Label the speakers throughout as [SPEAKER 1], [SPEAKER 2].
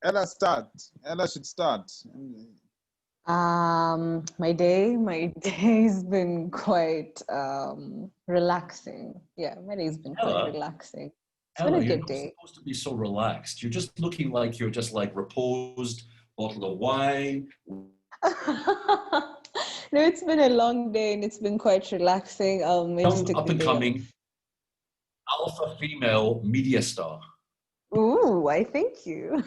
[SPEAKER 1] Ella, start. Ella should start.
[SPEAKER 2] My day's been quite relaxing. Yeah, my day's been quite
[SPEAKER 3] Ella,
[SPEAKER 2] relaxing. It's been
[SPEAKER 3] Ella,
[SPEAKER 2] a
[SPEAKER 3] you're
[SPEAKER 2] good
[SPEAKER 3] not
[SPEAKER 2] day.
[SPEAKER 3] supposed to be so relaxed. You're just looking like you're just like reposed, bottle of wine.
[SPEAKER 2] No, it's been a long day and it's been quite relaxing. I just
[SPEAKER 3] Young,
[SPEAKER 2] took
[SPEAKER 3] up
[SPEAKER 2] the
[SPEAKER 3] and
[SPEAKER 2] day off.
[SPEAKER 3] coming, alpha female media star.
[SPEAKER 2] Ooh, I thank you.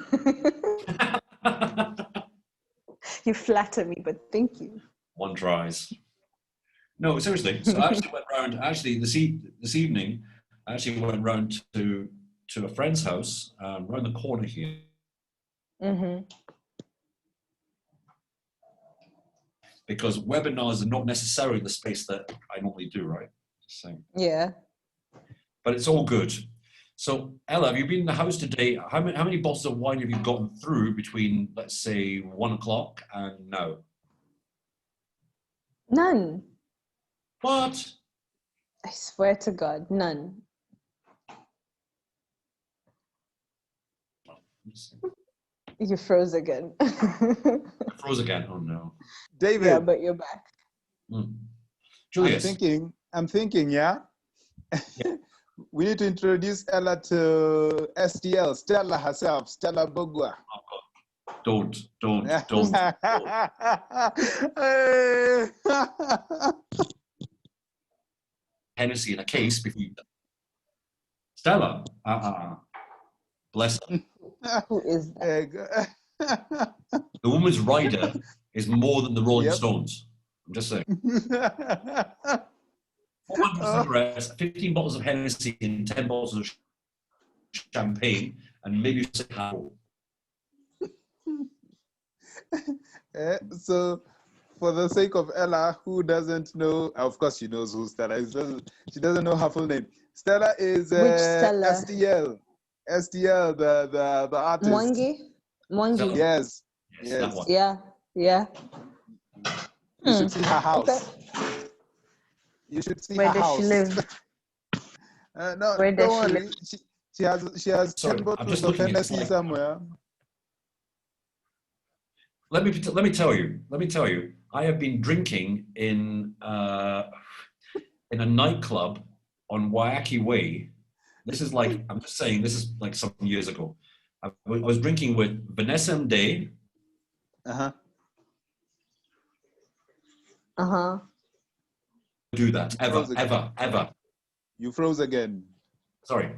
[SPEAKER 2] You flatter me, but thank you.
[SPEAKER 3] One tries. No, seriously. So I actually went round. Actually, this evening, I actually went round to a friend's house round the corner here.
[SPEAKER 2] Mm-hmm.
[SPEAKER 3] Because webinars are not necessarily the space that I normally do, right? Just saying.
[SPEAKER 2] Yeah.
[SPEAKER 3] But it's all good. So, Ella, have you been in the house today? How many bottles of wine have you gotten through between, let's say, 1 o'clock and now?
[SPEAKER 2] None.
[SPEAKER 3] What?
[SPEAKER 2] I swear to God, none. You froze again.
[SPEAKER 3] I froze again. Oh no.
[SPEAKER 1] David.
[SPEAKER 2] Yeah, but you're back.
[SPEAKER 3] Julius.
[SPEAKER 1] I'm thinking, yeah? We need to introduce Ella to STL, Stella herself, Stella Bogwa.
[SPEAKER 3] Don't. Hennessy in a case before you... Stella. Bless her.
[SPEAKER 2] Who is that?
[SPEAKER 3] The woman's rider is more than the Rolling Stones. I'm just saying. 400 cigarettes, 15 bottles of Hennessy, and 10 bottles of champagne, and maybe how.
[SPEAKER 1] So, for the sake of Ella, who doesn't know, of course she knows who Stella is. She doesn't know her full name. Stella is
[SPEAKER 2] Which Stella?
[SPEAKER 1] STL, the artist.
[SPEAKER 2] Mwangi.
[SPEAKER 1] Yes.
[SPEAKER 3] That one.
[SPEAKER 2] Yeah.
[SPEAKER 1] You should see her house.
[SPEAKER 2] Okay.
[SPEAKER 1] You should see
[SPEAKER 2] Where
[SPEAKER 1] her
[SPEAKER 2] does
[SPEAKER 1] house.
[SPEAKER 2] she live?
[SPEAKER 1] No,
[SPEAKER 2] Where does
[SPEAKER 1] don't
[SPEAKER 2] she
[SPEAKER 1] worry. She has
[SPEAKER 3] Sorry,
[SPEAKER 1] 10
[SPEAKER 3] I'm
[SPEAKER 1] bottles
[SPEAKER 3] just
[SPEAKER 1] of
[SPEAKER 3] looking at
[SPEAKER 1] Hennessy
[SPEAKER 3] like,
[SPEAKER 1] somewhere.
[SPEAKER 3] Let me tell you. I have been drinking in a nightclub on Waiyaki Way. This is like, I'm just saying, this is like some years ago. I was drinking with Vanessa Mdee. Do that ever.
[SPEAKER 1] You froze again.
[SPEAKER 3] Sorry.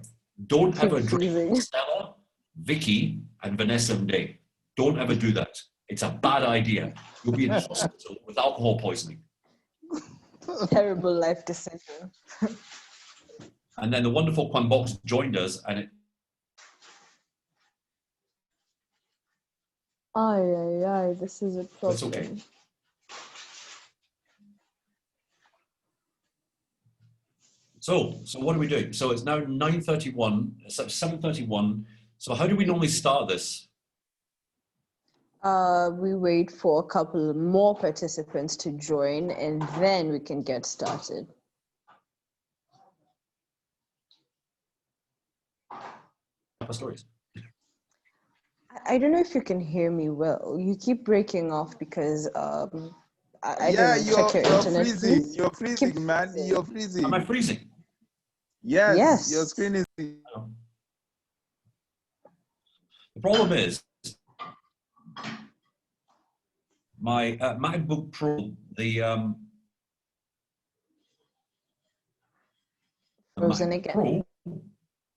[SPEAKER 3] Don't ever drink Stella, Vicky, and Vanessa Mdee. Don't ever do that. It's a bad idea. You'll be in hospital with alcohol poisoning.
[SPEAKER 2] Terrible life decision.
[SPEAKER 3] And then the wonderful Kwan Box joined us, and it...
[SPEAKER 2] This is a problem.
[SPEAKER 3] It's okay. So what are we doing? So it's now 9:31, so 7:31. So how do we normally start this?
[SPEAKER 2] We wait for a couple more participants to join, and then we can get started.
[SPEAKER 3] Stories.
[SPEAKER 2] I don't know if you can hear me well. You keep breaking off because I don't know, check your internet.
[SPEAKER 1] Freezing. You're freezing, man. You're freezing.
[SPEAKER 3] Am I freezing?
[SPEAKER 1] Yes. Your screen is.
[SPEAKER 3] The problem is my MacBook Pro,
[SPEAKER 2] frozen again.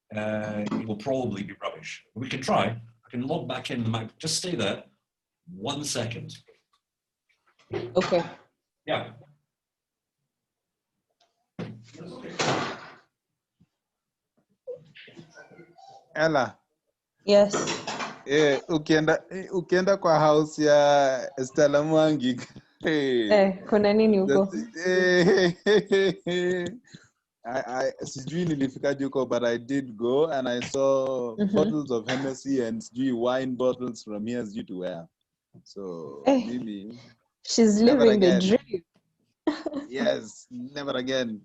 [SPEAKER 3] It will probably be rubbish. We can try. I can log back in the Mac. Just stay there 1 second.
[SPEAKER 2] Okay.
[SPEAKER 3] Yeah.
[SPEAKER 1] Ella.
[SPEAKER 2] Yes.
[SPEAKER 1] Ukienda kwa house ya Stella Mwangi.
[SPEAKER 2] Kuna nini huko?
[SPEAKER 1] I sijui nilifikaje huko, but I did go and I saw bottles of Hennessy and wine bottles from here due to where. So really,
[SPEAKER 2] she's living the dream.
[SPEAKER 1] Yes, never again.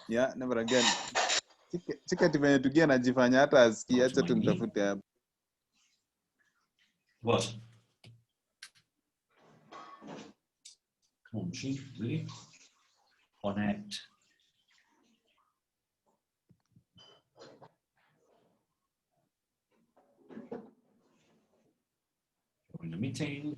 [SPEAKER 1] Yeah, never again. Chikati venye tugia najifanya hata asikii, acha tumtafute hapa.
[SPEAKER 3] What? Come on, Chief, really? Connect. Join the meeting.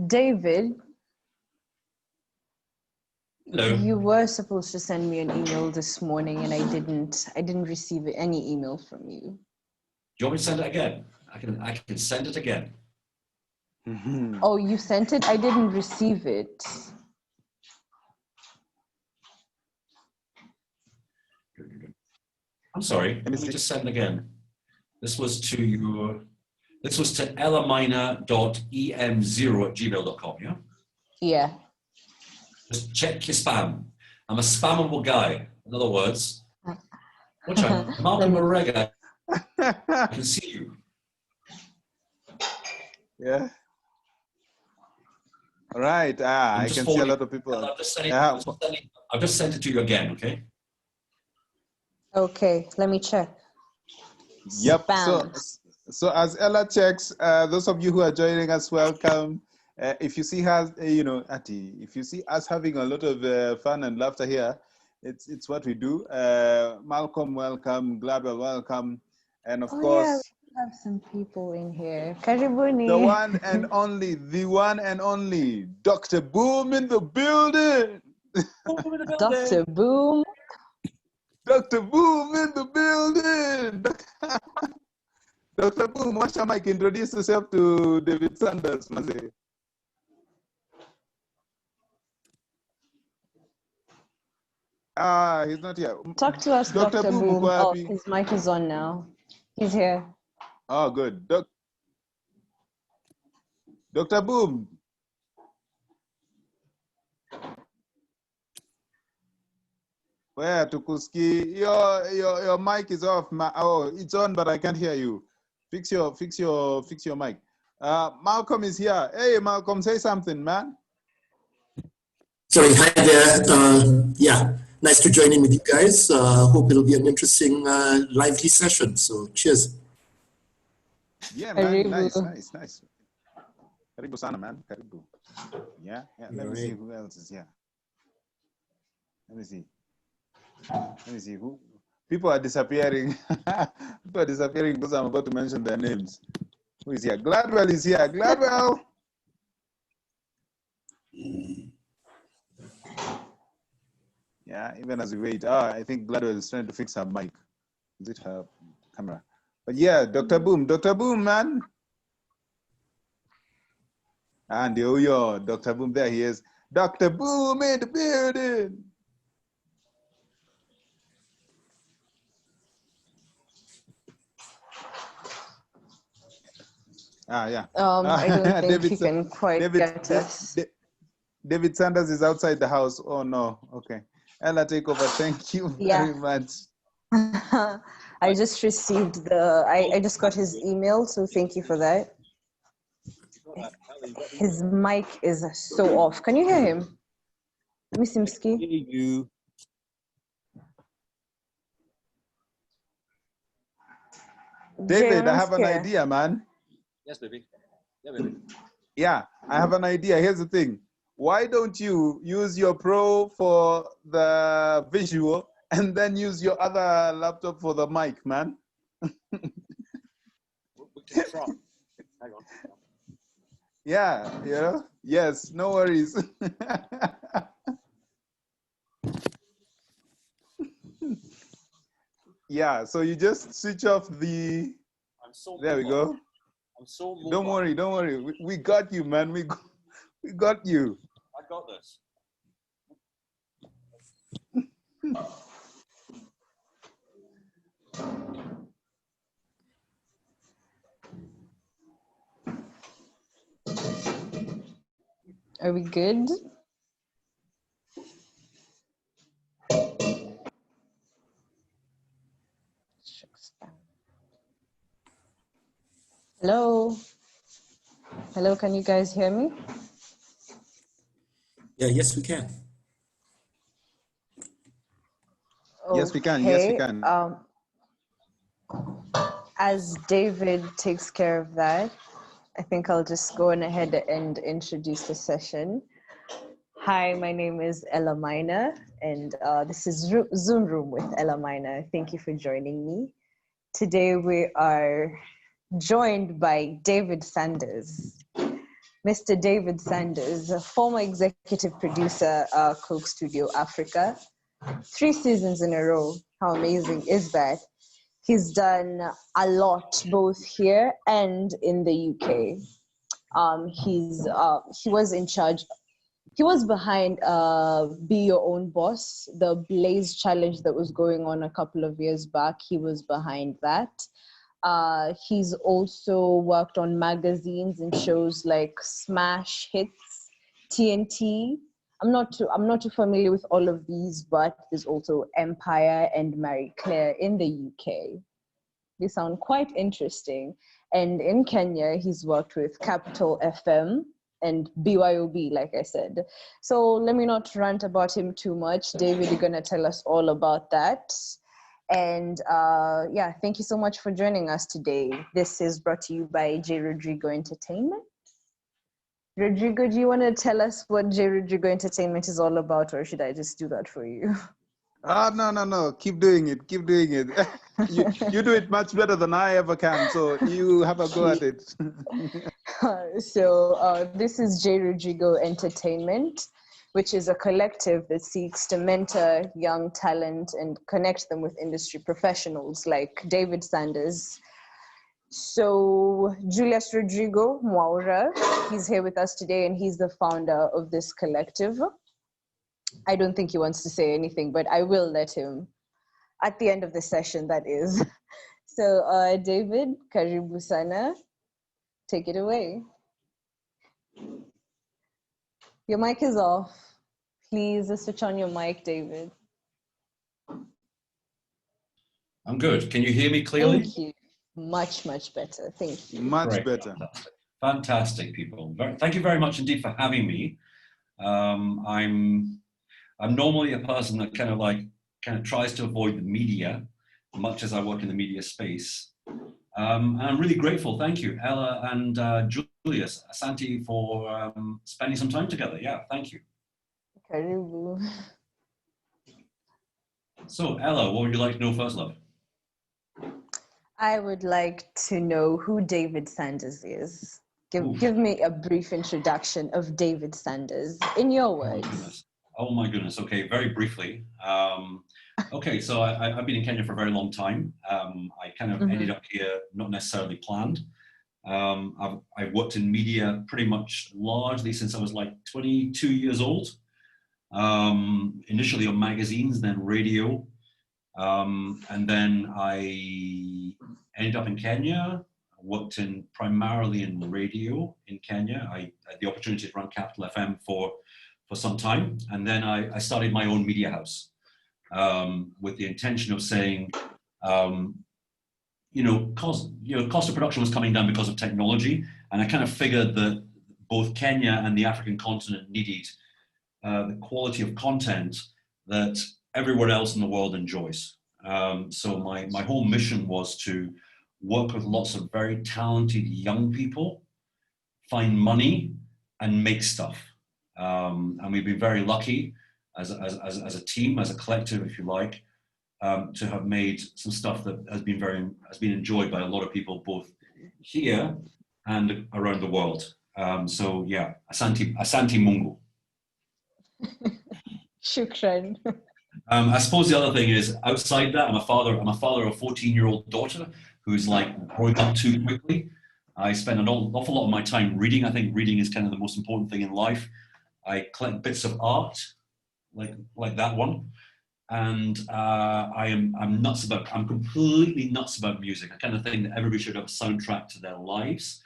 [SPEAKER 2] David.
[SPEAKER 3] Hello.
[SPEAKER 2] You were supposed to send me an email this morning, and I didn't receive any email from you.
[SPEAKER 3] Do you want me to send it again? I can send it again.
[SPEAKER 2] Oh, you sent it? I didn't receive it.
[SPEAKER 3] I'm sorry. Let me just send it again. This was to ellamina.em0@gmail.com, yeah?
[SPEAKER 2] Yeah.
[SPEAKER 3] Just check your spam. I'm a spammable guy. In other words, watch out, Malcolm Morega, I can see you.
[SPEAKER 1] Yeah. All right. I can see a lot of people.
[SPEAKER 3] I've just sent it to you again, okay?
[SPEAKER 2] Okay, let me check.
[SPEAKER 1] Yep.
[SPEAKER 2] Spam.
[SPEAKER 1] So as Ella checks, those of you who are joining us, welcome. If you see us, if you see us having a lot of fun and laughter here, it's what we do. Malcolm, welcome. Gladwell, welcome. And of course,
[SPEAKER 2] yeah, we have some people in here. Karibuni.
[SPEAKER 1] the one and only, Dr. Boom in the building.
[SPEAKER 2] Dr. Boom.
[SPEAKER 1] Dr. Boom in the building. Dr. Boom, watch your mic. Introduce yourself to David Sanders, Maze. He's not here.
[SPEAKER 2] Talk to us, Dr. Boom. Oh, his mic is on now. He's here.
[SPEAKER 1] Oh, good. Dr. Boom. Where Tukuski? Your mic is off. Oh, it's on, but I can't hear you. Fix your mic. Malcolm is here. Hey, Malcolm, say something, man.
[SPEAKER 4] Sorry, hi there. Yeah, nice to join in with you guys. Hope it'll be an interesting, lively session. So, cheers.
[SPEAKER 1] Yeah, man. Nice. Karibu sana, man. Karibu. Yeah. Let me see who else is here. Let me see who. People are disappearing. People are disappearing because I'm about to mention their names. Who is here? Gladwell is here. Gladwell. Yeah, even as we wait. I think Gladwell is trying to fix her mic. Is it her camera? But yeah, Dr. Boom, man. And Dr. Boom, there he is. Dr. Boom in the building. Yeah.
[SPEAKER 2] I don't think he can quite get us.
[SPEAKER 1] David Sanders is outside the house. Oh no. Okay. Ella, take over. Thank you very much.
[SPEAKER 2] I just received I just got his email, so thank you for that. His mic is so off. Can you hear him? Miss Imski?
[SPEAKER 5] Hear you.
[SPEAKER 1] David, I have an idea, man.
[SPEAKER 5] Yes, baby. Yeah, baby.
[SPEAKER 1] Yeah, I have an idea. Here's the thing. Why don't you use your Pro for the visual and then use your other laptop for the mic, man?
[SPEAKER 5] We can try. Hang on.
[SPEAKER 1] Yeah, yes, no worries. Yeah, so you just switch off the. There we go.
[SPEAKER 5] I'm so mobile.
[SPEAKER 1] Don't worry. We got you, man. We got you.
[SPEAKER 5] I got this.
[SPEAKER 2] Are we good? Hello? Hello, can you guys hear me?
[SPEAKER 4] Yeah, yes, we can.
[SPEAKER 1] Yes, we can. Yes, we
[SPEAKER 2] Okay,
[SPEAKER 1] can.
[SPEAKER 2] As David takes care of that, I think I'll just go on ahead and introduce the session. Hi, my name is Ellah Maina, and this is Zoom Room with Ellah Maina. Thank you for joining me. Today we are joined by David Sanders. Mr. David Sanders, a former executive producer, Coke Studio Africa. 3 seasons in a row. How amazing is that? He's done a lot, both here and in the UK. He was in charge. He was behind Be Your Own Boss, the Blaze challenge that was going on a couple of years back. He was behind that. He's also worked on magazines and shows like Smash Hits, TNT. I'm not too familiar with all of these, but there's also Empire and Marie Claire in the UK. They sound quite interesting. And in Kenya, he's worked with Capital FM and BYOB, like I said. So let me not rant about him too much. David, you're gonna tell us all about that. And yeah, thank you so much for joining us today. This is brought to you by J.RODRIGUEZ Entertainment. Rodrigo, do you want to tell us what J.RODRIGUEZ Entertainment is all about, or should I just do that for you?
[SPEAKER 1] No. Keep doing it. Keep doing it. you do it much better than I ever can. So you have a go at it.
[SPEAKER 2] So this is J.RODRIGUEZ Entertainment, which is a collective that seeks to mentor young talent and connect them with industry professionals like David Sanders. So Julius Rodrigo Mwaura, he's here with us today, and he's the founder of this collective. I don't think he wants to say anything, but I will let him at the end of the session, that is. So David, karibu sana, take it away. Your mic is off. Please switch on your mic, David.
[SPEAKER 3] I'm good. Can you hear me clearly?
[SPEAKER 2] Thank you. Much better. Thank you.
[SPEAKER 1] Much
[SPEAKER 3] Great.
[SPEAKER 1] better.
[SPEAKER 3] Fantastic, people. Thank you very much indeed for having me. I'm normally a person that kind of tries to avoid the media, much as I work in the media space. And I'm really grateful. Thank you, Ellah and Julius, Asante, for spending some time together. Yeah, thank you.
[SPEAKER 2] Karibu.
[SPEAKER 3] So, Ellah, what would you like to know first, love?
[SPEAKER 2] I would like to know who David Sanders is. Give me a brief introduction of David Sanders in your words.
[SPEAKER 3] Oh my goodness. Okay, very briefly. Okay, so I've been in Kenya for a very long time. I kind of ended up here, not necessarily planned. I've worked in media pretty much largely since I was like 22 years old. Initially on magazines, then radio. And then I ended up in Kenya. I worked primarily in radio in Kenya. I had the opportunity to run Capital FM for some time. And then I started my own media house with the intention of saying, cost of production was coming down because of technology. And I kind of figured that both Kenya and the African continent needed the quality of content that everywhere else in the world enjoys. So my whole mission was to work with lots of very talented young people, find money, and make stuff. And we've been very lucky as a team, as a collective, if you like, to have made some stuff that has been enjoyed by a lot of people, both here and around the world. So yeah, Asante Mungu.
[SPEAKER 2] Shukran.
[SPEAKER 3] I suppose the other thing is, outside that, I'm a father of a 14-year-old daughter who's like growing up too quickly. I spend an awful lot of my time reading. I think reading is kind of the most important thing in life. I collect bits of art, like that one. and I'm completely nuts about music. I kind of think that everybody should have a soundtrack to their lives.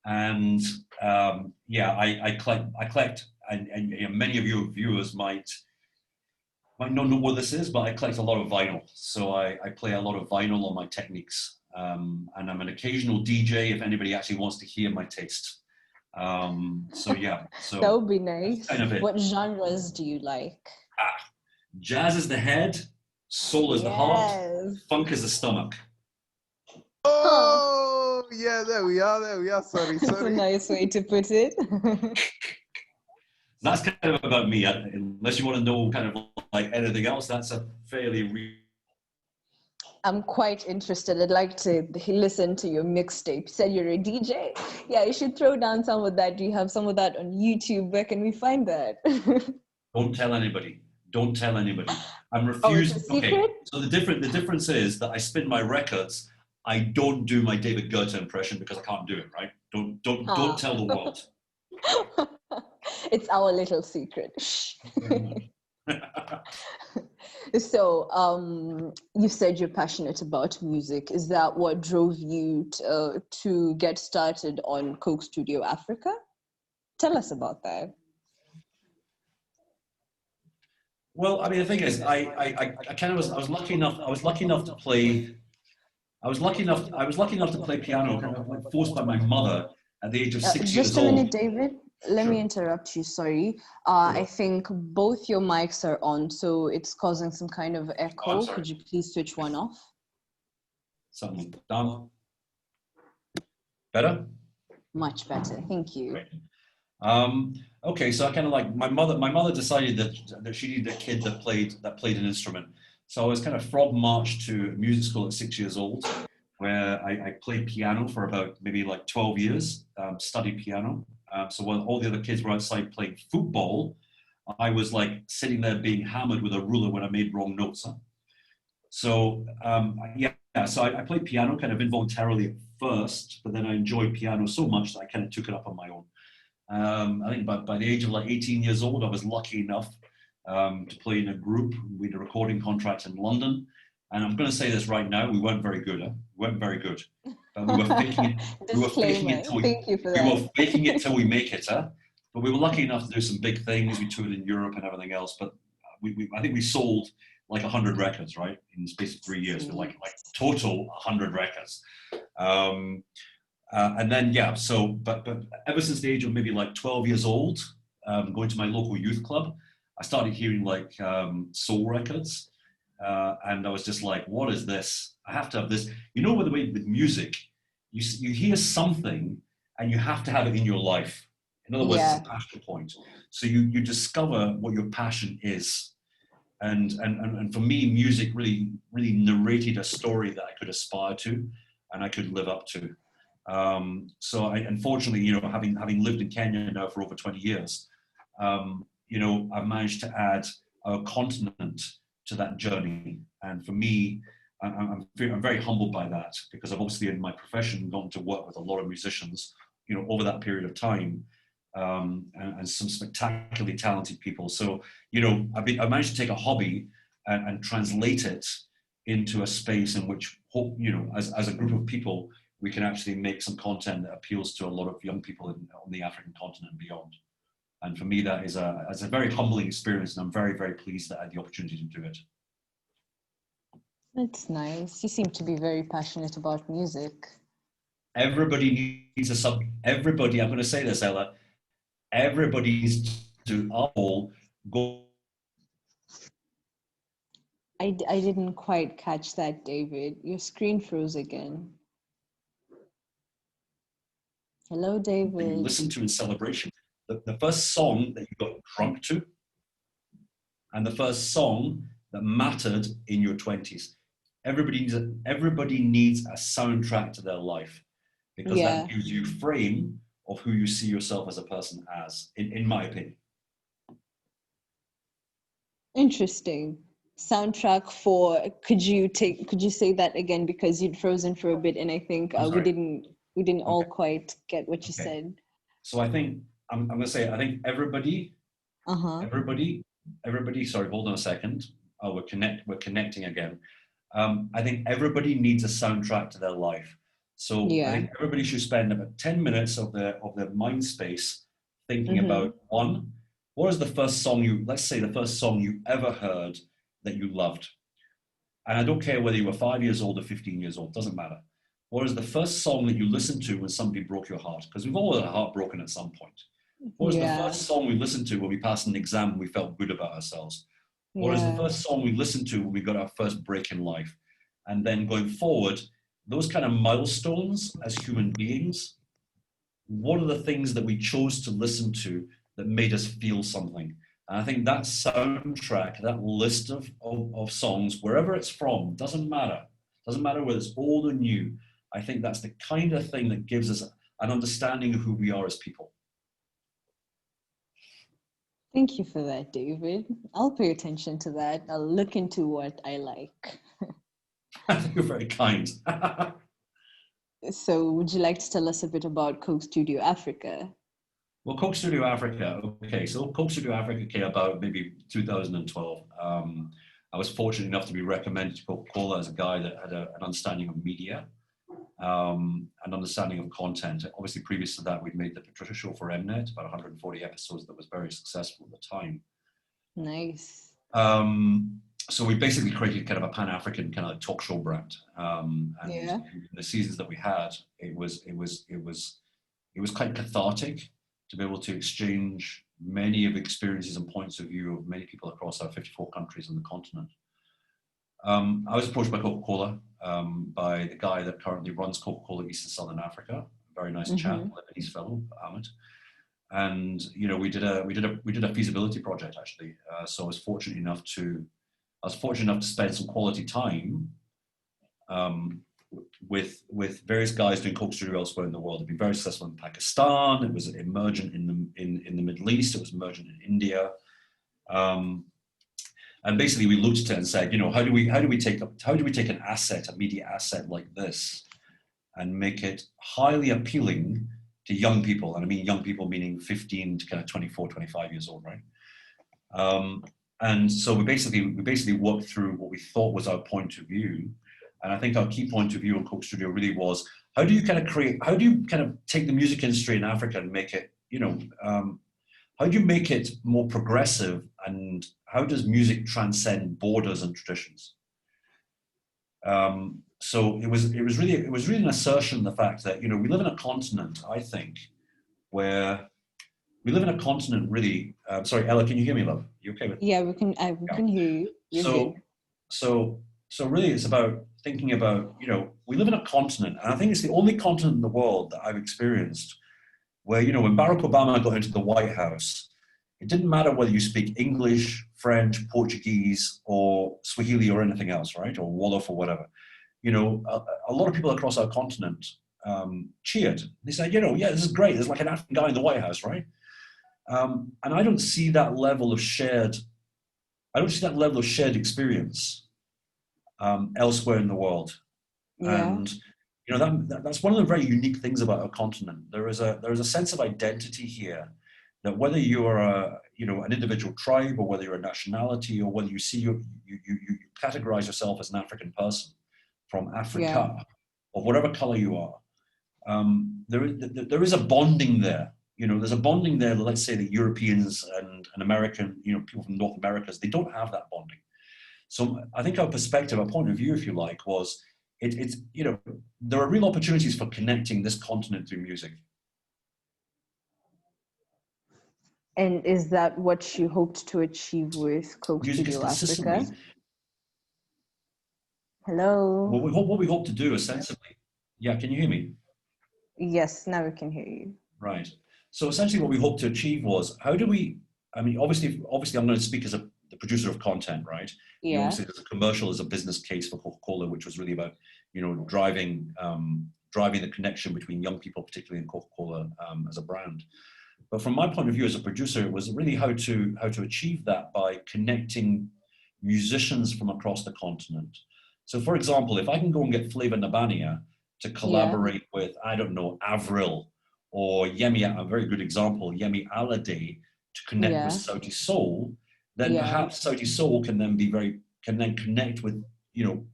[SPEAKER 3] And I collect, and you know, many of your viewers might not know what this is, but I collect a lot of vinyl. So I play a lot of vinyl on my Techniques, and I'm an occasional DJ if anybody actually wants to hear my taste. So
[SPEAKER 2] that would be nice.
[SPEAKER 3] Kind of it.
[SPEAKER 2] What genres do you like?
[SPEAKER 3] Jazz is the head, soul is the heart, funk is the stomach.
[SPEAKER 1] Oh, yeah, there we are. Sorry.
[SPEAKER 2] That's a nice way to put it.
[SPEAKER 3] That's kind of about me. Unless you want to know kind of like anything else, that's a fairly...
[SPEAKER 2] I'm quite interested. I'd like to listen to your mixtape. You said you're a DJ? Yeah, you should throw down some of that. Do you have some of that on YouTube? Where can we find that?
[SPEAKER 3] Don't tell anybody. Don't tell anybody. I'm refused.
[SPEAKER 2] Oh, it's a secret?
[SPEAKER 3] Okay. So the difference is that I spin my records. I don't do my David Guetta impression because I can't do it, right? Don't tell the world.
[SPEAKER 2] It's our little secret. So, you said you're passionate about music. Is that what drove you to get started on Coke Studio Africa? Tell us about that.
[SPEAKER 3] Well, I mean, the thing is, I was lucky enough to play. I was lucky enough to play piano, kind of like forced by my mother at the age of 6 years old.
[SPEAKER 2] Just a minute, David. Let me interrupt you. Sorry. I think both your mics are on, so it's causing some kind of echo.
[SPEAKER 3] Oh,
[SPEAKER 2] could you please switch one off?
[SPEAKER 3] Something done. Better?
[SPEAKER 2] Much better. Thank you.
[SPEAKER 3] Great. Okay, so I kind of like my mother decided that she needed a kid that played an instrument. So I was kind of frog marched to music school at 6 years old, where I played piano for about maybe like 12 years, studied piano. So while all the other kids were outside playing football, I was like sitting there being hammered with a ruler when I made wrong notes. Huh? So so I played piano kind of involuntarily at first, but then I enjoyed piano so much that I kind of took it up on my own. I think by the age of like 18 years old, I was lucky enough to play in a group. We had a recording contract in London. And I'm going to say this right now, we weren't very good. Huh? We weren't very good. But we were faking it.
[SPEAKER 2] Thank you for that.
[SPEAKER 3] We were faking it till we make it. Huh? But we were lucky enough to do some big things. We toured in Europe and everything else. But I think we sold like 100 records, right? In the space of 3 years. So like total 100 records. And then, but ever since the age of maybe like 12 years old, going to my local youth club, I started hearing like soul records. And I was just like, what is this? I have to have this. You know, with the way with music, you hear something and you have to have it in your life. In other words, it's a passion point. So you discover what your passion is. And for me, music really narrated a story that I could aspire to and I could live up to. So I, unfortunately, you know, having lived in Kenya now for over 20 years, you know, I've managed to add a continent to that journey. And for me, I'm very humbled by that, because I've obviously in my profession gone to work with a lot of musicians, you know, over that period of time, and some spectacularly talented people. So, you know, I managed to take a hobby and translate it into a space in which, you know, as a group of people, we can actually make some content that appeals to a lot of young people on the African continent and beyond. And for me, that is a very humbling experience, and I'm very, very pleased that I had the opportunity to do it.
[SPEAKER 2] That's nice. You seem to be very passionate about music.
[SPEAKER 3] Everybody needs everybody, I'm going to say this, Ella, everybody needs to all go.
[SPEAKER 2] I didn't quite catch that, David. Your screen froze again. Hello, David.
[SPEAKER 3] You listen to in celebration. The first song that you got drunk to, and the first song that mattered in your 20s. Everybody needs a soundtrack to their life, because that gives you a frame of who you see yourself as a person as, in my opinion.
[SPEAKER 2] Interesting. Soundtrack for, could you say that again, because you'd frozen for a bit, and I think we didn't all quite get what you said.
[SPEAKER 3] So I think I think everybody, sorry, hold on a second. oh, we're connecting again. I think everybody needs a soundtrack to their life. So I think everybody should spend about 10 minutes of their mind space thinking about, one, what is the first song let's say the first song you ever heard that you loved? And I don't care whether you were 5 years old or 15 years old, doesn't matter. What is the first song that you listened to when somebody broke your heart? Because we've all had a heart broken at some point. What was the first song we listened to when we passed an exam and we felt good about ourselves? What is the first song we listened to when we got our first break in life? And then going forward, those kind of milestones as human beings, what are the things that we chose to listen to that made us feel something? And I think that soundtrack, that list of songs, wherever it's from, doesn't matter. Doesn't matter whether it's old or new. I think that's the kind of thing that gives us an understanding of who we are as people.
[SPEAKER 2] Thank you for that, David. I'll pay attention to that. I'll look into what I like.
[SPEAKER 3] You're very kind.
[SPEAKER 2] So would you like to tell us a bit about Coke Studio Africa?
[SPEAKER 3] Well, Coke Studio Africa, okay, so Coke Studio Africa came about maybe 2012. I was fortunate enough to be recommended to Coca-Cola as a guy that had an understanding of media, an understanding of content. Obviously, previous to that, we'd made the Patricia Show for Mnet, about 140 episodes that was very successful at the time.
[SPEAKER 2] Nice.
[SPEAKER 3] So we basically created kind of a Pan-African kind of talk show brand. And in the seasons that we had, it was quite cathartic to be able to exchange many of the experiences and points of view of many people across our 54 countries on the continent. I was approached by Coca-Cola, by the guy that currently runs Coca-Cola East and Southern Africa, a very nice chap, Lebanese fellow, Ahmed. And we did a feasibility project actually. So I was fortunate enough to spend some quality time with various guys doing Coke Studio elsewhere in the world. It'd been very successful in Pakistan. It was emergent in the Middle East. It was emergent in India. And basically, we looked at it and said, how do we take an asset, a media asset like this, and make it highly appealing to young people? And I mean young people meaning 15 to kind of 24, 25 years old, right? And so we basically worked through what we thought was our point of view. And I think our key point of view on Coke Studio really was, how do you kind of take the music industry in Africa and make it, how do you make it more progressive, and how does music transcend borders and traditions? So it was really an assertion of the fact that, we live in a continent, I think, where we live in a continent really, sorry, Ella, can you hear me, love? You okay with?
[SPEAKER 2] Yeah, we can hear you. You're good.
[SPEAKER 3] So really it's about thinking about, we live in a continent, and I think it's the only continent in the world that I've experienced where, when Barack Obama got into the White House, it didn't matter whether you speak English, French, Portuguese, or Swahili or anything else, right? Or Wolof or whatever. A lot of people across our continent cheered. They said, yeah, this is great. There's like an African guy in the White House, right? And I don't see that level of shared experience elsewhere in the world.
[SPEAKER 2] Yeah.
[SPEAKER 3] And that's one of the very unique things about our continent. There is a sense of identity here, that whether you are an individual tribe, or whether you're a nationality, or whether you categorize yourself as an African person from Africa, or whatever color you are, there is a bonding there. There's a bonding there. Let's say the Europeans and American, people from North America, they don't have that bonding. So I think our perspective, our point of view, if you like, was there are real opportunities for connecting this continent through music.
[SPEAKER 2] And is that what you hoped to achieve with Coke Studio Africa? Hello?
[SPEAKER 3] What we hope to do essentially, yeah, can you hear me?
[SPEAKER 2] Yes, now we can hear you.
[SPEAKER 3] Right. So essentially what we hope to achieve was, obviously I'm going to speak as the producer of content, right?
[SPEAKER 2] Yeah.
[SPEAKER 3] Obviously there's a commercial as a business case for Coca-Cola, which was really about, driving the connection between young people, particularly in Coca-Cola as a brand. But from my point of view as a producer, it was really how to achieve that by connecting musicians from across the continent. So for example, if I can go and get Flavor Nabania to collaborate with, I don't know, Avril, or Yemi, a very good example, Yemi Alade, to connect with Saudi Soul, then perhaps Saudi Soul can then be very can then connect with, you know,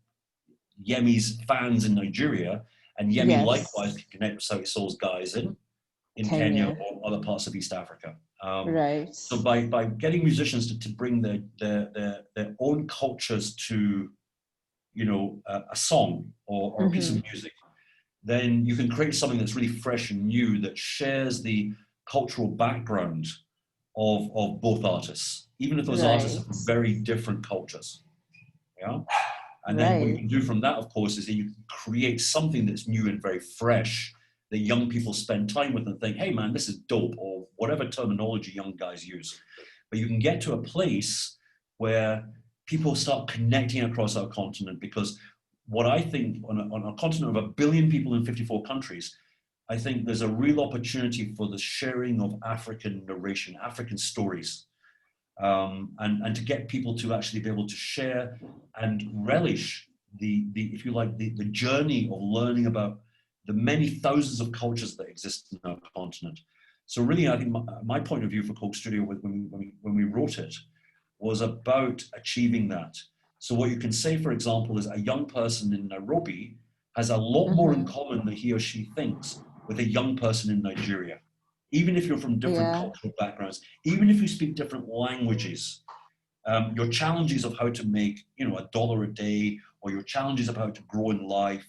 [SPEAKER 3] Yemi's fans in Nigeria, and Yemi
[SPEAKER 2] Yes.
[SPEAKER 3] likewise can connect with Sauti Soul's guys in Kenya or other parts of East Africa.
[SPEAKER 2] Right.
[SPEAKER 3] So by getting musicians to bring their own cultures to, you know, a song or a piece of music, then you can create something that's really fresh and new that shares the cultural background of both artists, even if those artists are from very different cultures. Yeah. And then what you can do from that, of course, is that you can create something that's new and very fresh that young people spend time with and think, hey man, this is dope, or whatever terminology young guys use. But you can get to a place where people start connecting across our continent, because what I think on a continent of 1 billion people in 54 countries, I think there's a real opportunity for the sharing of African narration, African stories. And to get people to actually be able to share and relish the if you like, the journey of learning about the many thousands of cultures that exist in our continent. So really, I think my point of view for Coke Studio when we wrote it was about achieving that. So what you can say, for example, is a young person in Nairobi has a lot more in common than he or she thinks with a young person in Nigeria. Even if you're from different cultural backgrounds, even if you speak different languages, your challenges of how to make, you know, $1 a day, or your challenges of how to grow in life,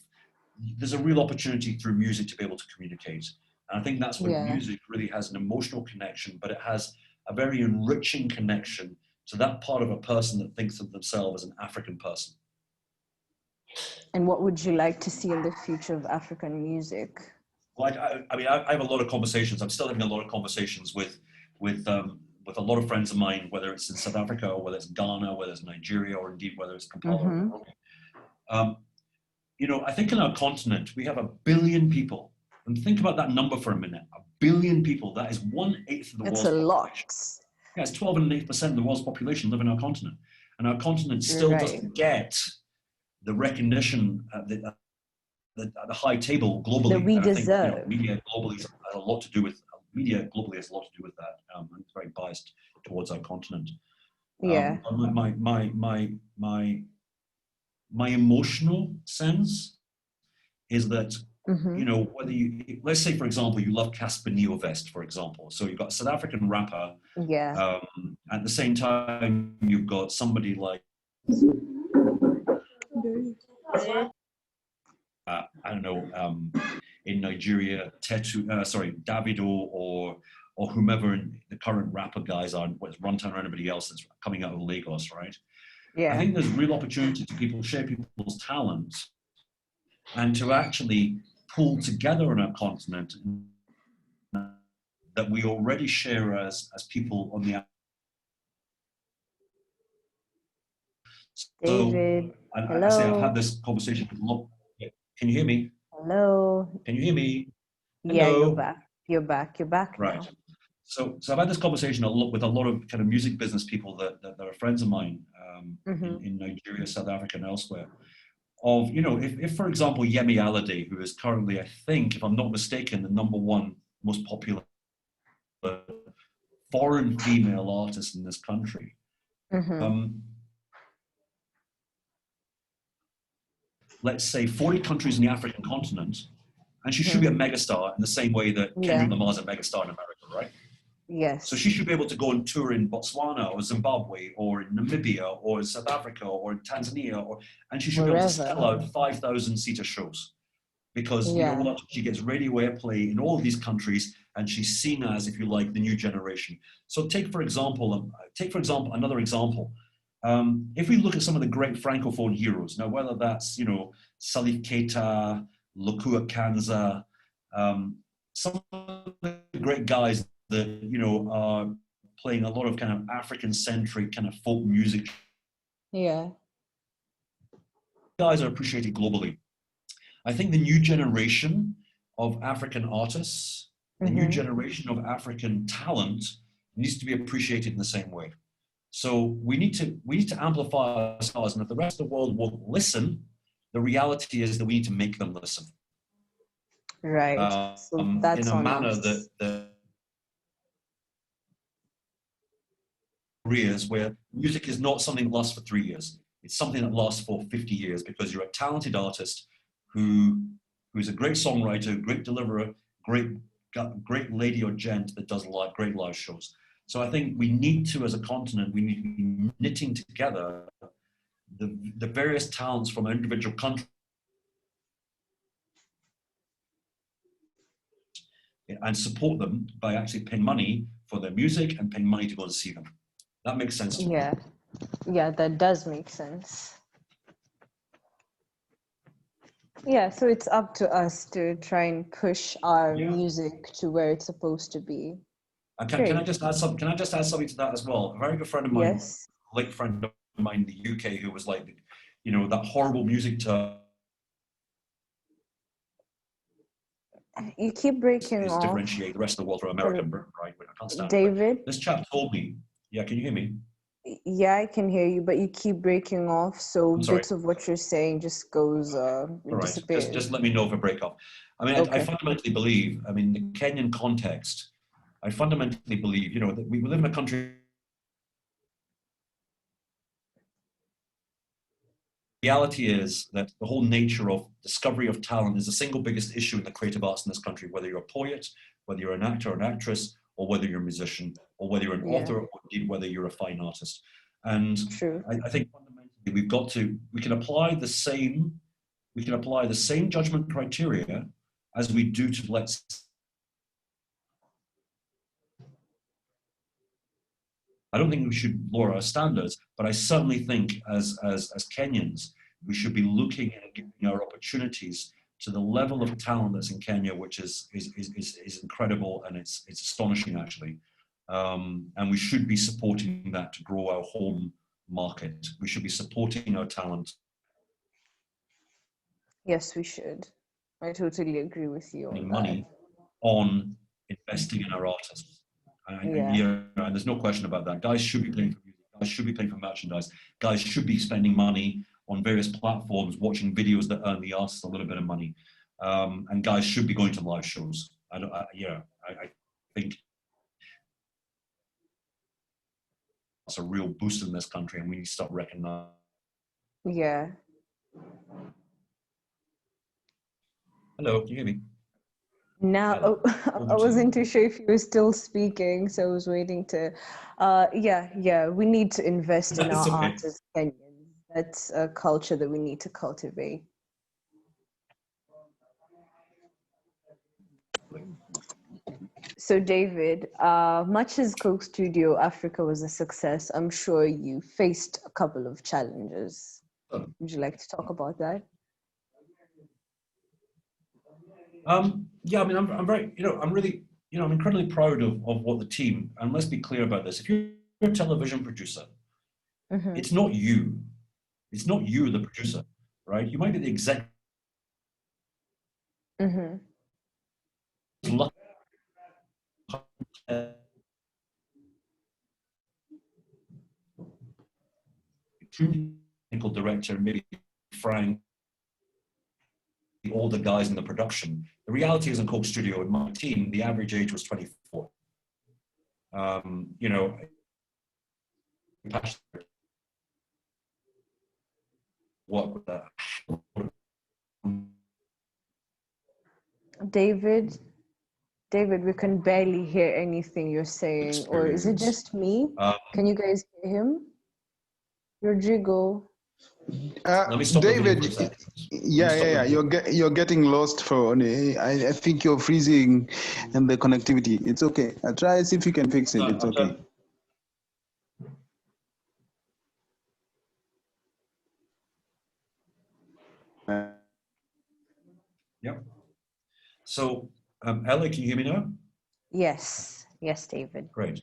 [SPEAKER 3] there's a real opportunity through music to be able to communicate. And I think that's when music really has an emotional connection, but it has a very enriching connection to that part of a person that thinks of themselves as an African person.
[SPEAKER 2] And what would you like to see in the future of African music?
[SPEAKER 3] Well, I mean, I have a lot of conversations. I'm still having a lot of conversations with a lot of friends of mine, whether it's in South Africa or whether it's Ghana, whether it's Nigeria, or indeed whether it's Kampala. You know, I think in our continent we have 1 billion people, and think about that number for a minute. 1 billion people. That is 1/8 of the world's population.
[SPEAKER 2] It's a lot.
[SPEAKER 3] Yeah, it's 12.8% of the world's population live in our continent, and our continent still doesn't get the recognition at the high table globally.
[SPEAKER 2] That we
[SPEAKER 3] and I think,
[SPEAKER 2] deserve.
[SPEAKER 3] you know, media globally has a lot to do with that. It's very biased towards our continent. My emotional sense is that, you know, whether you, let's say, for example, you love Casper Nyovest, for example. So you've got a South African rapper. At the same time, you've got somebody like, I don't know, in Nigeria, Davido or whomever the current rapper guys are, what's Runtown or anybody else that's coming out of Lagos, right? I think there's real opportunity to people share people's talent and to actually pull together on our continent that we already share as people on the.
[SPEAKER 2] David, hello.
[SPEAKER 3] I say I've had this conversation with a lot. Can you hear me?
[SPEAKER 2] Hello.
[SPEAKER 3] Can you hear me? Hello?
[SPEAKER 2] Yeah, you're back. You're back
[SPEAKER 3] right
[SPEAKER 2] now.
[SPEAKER 3] So I've had this conversation with a lot of kind of music business people that are friends of mine in Nigeria, South Africa, and elsewhere. Of, you know, if for example Yemi Alade, who is currently, I think, if I'm not mistaken, the #1 most popular foreign female artist in this country. Let's say 40 countries in the African continent, and she should be a megastar in the same way that Kendrick Lamar's a megastar in America, right?
[SPEAKER 2] Yes.
[SPEAKER 3] So she should be able to go and tour in Botswana or Zimbabwe or in Namibia or in South Africa or in Tanzania, and she should be able to sell out 5,000-seater shows, because you know what, she gets radio airplay in all of these countries, and she's seen as, if you like, the new generation. So take for example another example. If we look at some of the great francophone heroes, now whether that's, you know, Salif Keita, Lokua Kanza, some of the great guys that, you know, are playing a lot of kind of African-centric kind of folk music. Guys are appreciated globally. I think the new generation of African artists, the new generation of African talent needs to be appreciated in the same way. So we need to amplify our stars, and if the rest of the world won't listen, the reality is that we need to make them listen.
[SPEAKER 2] Right. So that's
[SPEAKER 3] in a manner that careers where music is not something that lasts for 3 years. It's something that lasts for 50 years because you're a talented artist who's a great songwriter, great deliverer, great lady or gent that does great live shows. So I think we need to, as a continent, we need to be knitting together the various talents from an individual country and support them by actually paying money for their music and paying money to go and see them. That makes sense to me.
[SPEAKER 2] Yeah, that does make sense. Yeah, so it's up to us to try and push our music to where it's supposed to be.
[SPEAKER 3] And can I just add something? Can I just add something to that as well? A very good friend of mine, a late friend of mine in the UK, who was like, you know, that horrible music to.
[SPEAKER 2] You keep breaking off.
[SPEAKER 3] Differentiate the rest of the world from America and Britain, right? I can't stand
[SPEAKER 2] David?
[SPEAKER 3] This chap told me. Yeah, can you hear me?
[SPEAKER 2] Yeah, I can hear you, but you keep breaking off, so bits of what you're saying just goes disappears.
[SPEAKER 3] Just let me know if I break off. I mean, I fundamentally believe, I mean, the Kenyan context, I fundamentally believe, you know, that we live in a country. The reality is that the whole nature of discovery of talent is the single biggest issue in the creative arts in this country, whether you're a poet, whether you're an actor or an actress, or whether you're a musician, or whether you're an author, or indeed whether you're a fine artist. And I think fundamentally we've got to, we can apply the same judgment criteria as we do to, let's I don't think we should lower our standards, but I certainly think as Kenyans, we should be looking at giving our opportunities to the level of talent that's in Kenya, which is incredible, and it's astonishing actually. And we should be supporting that to grow our home market. We should be supporting our talent.
[SPEAKER 2] Yes, we should. I totally agree with you on
[SPEAKER 3] money on investing in our artists. And there's no question about that. Guys should be paying for music. Guys should be paying for merchandise. Guys should be spending money on various platforms, watching videos that earn the artists a little bit of money. And guys should be going to live shows. I think it's a real boost in this country, and we need to start recognizing.
[SPEAKER 2] Yeah.
[SPEAKER 3] Hello, can you hear me?
[SPEAKER 2] Now, I wasn't too sure if you were still speaking, so I was waiting to. We need to invest in our art as Kenyans. That's a culture that we need to cultivate. So, David, much as Coke Studio Africa was a success, I'm sure you faced a couple of challenges. Would you like to talk about that?
[SPEAKER 3] Yeah, I mean, I'm very, I'm really, I'm incredibly proud of what the team, and let's be clear about this. If you're a television producer, it's not you. It's not you, the producer, right? You might be the exec. Technical director, maybe Frank, all the guys in the production. The reality is in Coke Studio, in my team, the average age was 24. Work with that.
[SPEAKER 2] David, we can barely hear anything you're saying. Or is it just me? Can you guys hear him? Rodrigo.
[SPEAKER 3] Let me stop
[SPEAKER 1] David, you're getting lost for I think you're freezing in the connectivity. It's okay. I'll try see if you can fix it. It's okay.
[SPEAKER 3] Yep. So, Ellah, can you hear me now?
[SPEAKER 2] Yes, David.
[SPEAKER 3] Great.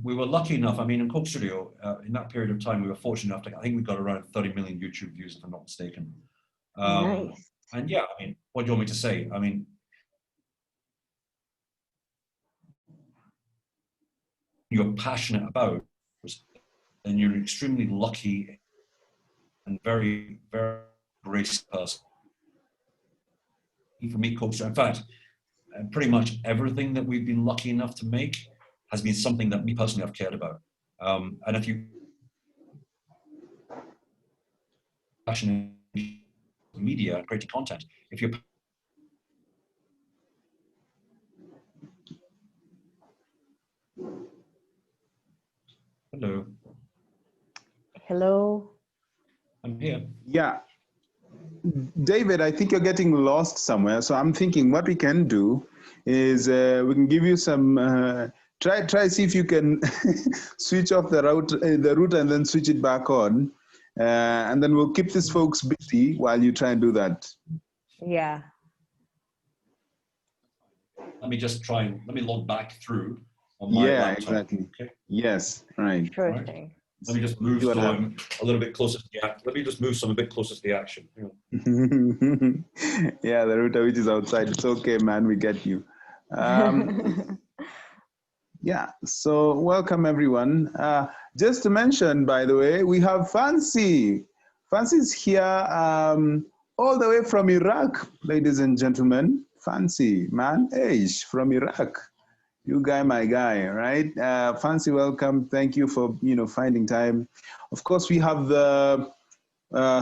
[SPEAKER 3] We were lucky enough, I mean, in Coke Studio, in that period of time, we were fortunate enough to, I think we got around 30 million YouTube views, if I'm not mistaken.
[SPEAKER 2] Nice.
[SPEAKER 3] And yeah, I mean, what do you want me to say? I mean, you're passionate about, and you're an extremely lucky and very, very gracious person. For me, Coke Studio, in fact, pretty much everything that we've been lucky enough to make has been something that me personally have cared about. And if you passion in media, creating content. If you're Hello.
[SPEAKER 2] Hello.
[SPEAKER 3] I'm here.
[SPEAKER 1] Yeah. David, I think you're getting lost somewhere. So I'm thinking what we can do is we can give you some, try see if you can switch off the router and then switch it back on. And then we'll keep these folks busy while you try and do that.
[SPEAKER 2] Yeah.
[SPEAKER 3] Let me just try and let me log back through on my laptop.
[SPEAKER 1] Exactly.
[SPEAKER 3] Okay.
[SPEAKER 1] Yes, right.
[SPEAKER 2] Sure
[SPEAKER 3] Right.
[SPEAKER 2] thing.
[SPEAKER 3] Let me just move
[SPEAKER 1] See what
[SPEAKER 3] so I'm
[SPEAKER 1] happens.
[SPEAKER 3] a little bit closer to the action. Let me just move some a bit closer to the action.
[SPEAKER 1] Yeah, the router which is outside. It's okay, man. We get you. Yeah, so welcome everyone. Just to mention, by the way, we have Fancy. Fancy's here all the way from Iraq, ladies and gentlemen. Fancy, man, from Iraq. You guy, my guy, right? Fancy, welcome. Thank you for finding time. Of course, we have the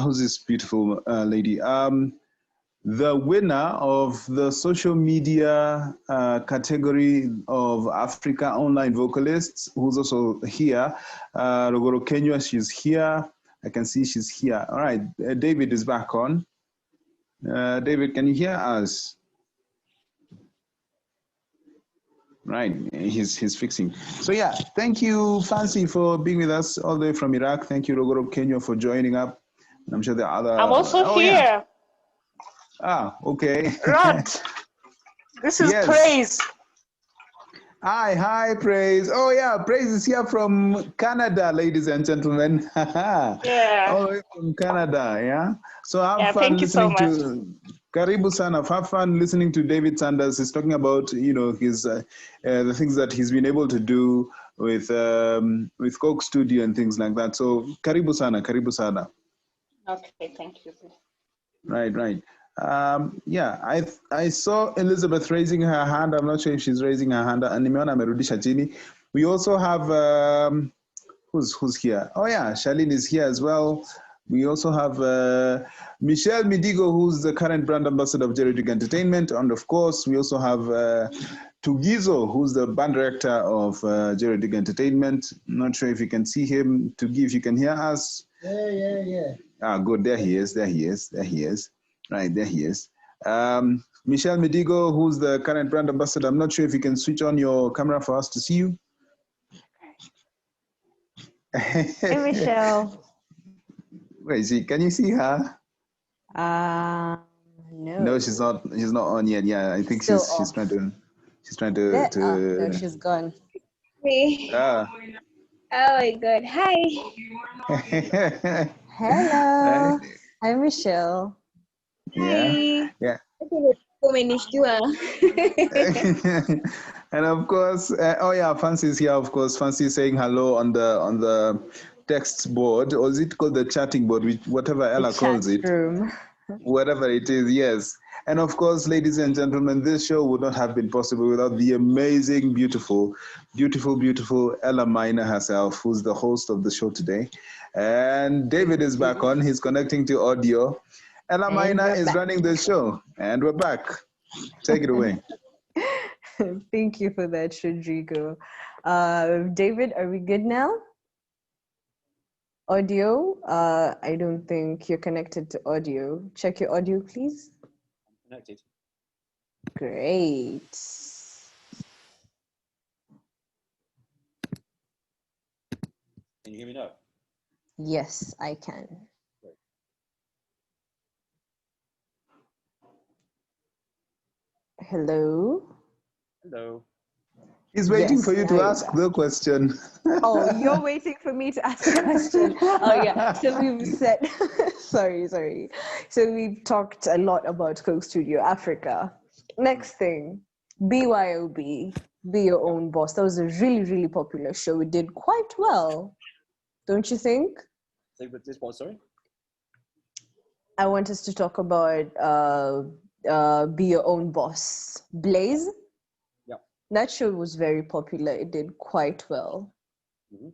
[SPEAKER 1] who's this beautiful lady? The winner of the social media category of Africa Online Vocalists, who's also here. Rogoro Kenya, she's here. I can see she's here. All right, David is back on. David, can you hear us? Right, he's fixing. So yeah, thank you, Fancy, for being with us all the way from Iraq. Thank you, Rogoro Kenya, for joining up. And I'm sure the other.
[SPEAKER 6] I'm also here.
[SPEAKER 1] Yeah. Ah, okay.
[SPEAKER 6] Rod, this is
[SPEAKER 1] Yes.
[SPEAKER 6] Praise.
[SPEAKER 1] Hi, Praise. Oh yeah, Praise is here from Canada, ladies and gentlemen.
[SPEAKER 6] Yeah.
[SPEAKER 1] All the way from Canada, yeah. So have fun
[SPEAKER 6] thank you so
[SPEAKER 1] listening
[SPEAKER 6] much.
[SPEAKER 1] to Karibu Sana. Have fun listening to David Sanders. He's talking about his the things that he's been able to do with Coke Studio and things like that. So Karibu Sana, Karibu Sana.
[SPEAKER 6] Okay, thank you.
[SPEAKER 1] Right. Yeah, I saw Elizabeth raising her hand. I'm not sure if she's raising her hand. And nimeona amerudisha chini. We also have who's here? Oh yeah, Charlene is here as well. We also have Michelle Midigo, who's the current brand ambassador of J.RODRIGUEZ Entertainment, and of course we also have Tugizo, who's the band director of J.RODRIGUEZ Entertainment. I'm not sure if you can see him. Tugi, if you can hear us.
[SPEAKER 7] Yeah.
[SPEAKER 1] Ah, good. There he is. Right, there he is. Michelle Medigo, who's the current brand ambassador. I'm not sure if you can switch on your camera for us to see you.
[SPEAKER 2] Hey, Michelle.
[SPEAKER 1] Where is she? Can you see her?
[SPEAKER 2] No.
[SPEAKER 1] No, she's not on yet. Yeah, I think
[SPEAKER 2] Still
[SPEAKER 1] she's trying to
[SPEAKER 2] no, she's gone.
[SPEAKER 8] Me.
[SPEAKER 1] Ah.
[SPEAKER 8] Oh my god. Hi.
[SPEAKER 2] Hello.
[SPEAKER 1] Right.
[SPEAKER 2] Hi, Michelle.
[SPEAKER 1] Yeah. And of course, oh yeah, Fancy is here. Of course, Fancy is saying hello on the text board, or is it called the chatting board, whatever Ella calls it.
[SPEAKER 2] Room.
[SPEAKER 1] Whatever it is, yes. And of course, ladies and gentlemen, this show would not have been possible without the amazing, beautiful Ellah Maina herself, who's the host of the show today. And David is back on. He's connecting to audio. Ellah Maina is running the show. And we're back. Take it away.
[SPEAKER 2] Thank you for that, Rodrigo. David, are we good now? Audio? I don't think you're connected to audio. Check your audio, please.
[SPEAKER 5] Connected.
[SPEAKER 2] Great.
[SPEAKER 5] Can you hear me now?
[SPEAKER 2] Yes, I can.
[SPEAKER 5] Great.
[SPEAKER 2] Hello?
[SPEAKER 5] Hello.
[SPEAKER 1] He's waiting
[SPEAKER 2] Yes,
[SPEAKER 1] for you
[SPEAKER 2] now
[SPEAKER 1] to
[SPEAKER 2] you're
[SPEAKER 1] ask
[SPEAKER 2] back.
[SPEAKER 1] the question.
[SPEAKER 2] Oh, you're waiting for me to ask a question. Oh yeah. So we've said sorry. So we've talked a lot about Coke Studio Africa. Next thing, BYOB, Be Your Own Boss. That was a really, really popular show. It did quite well. Don't you think?
[SPEAKER 5] Say with this one, sorry?
[SPEAKER 2] I want us to talk about Be Your Own Boss. Blaze?
[SPEAKER 5] Yeah.
[SPEAKER 2] That show was very popular. It did quite well.
[SPEAKER 5] Mm-hmm.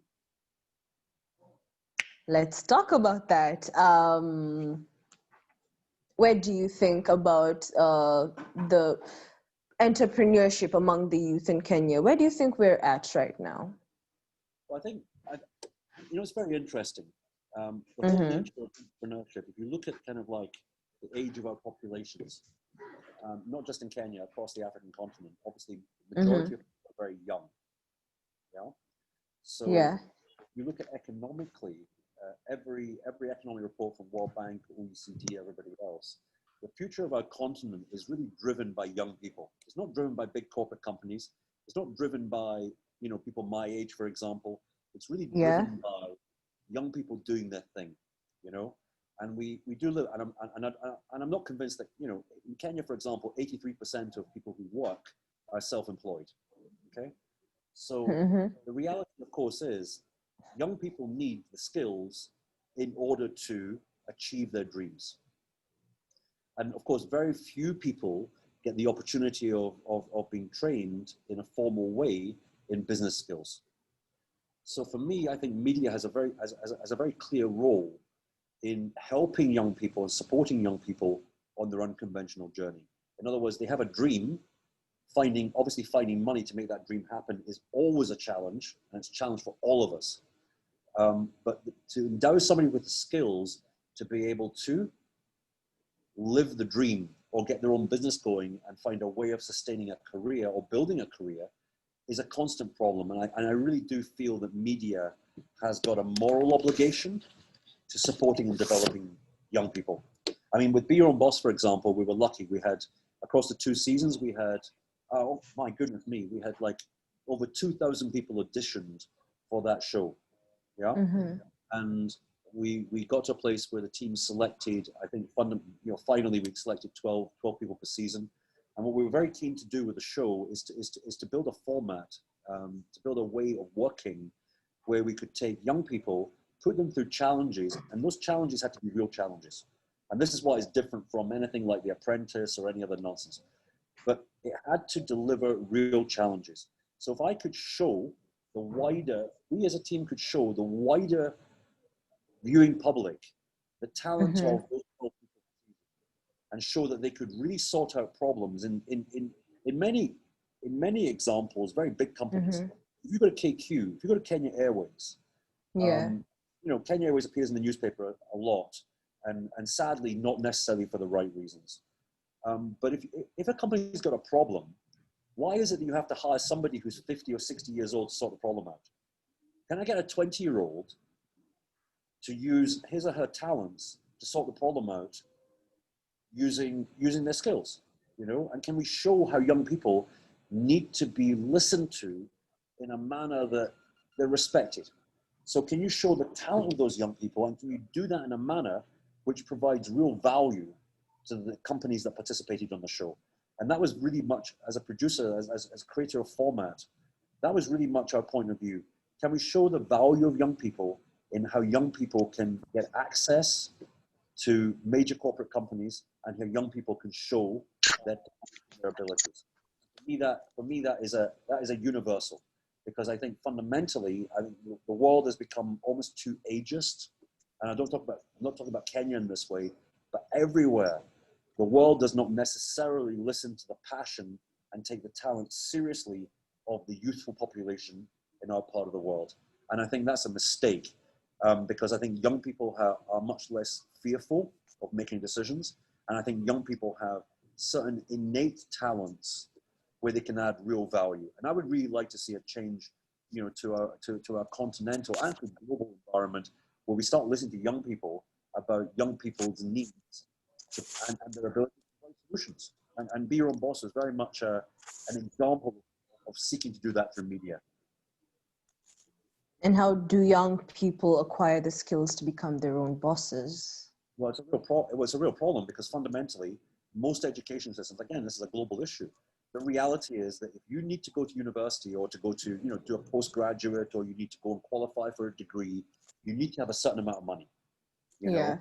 [SPEAKER 2] Let's talk about that. Where do you think about the entrepreneurship among the youth in Kenya? Where do you think we're at right now?
[SPEAKER 5] Well, I think, it's very interesting. The whole nature of entrepreneurship, if you look at kind of like the age of our populations, not just in Kenya, across the African continent, obviously the majority of people are very young. Yeah. So you look at economically, every economic report from World Bank, OECD, everybody else, the future of our continent is really driven by young people. It's not driven by big corporate companies. It's not driven by, people my age, for example. It's really driven by young people doing their thing, And we do live, and I'm not convinced that, in Kenya, for example, 83% of people who work are self-employed, okay? So the reality, of course, is young people need the skills in order to achieve their dreams. And of course, very few people get the opportunity of being trained in a formal way in business skills. So for me, I think media has a very clear role in helping young people and supporting young people on their unconventional journey. In other words, they have a dream. Obviously finding money to make that dream happen is always a challenge, and it's a challenge for all of us. But to endow somebody with the skills to be able to live the dream or get their own business going and find a way of sustaining a career or building a career is a constant problem. And I really do feel that media has got a moral obligation to supporting and developing young people. I mean, with Be Your Own Boss, for example, we were lucky. We had, across the 2 seasons, we had, oh my goodness me, we had like over 2,000 people auditioned for that show. Yeah. And we got to a place where the team selected, I think, finally we selected 12 people per season. And what we were very keen to do with the show is to build a format, to build a way of working where we could take young people, put them through challenges, and those challenges had to be real challenges. And this is why it's different from anything like The Apprentice or any other nonsense. But it had to deliver real challenges. So if I could show we as a team could show the wider viewing public the talent of those 12 people and show that they could really sort out problems in many examples, very big companies. If you go to KQ, if you go to Kenya Airways, Kenya Airways appears in the newspaper a lot, and sadly, not necessarily for the right reasons. But if a company's got a problem, why is it that you have to hire somebody who's 50 or 60 years old to sort the problem out? Can I get a 20-year-old to use his or her talents to sort the problem out using their skills, And can we show how young people need to be listened to in a manner that they're respected? So can you show the talent of those young people, and can you do that in a manner which provides real value to the companies that participated on the show? And that was really much, as a producer, as creator of format, that was really much our point of view. Can we show the value of young people in how young people can get access to major corporate companies and how young people can show their abilities? For me, that is a universal, because I think fundamentally, the world has become almost too ageist. And I'm not talking about Kenya in this way, but everywhere, the world does not necessarily listen to the passion and take the talent seriously of the youthful population in our part of the world. And I think that's a mistake, because I think young people are much less fearful of making decisions. And I think young people have certain innate talents where they can add real value. And I would really like to see a change, to our continental and to global environment, where we start listening to young people about young people's needs and their ability to provide solutions. And Be Your Own Boss is very much an example of seeking to do that through media.
[SPEAKER 2] And how do young people acquire the skills to become their own bosses?
[SPEAKER 5] Well, it's a real problem, because fundamentally, most education systems, again, this is a global issue. The reality is that if you need to go to university or to go to, do a postgraduate, or you need to go and qualify for a degree, you need to have a certain amount of money, know?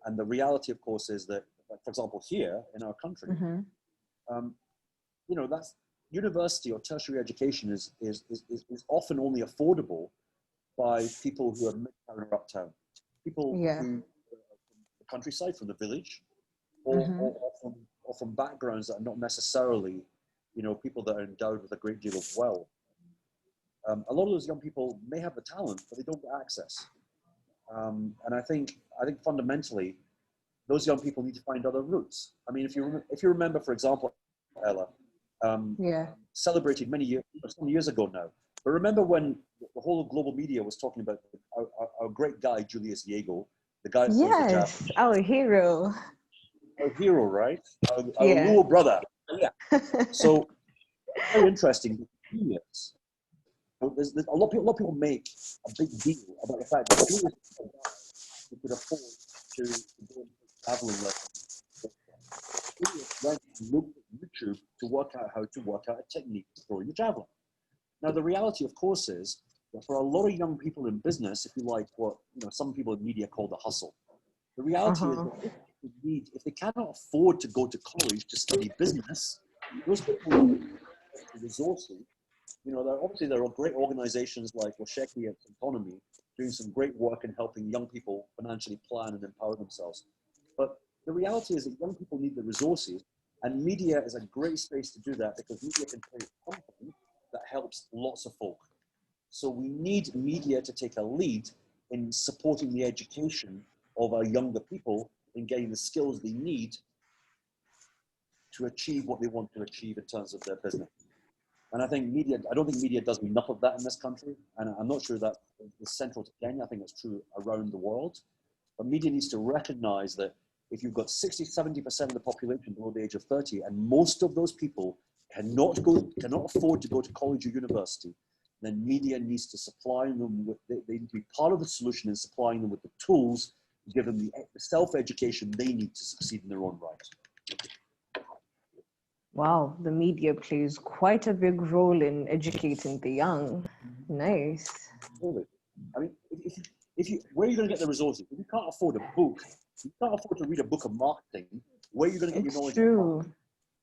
[SPEAKER 5] And the reality, of course, is that, for example, here in our country, that's university or tertiary education is often only affordable by people who are town or uptown. People
[SPEAKER 2] Yeah.
[SPEAKER 5] who from the countryside, from the village, or from backgrounds that are not necessarily, people that are endowed with a great deal of wealth. A lot of those young people may have the talent, but they don't get access. And I think fundamentally, those young people need to find other routes. I mean, if you remember, for example, Ella, celebrated some years ago now. But remember when the whole of global media was talking about our great guy, Julius Diego, the guy that throws the javelin.
[SPEAKER 2] Yes, our hero.
[SPEAKER 5] Our hero, right? Our
[SPEAKER 2] Yeah.
[SPEAKER 5] little brother. Yeah. So, very interesting. Yes. There's a lot of people make a big deal about the fact that Julius could afford to go and take javelin lessons. Julius went and looked at YouTube to work out how to work out a technique to throw the javelin. Now, the reality, of course, is that for a lot of young people in business, if you like what some people in media call the hustle, the reality is that if they cannot afford to go to college to study business, those people need resources. There are great organizations like Washeki and Autonomy doing some great work in helping young people financially plan and empower themselves. But the reality is that young people need the resources, and media is a great space to do that because media can create content that helps lots of folk. So we need media to take a lead in supporting the education of our younger people in getting the skills they need to achieve what they want to achieve in terms of their business. And I don't think media does enough of that in this country. And I'm not sure that is central to Kenya. I think it's true around the world. But media needs to recognize that if you've got 60-70% of the population below the age of 30, and most of those people cannot afford to go to college or university, then media needs to supply them with, they need to be part of the solution in supplying them with the tools to give them the self-education they need to succeed in their own right.
[SPEAKER 2] Wow, the media plays quite a big role in educating the young. Nice.
[SPEAKER 5] I mean, where are you going to get the resources? If you can't afford a book, you can't afford to read a book of marketing, where are you going to get your knowledge?
[SPEAKER 2] True.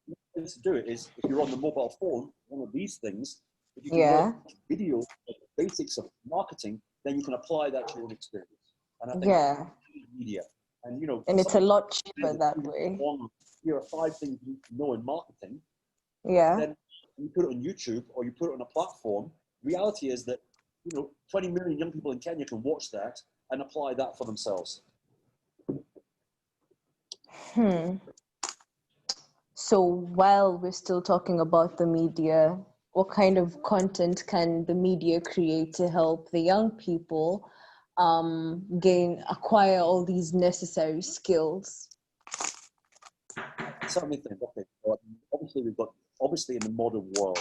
[SPEAKER 5] The way to do it is if you're on the mobile phone, one of these things, if you can watch videos of the basics of marketing, then you can apply that to your own experience. And I think media. And
[SPEAKER 2] and it's a lot cheaper that way.
[SPEAKER 5] Here are 5 things you need to know in marketing.
[SPEAKER 2] Yeah.
[SPEAKER 5] Then you put it on YouTube or you put it on a platform. Reality is that 20 million young people in Kenya can watch that and apply that for themselves.
[SPEAKER 2] So while we're still talking about the media, what kind of content can the media create to help the young people acquire all these necessary skills?
[SPEAKER 5] Certainly think, okay, well, obviously in the modern world,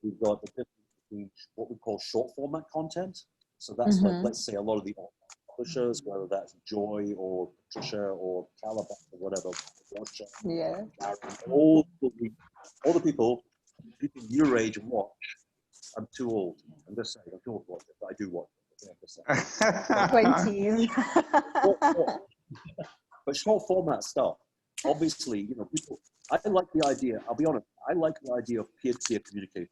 [SPEAKER 5] we've got the difference between what we call short format content. So that's like, let's say a lot of the publishers, whether that's Joy or Patricia or Calabash or whatever, Russia, all the people your age watch. I'm too old. I'm just saying, I'm too old to watch it, but I do watch it.
[SPEAKER 2] 20s.
[SPEAKER 5] But short format stuff, obviously, people, I like the idea, I'll be honest, I like the idea of peer-to-peer communication.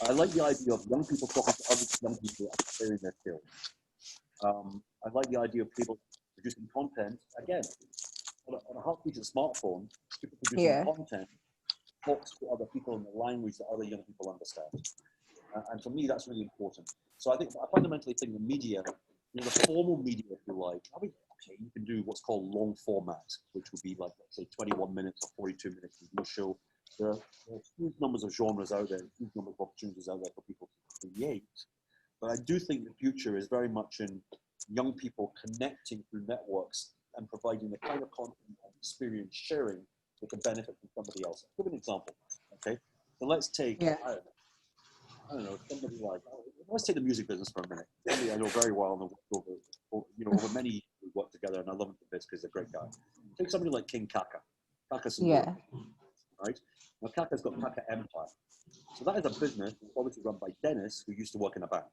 [SPEAKER 5] I like the idea of young people talking to other young people and sharing their skills. I like the idea of people producing content, again, on a half-decent smartphone, people producing content, talks to other people in the language that other young people understand. And for me, that's really important. So I fundamentally think the media, the formal media, if you like, okay, you can do what's called long format, which would be like, let's say, 21 minutes or 42 minutes. You show there are huge numbers of genres out there, huge number of opportunities out there for people to create. But I do think the future is very much in young people connecting through networks and providing the kind of content and experience sharing that can benefit from somebody else. I'll give an example, okay? So let's take, I don't know, somebody like, let's take the music business for a minute. Somebody I know very well, and over many years we worked together, and I love him for this because he's a great guy. Take somebody like King Kaka. Kaka's right? Now Kaka's got Kaka Empire. So that is a business obviously run by Dennis, who used to work in a bank.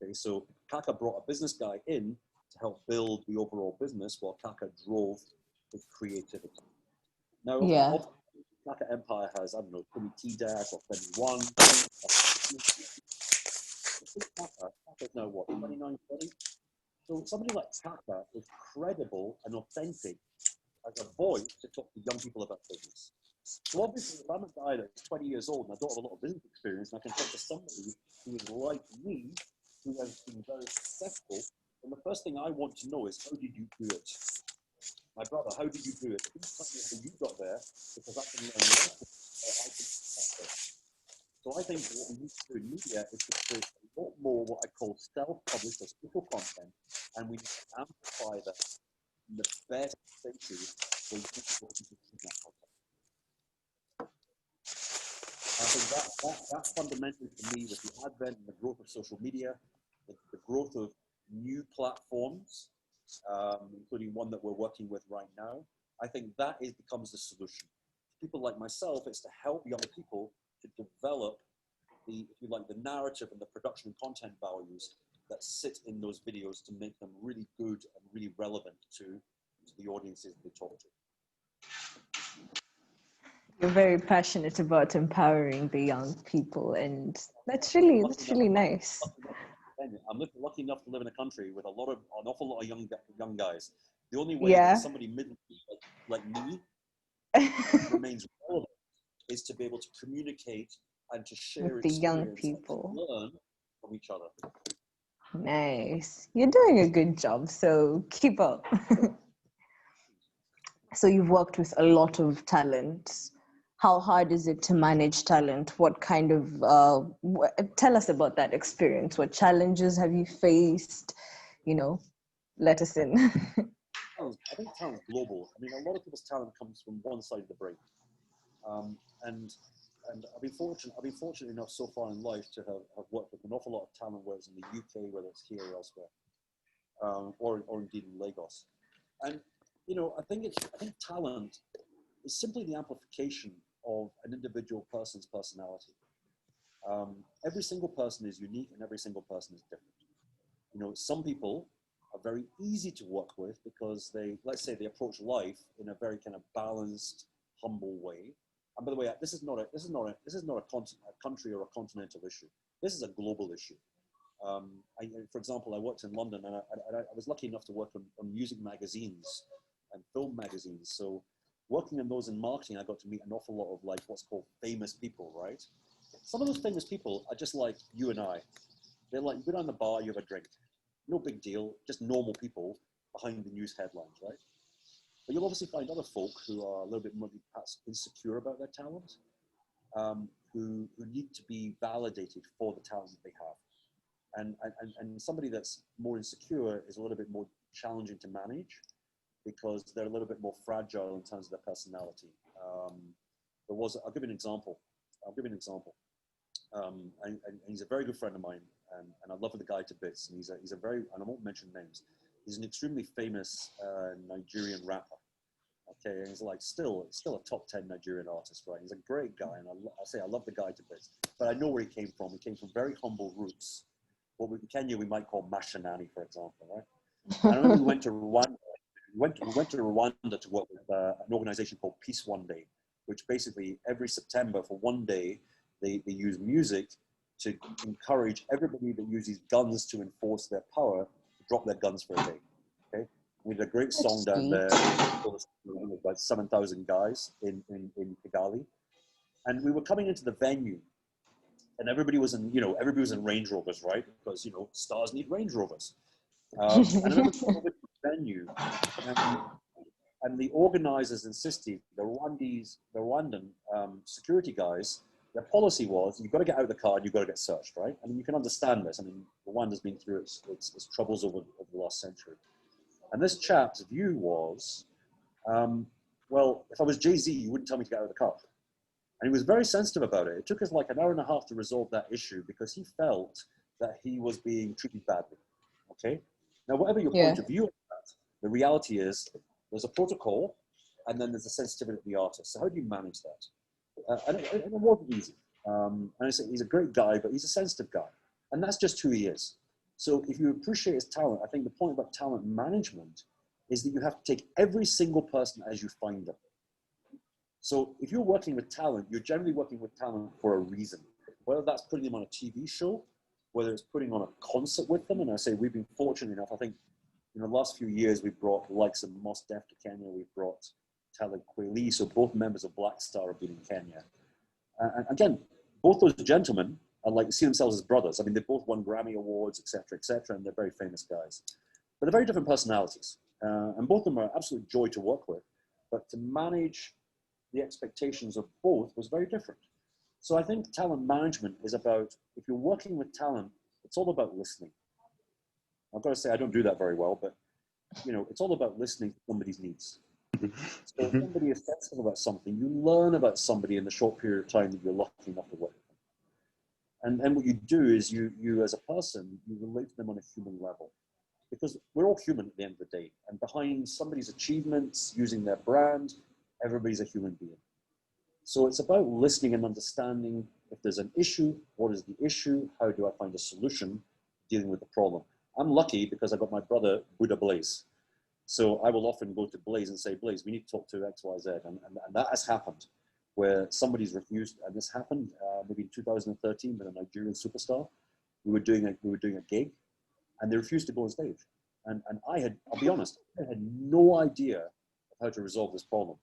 [SPEAKER 5] Okay, so Kaka brought a business guy in to help build the overall business while Kaka drove his creativity. Now, Kaka Empire has, I don't know, 20 T-Dash or 21. Kaka's now what, 29, 30? So somebody like Tata is credible and authentic as a voice to talk to young people about business. So obviously, if I'm a guy that's 20 years old and I don't have a lot of business experience, and I can talk to somebody who is like me, who has been very successful, and the first thing I want to know is, how did you do it? My brother, how did you do it? Please tell me how you got there, because I can learn lessons or I can get. So I think what we need to do in media is to create a lot more what I call self-published or social content, and we need to amplify that in the best places where you can see that content. I think that fundamentally for me, with the advent and the growth of social media, the growth of new platforms, including one that we're working with right now, I think that becomes the solution. People like myself, it's to help young people to develop the, if you like, the narrative and the production and content values that sit in those videos to make them really good and really relevant to the audiences they talk to.
[SPEAKER 2] You're very passionate about empowering the young people, and that's really nice.
[SPEAKER 5] I'm lucky enough to live in a country with an awful lot of young guys. The only way that somebody middle-aged like me remains relevant is to be able to communicate and to share
[SPEAKER 2] with the young
[SPEAKER 5] experience
[SPEAKER 2] people,
[SPEAKER 5] and to learn from each other.
[SPEAKER 2] Nice. You're doing a good job, so keep up. So you've worked with a lot of talent. How hard is it to manage talent? What kind of, tell us about that experience. What challenges have you faced? You know, let us in.
[SPEAKER 5] I think talent's global. I mean, a lot of people's talent comes from one side of the brain. And I've been fortunate enough so far in life to have worked with an awful lot of talent, whether it's in the UK, whether it's here or elsewhere, or indeed in Lagos. And you know, I think talent is simply the amplification of an individual person's personality. Every single person is unique, and every single person is different. You know, some people are very easy to work with because let's say they approach life in a very kind of balanced, humble way. And by the way, this is not a country or a continental issue. This is a global issue. For example, I worked in London, and I was lucky enough to work on music magazines and film magazines. So working on those in marketing, I got to meet an awful lot of like what's called famous people, right? Some of those famous people are just like you and I. They're like, you go down the bar, you have a drink. No big deal, just normal people behind the news headlines, right? But you'll obviously find other folk who are a little bit more perhaps insecure about their talent, who need to be validated for the talent that they have. And somebody that's more insecure is a little bit more challenging to manage because they're a little bit more fragile in terms of their personality. I'll give you an example. And he's a very good friend of mine, and I love the guy to bits. And he's a very, and I won't mention names, he's an extremely famous Nigerian rapper. Okay, and he's like still a top 10 Nigerian artist, right? He's a great guy, and I love the guy to bits. But I know where he came from. He came from very humble roots. What in Kenya we might call mashanani, for example, right? And I remember we went to Rwanda. We went to Rwanda to work with an organization called Peace One Day, which basically every September for one day, they use music to encourage everybody that uses guns to enforce their power to drop their guns for a day. Okay, we did a great song down there, about 7,000 guys in Kigali, and we were coming into the venue, and everybody was in Range Rovers, right? Because stars need Range Rovers. And I remember coming over to the venue, and the organizers insisted, the Rwandan security guys, their policy was, you've got to get out of the car and you've got to get searched, right? I mean, you can understand this. I mean, Rwanda's been through its troubles over the last century. And this chap's view was, well, if I was Jay-Z, you wouldn't tell me to get out of the car. And he was very sensitive about it. It took us like an hour and a half to resolve that issue because he felt that he was being treated badly, okay? Now, whatever your point of view of that, the reality is there's a protocol and then there's a sensitivity of the artist. So how do you manage that? And it wasn't easy. And I say he's a great guy, but he's a sensitive guy. And that's just who he is. So if you appreciate his talent, I think the point about talent management is that you have to take every single person as you find them. So if you're working with talent, you're generally working with talent for a reason. Whether that's putting them on a TV show, whether it's putting on a concert with them. And I say we've been fortunate enough, I think you know, the last few years, we've brought the likes of Mos Def to Kenya. We've brought Talib Kweli. So both members of Black Star have been in Kenya. And again, both those gentlemen are like, see themselves as brothers. I mean, they both won Grammy Awards, et cetera, and they're very famous guys. But they're very different personalities. And both of them are absolute joy to work with. But to manage the expectations of both was very different. So I think talent management is about, if you're working with talent, it's all about listening. I've got to say, I don't do that very well, but you know, it's all about listening to somebody's needs. So if somebody is sensitive about something, you learn about somebody in the short period of time that you're lucky enough to work with them. And what you do is you as a person, you relate to them on a human level. Because we're all human at the end of the day. And behind somebody's achievements, using their brand, everybody's a human being. So it's about listening and understanding if there's an issue, what is the issue? How do I find a solution dealing with the problem? I'm lucky because I got my brother, Buddha Blaze. So I will often go to Blaze and say, Blaze, we need to talk to X, Y, Z. And that has happened where somebody's refused. And this happened maybe in 2013 with a Nigerian superstar. We were doing a gig and they refused to go on stage. And I'll be honest, I had no idea of how to resolve this problem.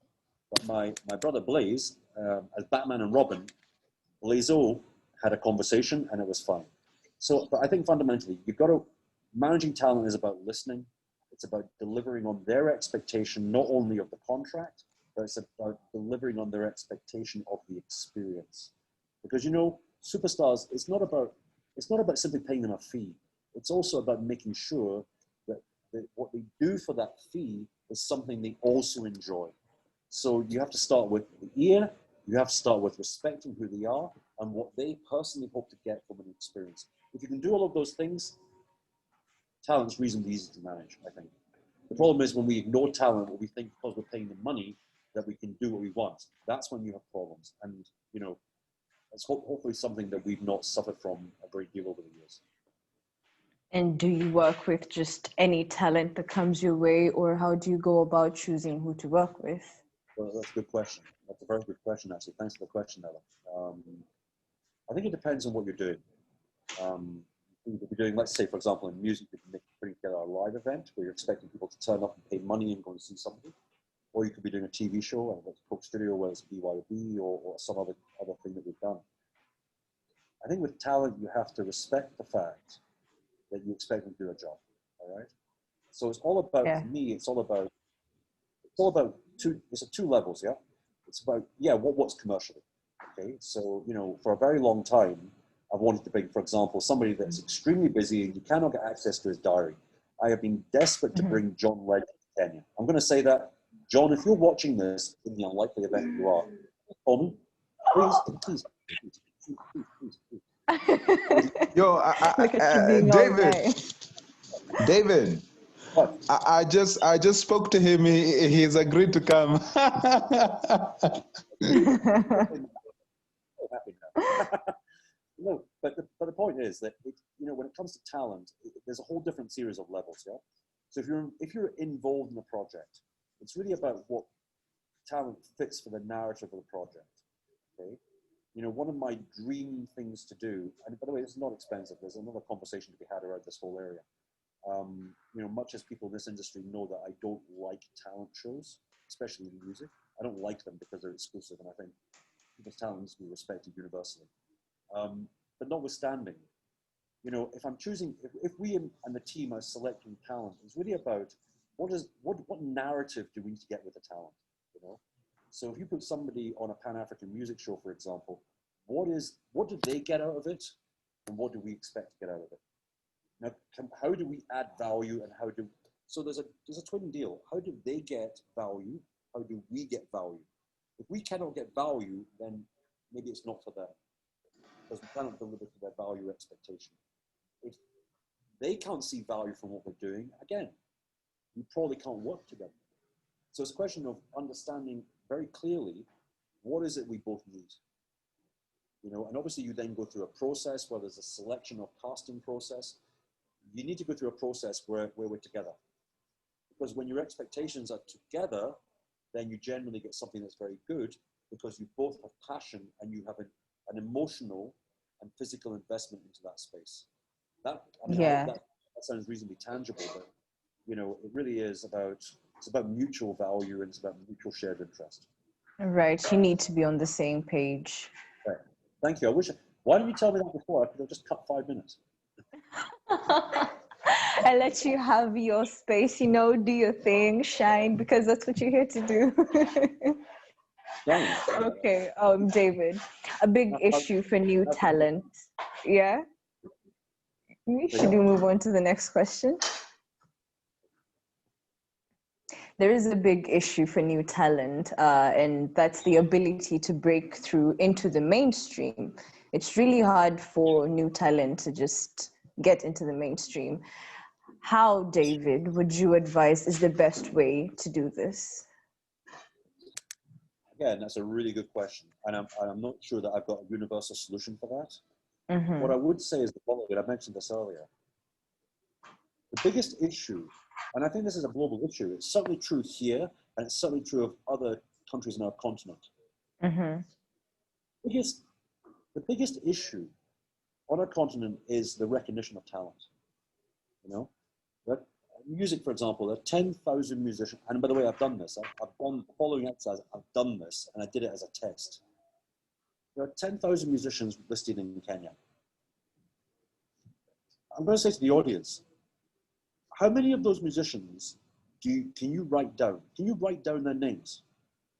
[SPEAKER 5] But my brother Blaze, as Batman and Robin, Blaze-O had a conversation and it was fine. So, but I think fundamentally, managing talent is about listening. It's about delivering on their expectation, not only of the contract, but it's about delivering on their expectation of the experience. Because, you know, superstars, it's not about simply paying them a fee. It's also about making sure that what they do for that fee is something they also enjoy. So you have to start with the ear, you have to start with respecting who they are and what they personally hope to get from an experience. If you can do all of those things, talent's reasonably easy to manage, I think. The problem is when we ignore talent, or we think because we're paying them money that we can do what we want. That's when you have problems. And, you know, it's hopefully something that we've not suffered from a great deal over the years.
[SPEAKER 2] And do you work with just any talent that comes your way, or how do you go about choosing who to work with?
[SPEAKER 5] Well, that's a good question. That's a very good question, actually. Thanks for the question, Ella. I think it depends on what you're doing. If you're doing, let's say, for example, in music, you can putting together a live event where you're expecting people to turn up and pay money and go and see somebody. Or you could be doing a TV show, whether it's Coke Studio, whether it's BYOB, or some other thing that we've done. I think with talent, you have to respect the fact that you expect them to do a job, all right? So it's all about, to me, it's all about two levels, yeah? It's about, what's commercially, okay? So, you know, for a very long time, I've wanted to bring, for example, somebody that's extremely busy and you cannot get access to his diary. I have been desperate to bring John Legend to Kenya. I'm going to say that, John, if you're watching this, in the unlikely event you are, call me, please.
[SPEAKER 1] Yo, David,
[SPEAKER 5] What?
[SPEAKER 1] I just spoke to him. He's agreed to come.
[SPEAKER 5] No, but the point is that you know, when it comes to talent, there's a whole different series of levels, yeah. So if you're involved in a project, it's really about what talent fits for the narrative of the project. Okay, you know, one of my dream things to do, and by the way, this is not expensive. There's another conversation to be had around this whole area. You know, much as people in this industry know that I don't like talent shows, especially in music. I don't like them because they're exclusive, and I think people's talent needs to be respected universally. But notwithstanding, you know, if I'm choosing, if we and the team are selecting talent, it's really about what narrative do we need to get with the talent, you know? So if you put somebody on a Pan-African music show, for example, what do they get out of it, and what do we expect to get out of it? Now, how do we add value, and so there's a twin deal. How do they get value? How do we get value? If we cannot get value, then maybe it's not for them, because we cannot deliver to their value expectation. If they can't see value from what we're doing, again, we probably can't work together. So it's a question of understanding very clearly what is it we both need. You know, and obviously you then go through a process where there's a selection or casting process. You need to go through a process where we're together. Because when your expectations are together, then you generally get something that's very good, because you both have passion and you have an emotional and physical investment into that space. That sounds reasonably tangible, but you know, it really is about, it's about mutual value and it's about mutual shared interest.
[SPEAKER 2] Right. You need to be on the same page.
[SPEAKER 5] Right. Thank you. I wish, why didn't you tell me that before? I could have just cut 5 minutes.
[SPEAKER 2] I let you have your space, you know, do your thing, shine, because that's what you're here to do.
[SPEAKER 5] Dang.
[SPEAKER 2] Okay, David, a big issue for new talent. Yeah? Should we move on to the next question? There is a big issue for new talent, and that's the ability to break through into the mainstream. It's really hard for new talent to just get into the mainstream. How, David, would you advise is the best way to do this?
[SPEAKER 5] Again, that's a really good question. And I'm not sure that I've got a universal solution for that.
[SPEAKER 2] Mm-hmm.
[SPEAKER 5] What I would say is the following, I mentioned this earlier. The biggest issue, and I think this is a global issue, it's certainly true here, and it's certainly true of other countries in our continent.
[SPEAKER 2] Mm-hmm.
[SPEAKER 5] The biggest issue on our continent is the recognition of talent. You know, that music, for example, there are 10,000 musicians, and by the way, I've done this. I've done the following exercise. I've done this, and I did it as a test. There are 10,000 musicians listed in Kenya. I'm going to say to the audience, how many of those musicians can you write down? Can you write down their names?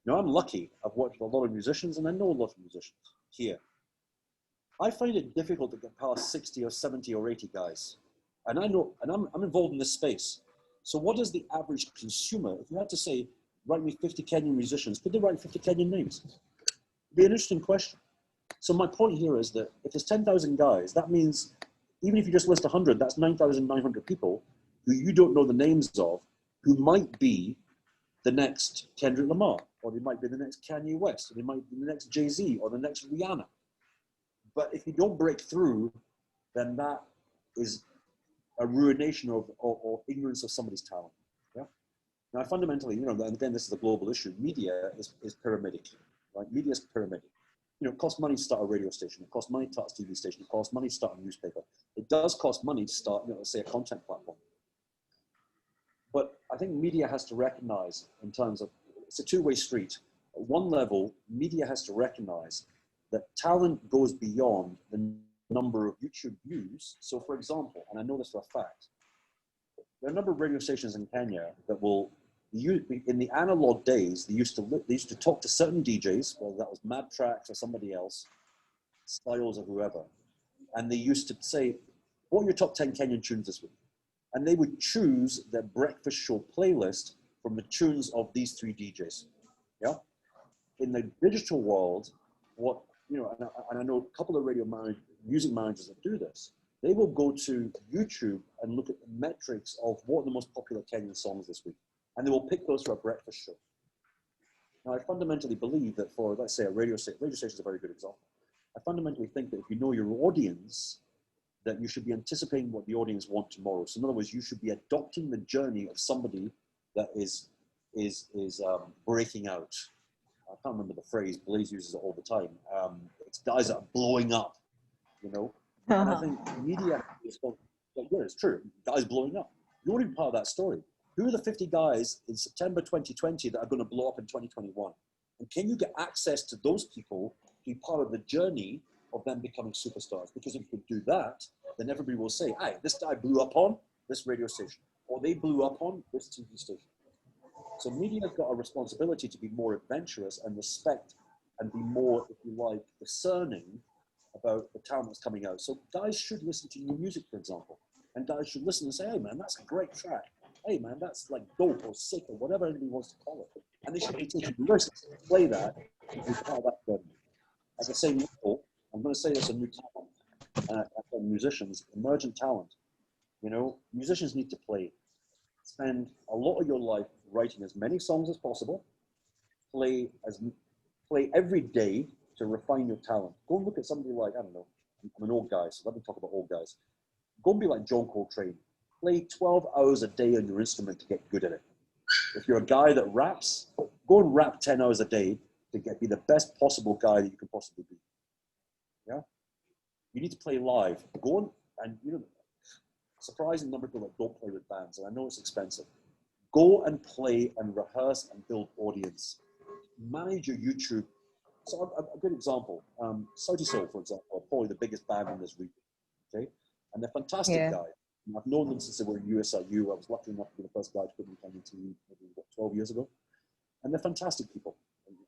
[SPEAKER 5] You know, I'm lucky. I've worked with a lot of musicians, and I know a lot of musicians here. I find it difficult to get past 60 or 70 or 80 guys. And I know, and I'm involved in this space. So what is the average consumer? If you had to say, write me 50 Kenyan musicians, could they write 50 Kenyan names? It'd be an interesting question. So my point here is that if there's 10,000 guys, that means even if you just list 100, that's 9,900 people who you don't know the names of, who might be the next Kendrick Lamar, or they might be the next Kanye West, or they might be the next Jay-Z, or the next Rihanna. But if you don't break through, then that is a ruination or ignorance of somebody's talent. Yeah. Now, fundamentally, you know, and again, this is a global issue. Media is pyramidic, right? Media is pyramidic. You know, it costs money to start a radio station. It costs money to start a TV station. It costs money to start a newspaper. It does cost money to start, you know, let's say a content platform. But I think media has to recognize, in terms of, it's a two-way street. At one level, media has to recognize that talent goes beyond the number of YouTube views. So for example, and I know this for a fact, there are a number of radio stations in Kenya that will, in the analog days, they used to talk to certain DJs, whether that was Mad Tracks or somebody else, Styles or whoever, and they used to say, what are your top 10 Kenyan tunes this week? And they would choose their breakfast show playlist from the tunes of these three DJs. Yeah. In the digital world, what, you know, and I know a couple of music managers that do this. They will go to YouTube and look at the metrics of what are the most popular Kenyan songs this week. And they will pick those for a breakfast show. Now, I fundamentally believe that for, let's say, a radio station is a very good example. I fundamentally think that if you know your audience, that you should be anticipating what the audience want tomorrow. So in other words, you should be adopting the journey of somebody that is breaking out. I can't remember the phrase, Blaze uses it all the time. It's guys that are blowing up, you know? And I think media is, yeah, it's true, guys blowing up. You're already part of that story. Who are the 50 guys in September 2020 that are going to blow up in 2021? And can you get access to those people to be part of the journey of them becoming superstars? Because if you do that, then everybody will say, hey, this guy blew up on this radio station, or they blew up on this TV station. So media has got a responsibility to be more adventurous and respect and be more, if you like, discerning about the talent that's coming out. So guys should listen to new music, for example, and guys should listen and say, hey man, that's a great track. Hey man, that's like dope or sick or whatever anybody wants to call it. And they should be taking risks to play that and be part of that journey. At the same level, I'm going to say this, a new talent, musicians, emergent talent. You know, musicians need to play. Spend a lot of your life writing as many songs as possible. Play every day to refine your talent. Go and look at somebody like, I don't know, I'm an old guy, so let me talk about old guys. Go and be like John Coltrane. Play 12 hours a day on your instrument to get good at it. If you're a guy that raps, go and rap 10 hours a day to be the best possible guy that you can possibly be. Yeah? You need to play live. Go on, and you know, surprising number of people that don't play with bands, and I know it's expensive. Go and play and rehearse and build audience. Manage your YouTube. So a good example, Saudi Soul, for example, are probably the biggest band in this region, okay? And they're fantastic guys. And I've known them since they were in USIU. I was lucky enough to be the first guy to put them on TV maybe 12 years ago. And they're fantastic people.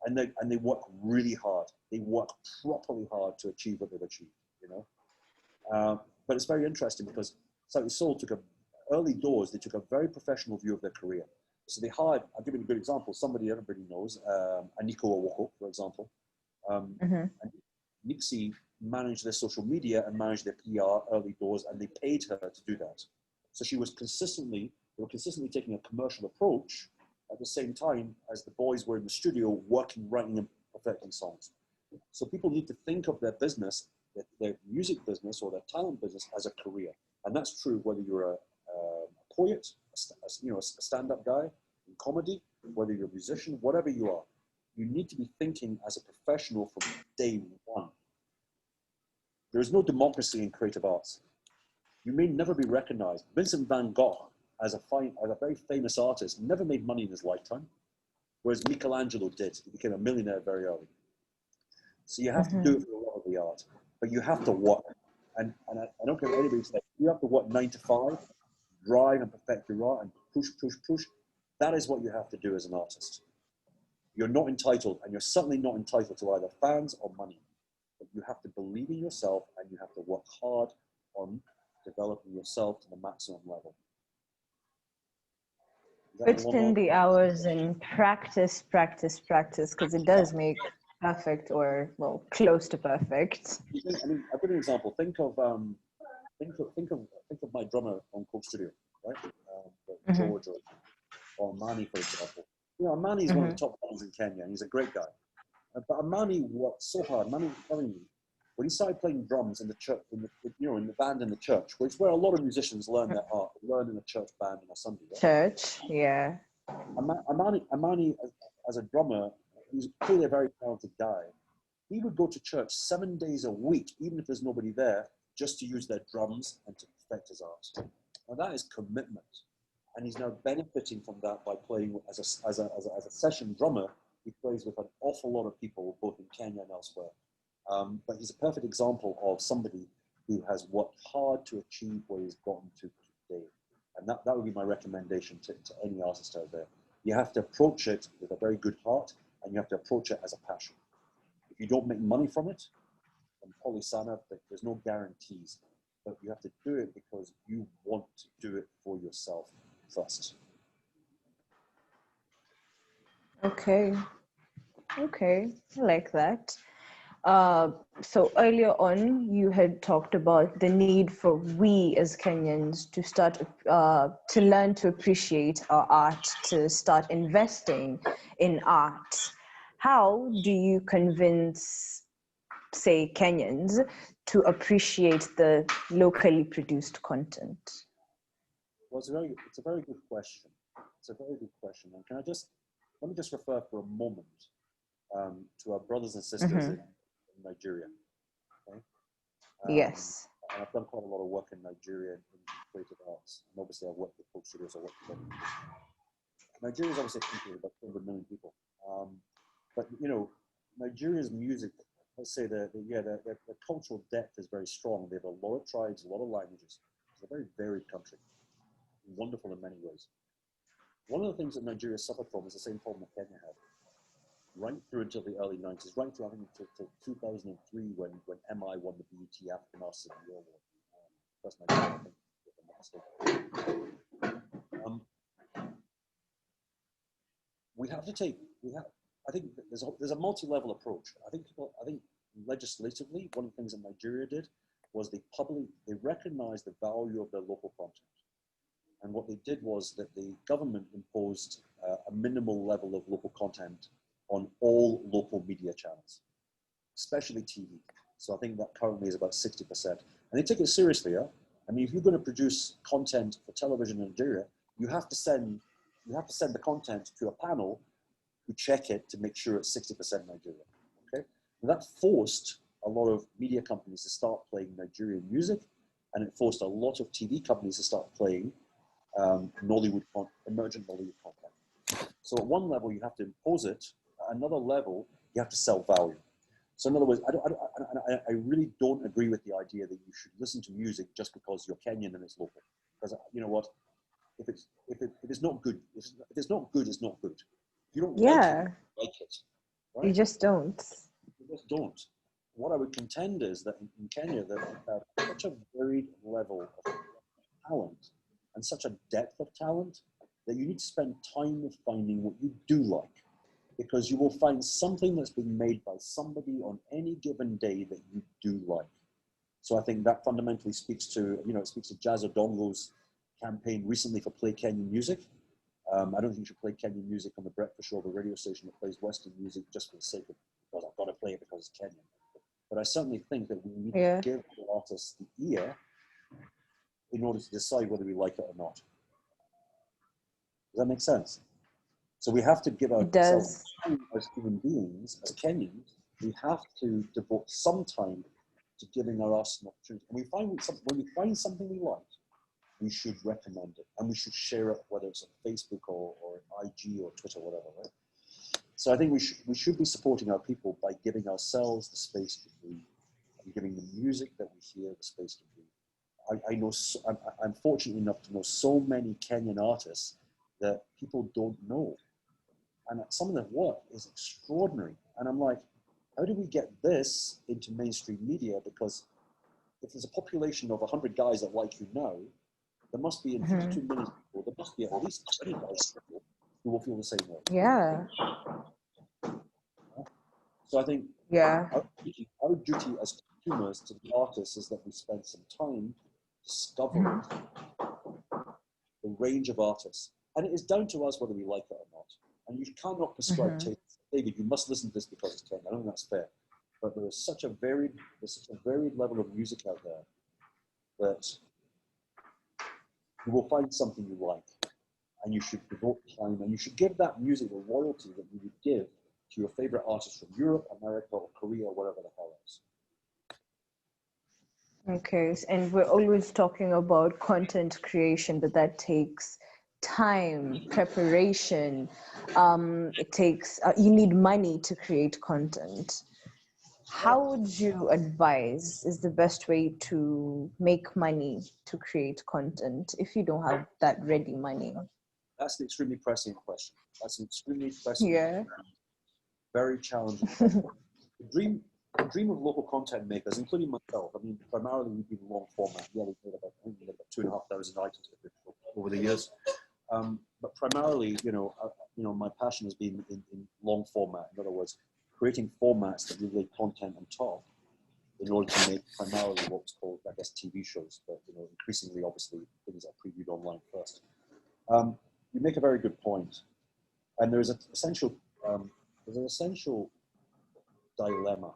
[SPEAKER 5] And they work really hard. They work properly hard to achieve what they've achieved, you know? But it's very interesting because Saudi Soul early doors, they took a very professional view of their career. So they hired, I'll give you a good example, somebody everybody knows, Aniko Awoko, for example. And Nixie managed their social media and managed their PR early doors, and they paid her to do that. So they were consistently taking a commercial approach at the same time as the boys were in the studio working, writing and perfecting songs. So people need to think of their business, their music business or their talent business as a career. And that's true whether you're a poet, a stand-up guy in comedy, whether you're a musician, whatever you are. You need to be thinking as a professional from day one. There is no democracy in creative arts. You may never be recognized. Vincent van Gogh, as a very famous artist, never made money in his lifetime, whereas Michelangelo did. He became a millionaire very early. So you have to do it for a lot of the art, but you have to work. And I don't care what anybody says, you have to work 9 to 5, drive and perfect your art and push, push, push. That is what you have to do as an artist. You're not entitled, and you're certainly not entitled to either fans or money. But you have to believe in yourself, and you have to work hard on developing yourself to the maximum level.
[SPEAKER 2] Put in the hours and practice, because it does make perfect, or well, close to perfect.
[SPEAKER 5] I mean, I'll give you an example. Think of my drummer on Coke Studio, right? George or Mani, for example. You know, Mani is one of the top drummers in Kenya, and he's a great guy. But Mani worked so hard. Mani was telling me, when he started playing drums in the church, in the band in the church, which is where a lot of musicians learn their art, learn in a church band on a Sunday. Right?
[SPEAKER 2] Church, yeah.
[SPEAKER 5] Amani, as a drummer, he's clearly a very talented guy. He would go to church 7 days a week, even if there's nobody there, just to use their drums and to perfect his art. Now that is commitment, and he's now benefiting from that by playing as a session drummer. He plays with an awful lot of people, both in Kenya and elsewhere. But he's a perfect example of somebody who has worked hard to achieve where he's gotten to today. And that would be my recommendation to any artist out there. You have to approach it with a very good heart, and you have to approach it as a passion. If you don't make money from it, then Polisana, there's no guarantees. But you have to do it because you want to do it for yourself first.
[SPEAKER 2] Okay, I like that. So earlier on, you had talked about the need for we as Kenyans to start to learn to appreciate our art, to start investing in art. How do you convince, say, Kenyans to appreciate the locally produced content?
[SPEAKER 5] Well, it's a very good question. It's a very good question. And let me just refer for a moment to our brothers and sisters in Nigeria. Okay?
[SPEAKER 2] Yes.
[SPEAKER 5] And I've done quite a lot of work in Nigeria in creative arts. And obviously I've worked with Coke Studios, I've worked with them. Nigeria is obviously a country with about 200 million people. But you know, Nigeria's music, let's say the cultural depth is very strong. They have a lot of tribes, a lot of languages. It's a very varied country. Wonderful in many ways. One of the things that Nigeria suffered from is the same problem that Kenya had. Right through until the early 90s, right through I think until 2003 when MI won the BET African Artist of the Year Award. That's Nigeria, I think. I think there's a multi-level approach. I think legislatively, one of the things that Nigeria did was they recognized the value of their local content. And what they did was that the government imposed a minimal level of local content on all local media channels, especially TV. So I think that currently is about 60%. And they take it seriously, yeah? I mean, if you're going to produce content for television in Nigeria, you have to send the content to a panel who check it to make sure it's 60% Nigeria, okay? And that forced a lot of media companies to start playing Nigerian music and it forced a lot of TV companies to start playing emergent Nollywood content. So at one level, you have to impose it. At another level, you have to sell value. So in other words, I really don't agree with the idea that you should listen to music just because you're Kenyan and it's local. Because you know what, if it's not good, if it's not good, it's not good. If you don't like it, right?
[SPEAKER 2] You just don't.
[SPEAKER 5] You just don't. What I would contend is that in Kenya, that we have such a varied level of talent and such a depth of talent that you need to spend time with finding what you do like. Because you will find something that's been made by somebody on any given day that you do like. So I think that fundamentally speaks to, it speaks to J.RODRIGUEZ's campaign recently for Play Kenyan Music. I don't think you should play Kenyan music on the breakfast show of a radio station that plays Western music just for the sake of, because I've got to play it because it's Kenyan. But I certainly think that we need to give the artists the ear in order to decide whether we like it or not. Does that make sense? So we have to give ourselves time as human beings, as Kenyans. We have to devote some time to giving our artists an opportunity. And when we find something we like, we should recommend it. And we should share it, whether it's on Facebook or IG or Twitter, whatever, right? So I think we should be supporting our people by giving ourselves the space to breathe and giving the music that we hear the space to breathe. I'm fortunate enough to know so many Kenyan artists that people don't know. And some of their work is extraordinary. And I'm like, how do we get this into mainstream media? Because if there's a population of 100 guys that like you now, there must be in 52 million people, there must be at least 20 guys who will feel the same way.
[SPEAKER 2] Yeah.
[SPEAKER 5] So I think our duty as consumers to the artists is that we spend some time discovering the range of artists. And it is down to us whether we like it or not. And you cannot prescribe taste. David, you must listen to this because it's Kenyan. I don't think that's fair. But there is such a varied level of music out there that you will find something you like. And you should devote time, and you should give that music the loyalty that you would give to your favorite artists from Europe, America, or Korea, or whatever the hell else.
[SPEAKER 2] Okay, and we're always talking about content creation, but that takes time, preparation. It takes, you need money to create content. How would you advise is the best way to make money to create content if you don't have that ready money?
[SPEAKER 5] That's an extremely pressing question. That's an extremely pressing, very challenging question. The dream of local content makers, including myself, I mean, primarily we've been long format. Yeah, we've made about 2,500 items over the years. But primarily, my passion has been in long format. In other words, creating formats that relay content on top in order to make primarily what's called, I guess, TV shows, but increasingly, obviously, things are previewed online first. You make a very good point, and there's an essential dilemma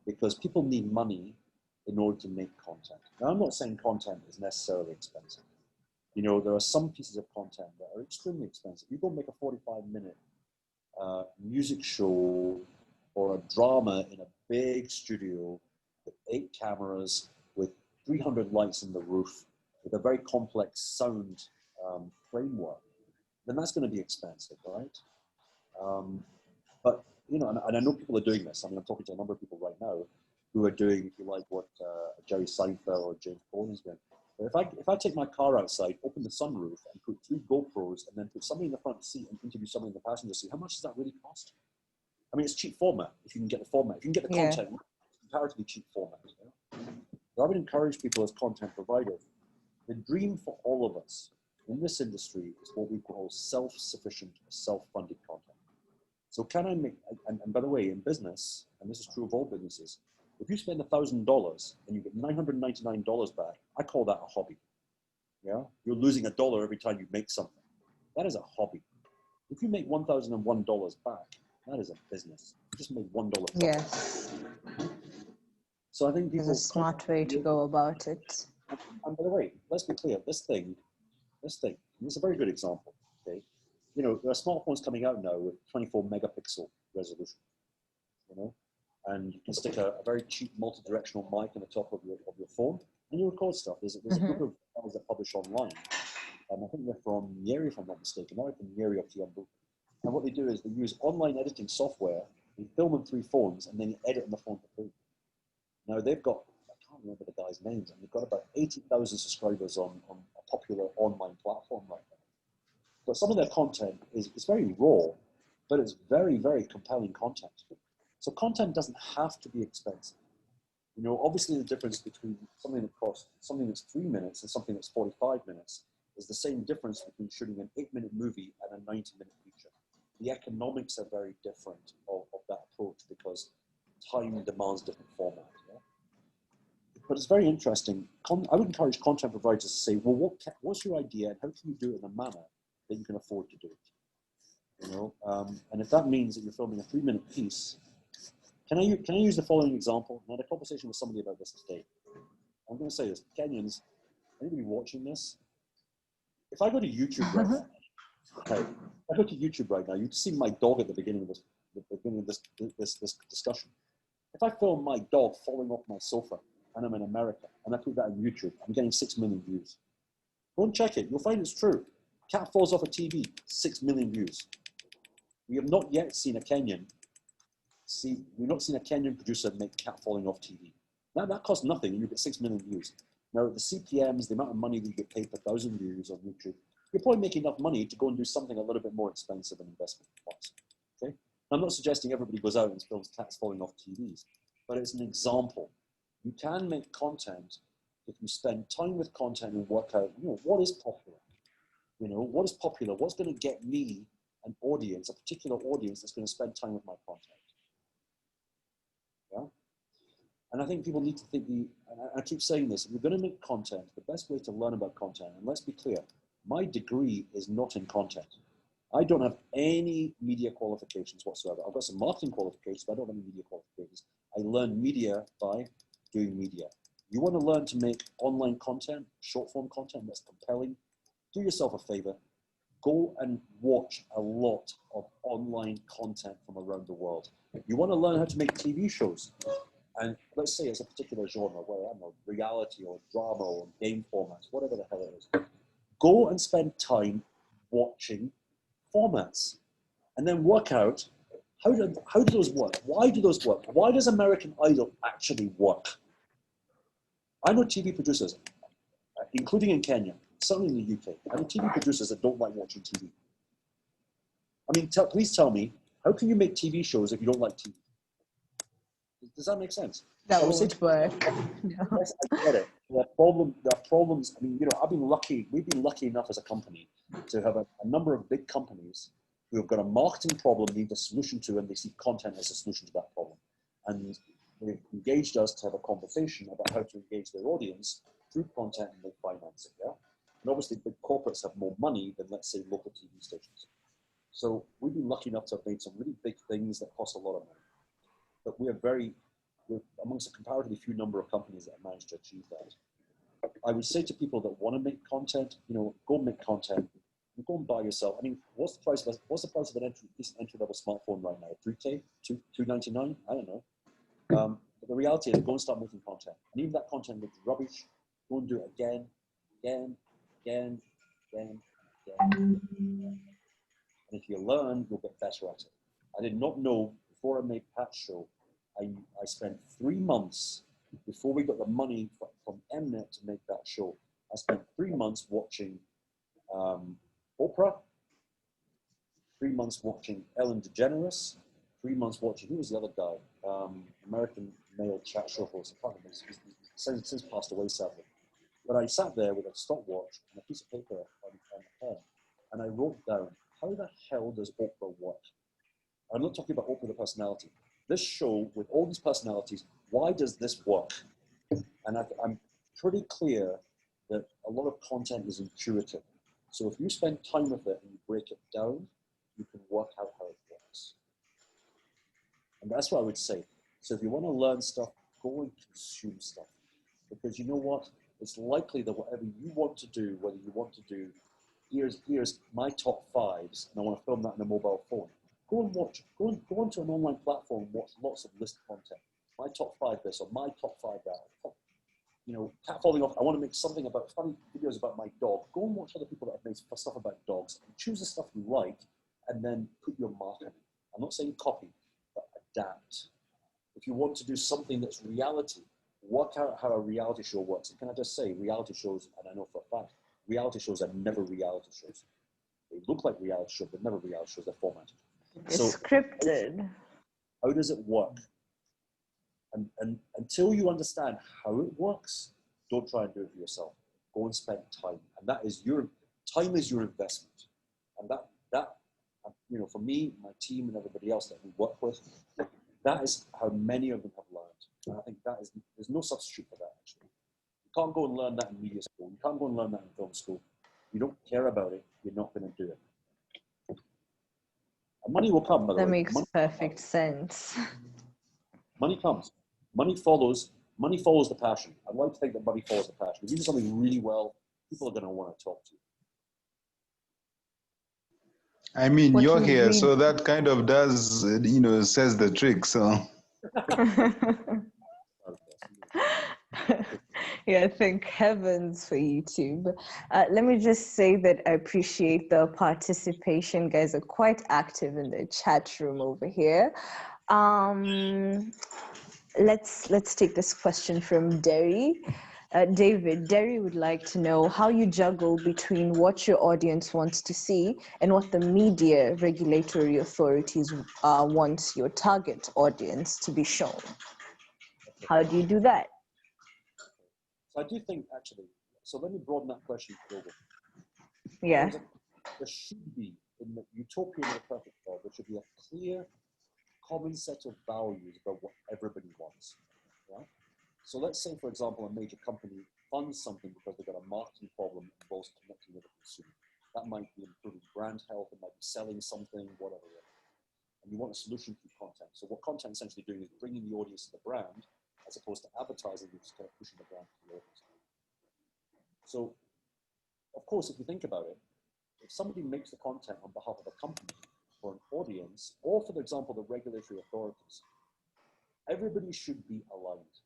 [SPEAKER 5] because people need money in order to make content. Now, I'm not saying content is necessarily expensive. There are some pieces of content that are extremely expensive. You go make a 45-minute music show or a drama in a big studio with 8 cameras, with 300 lights in the roof, with a very complex sound framework, then that's going to be expensive, right? But, and I know people are doing this. I mean, I'm talking to a number of people right now who are doing, if you like, what Jerry Seinfeld or James Corden is doing. But if I take my car outside, open the sunroof, and put 3 GoPros, and then put somebody in the front seat and interview somebody in the passenger seat, how much does that really cost? I mean, it's cheap format if you can get the format. If you can get the content, it's comparatively cheap format. So I would encourage people as content providers, the dream for all of us in this industry is what we call self-sufficient, self-funded content. So can I make, and by the way, in business, and this is true of all businesses, if you spend $1,000 and you get $999 back, I call that a hobby. Yeah, you're losing $1 every time you make something. That is a hobby. If you make $1,001 back, that is a business. You just made $1 back.
[SPEAKER 2] Yes.
[SPEAKER 5] So I think people.
[SPEAKER 2] It's a smart way to go about it.
[SPEAKER 5] And by the way, let's be clear. This thing. This is a very good example. Okay, there are smartphones coming out now with 24 megapixel resolution. And you can stick a very cheap multi-directional mic on the top of your phone, When you record stuff, there's a group of guys that publish online. I think they're from Nyeri, if I'm not mistaken. They're from Nyeri up to Kiambu. And what they do is they use online editing software, they film them through phones, and then you edit on the phone for free. Now they've got, I can't remember the guy's names, and they've got about 80,000 subscribers on a popular online platform right now. So some of their content is very raw, but it's very, very compelling content. So content doesn't have to be expensive. You know, obviously the difference between something that costs something that's 3 minutes and something that's 45 minutes is the same difference between shooting an 8-minute movie and a 90-minute feature. The economics are very different of that approach because time demands different format. Yeah? But it's very interesting. I would encourage content providers to say, well, what's your idea and how can you do it in a manner that you can afford to do it? You know, and if that means that you're filming a 3-minute piece, can I use the following example? I had a conversation with somebody about this today. I'm going to say this, Kenyans, anybody watching this, if I go to YouTube right now, okay, if I go to YouTube right now, you'd see my dog at the beginning of this discussion. If I film my dog falling off my sofa and I'm in America and I put that on YouTube, I'm getting 6 million views. Go and check it, you'll find it's true. Cat falls off a TV, 6 million views. We have not yet seen a Kenyan we've not seen a Kenyan producer make cat falling off TV. Now that costs nothing and you get 6 million views. Now the CPMs, the amount of money that you get paid per 1,000 views on YouTube, you're probably making enough money to go and do something a little bit more expensive and investment wise. Okay? I'm not suggesting everybody goes out and films cats falling off TVs, but it's an example. You can make content if you spend time with content and work out, you know, what is popular? You know, what is popular? What's going to get me an audience, a particular audience that's going to spend time with my content? Yeah? And I think people need to think, and I keep saying this, if you're going to make content, the best way to learn about content, and let's be clear, my degree is not in content. I don't have any media qualifications whatsoever. I've got some marketing qualifications, but I don't have any media qualifications. I learn media by doing media. You want to learn to make online content, short form content that's compelling, do yourself a favor, go and watch a lot of online content from around the world. You want to learn how to make TV shows, and let's say it's a particular genre, where I don't know, reality or drama or game formats, whatever the hell it is. Go and spend time watching formats, and then work out how do those work? Why do those work? Why does American Idol actually work? I know TV producers, including in Kenya, certainly in the UK, I know TV producers that don't like watching TV. I mean, please tell me, how can you make TV shows if you don't like TV? Does that make sense?
[SPEAKER 2] That won't work. No.
[SPEAKER 5] Yes, I get it. There are problems. I mean, you know, we've been lucky enough as a company to have a number of big companies who have got a marketing problem, need a solution to, and they see content as a solution to that problem. And they've engaged us to have a conversation about how to engage their audience through content and they finance it, yeah? And obviously big corporates have more money than, let's say, local TV stations. So we've been lucky enough to have made some really big things that cost a lot of money. But we're amongst a comparatively few number of companies that have managed to achieve that. I would say to people that want to make content, you know, go make content, and go and buy yourself. I mean, what's the price of an entry-level smartphone right now? $3K, $299? I don't know. But the reality is, go and start making content. And even that content looks rubbish, go and do it again. And if you learn, you'll get better at it. I did not know before I made Pat's show. I spent 3 months before we got the money from Mnet to make that show. I spent 3 months watching Oprah, 3 months watching Ellen DeGeneres, 3 months watching, who was the other guy? American male chat show host. I can't remember. He's since passed away, sadly. But I sat there with a stopwatch and a piece of paper and a pen, and I wrote down, how the hell does Oprah work? I'm not talking about Oprah the personality. This show, with all these personalities, why does this work? And I'm pretty clear that a lot of content is intuitive. So if you spend time with it and you break it down, you can work out how it works. And that's what I would say. So if you want to learn stuff, go and consume stuff. Because you know what? It's likely that whatever you want to do, whether you want to do, here's my top 5s, and I want to film that on a mobile phone. Go onto an online platform and watch lots of list content. My top 5 this, or my top 5 that. you know, cat falling off. I want to make something about funny videos about my dog. Go and watch other people that have made stuff about dogs and choose the stuff you like and then put your mark on it. I'm not saying copy, but adapt. If you want to do something that's reality, work out how a reality show works. And can I just say, reality shows, and I know for a fact, reality shows are never reality shows. They look like reality shows, but never reality shows. They're formatted.
[SPEAKER 2] It's
[SPEAKER 5] So
[SPEAKER 2] scripted.
[SPEAKER 5] how does it work? And until you understand how it works, don't try and do it for yourself. Go and spend time. And that is time is your investment. And that you know, for me, my team and everybody else that we work with, that is how many of them have learned. And I think there's no substitute for that, actually. You can't go and learn that in media school. You can't go and learn that in film school. You don't care about it, you're not going to do it. And money will come, by the way.
[SPEAKER 2] That makes perfect sense.
[SPEAKER 5] Money comes. Money follows the passion. I'd like to think that money follows the passion. If you do something really well, people are going to want to talk to you.
[SPEAKER 1] I mean, you're here, so that kind of does, you know, says the trick, so.
[SPEAKER 2] Yeah, thank heavens for YouTube. Let me just say that I appreciate the participation. Guys are quite active in the chat room over here. Let's take this question from Derry. Derry would like to know how you juggle between what your audience wants to see and what the media regulatory authorities want your target audience to be shown. How do you do that?
[SPEAKER 5] So I do think, actually, so let me broaden that question further.
[SPEAKER 2] Yeah.
[SPEAKER 5] There should be, in the utopia of the perfect world, there should be a clear, common set of values about what everybody wants. Yeah? So let's say, for example, a major company funds something because they've got a marketing problem that involves connecting with the consumer. That might be improving brand health, it might be selling something, whatever. And you want a solution through content. So what content is essentially doing is bringing the audience to the brand, as opposed to advertising, which is kind of pushing the brand to the audience. So, of course, if you think about it, if somebody makes the content on behalf of a company for an audience, or for example, the regulatory authorities, everybody should be aligned.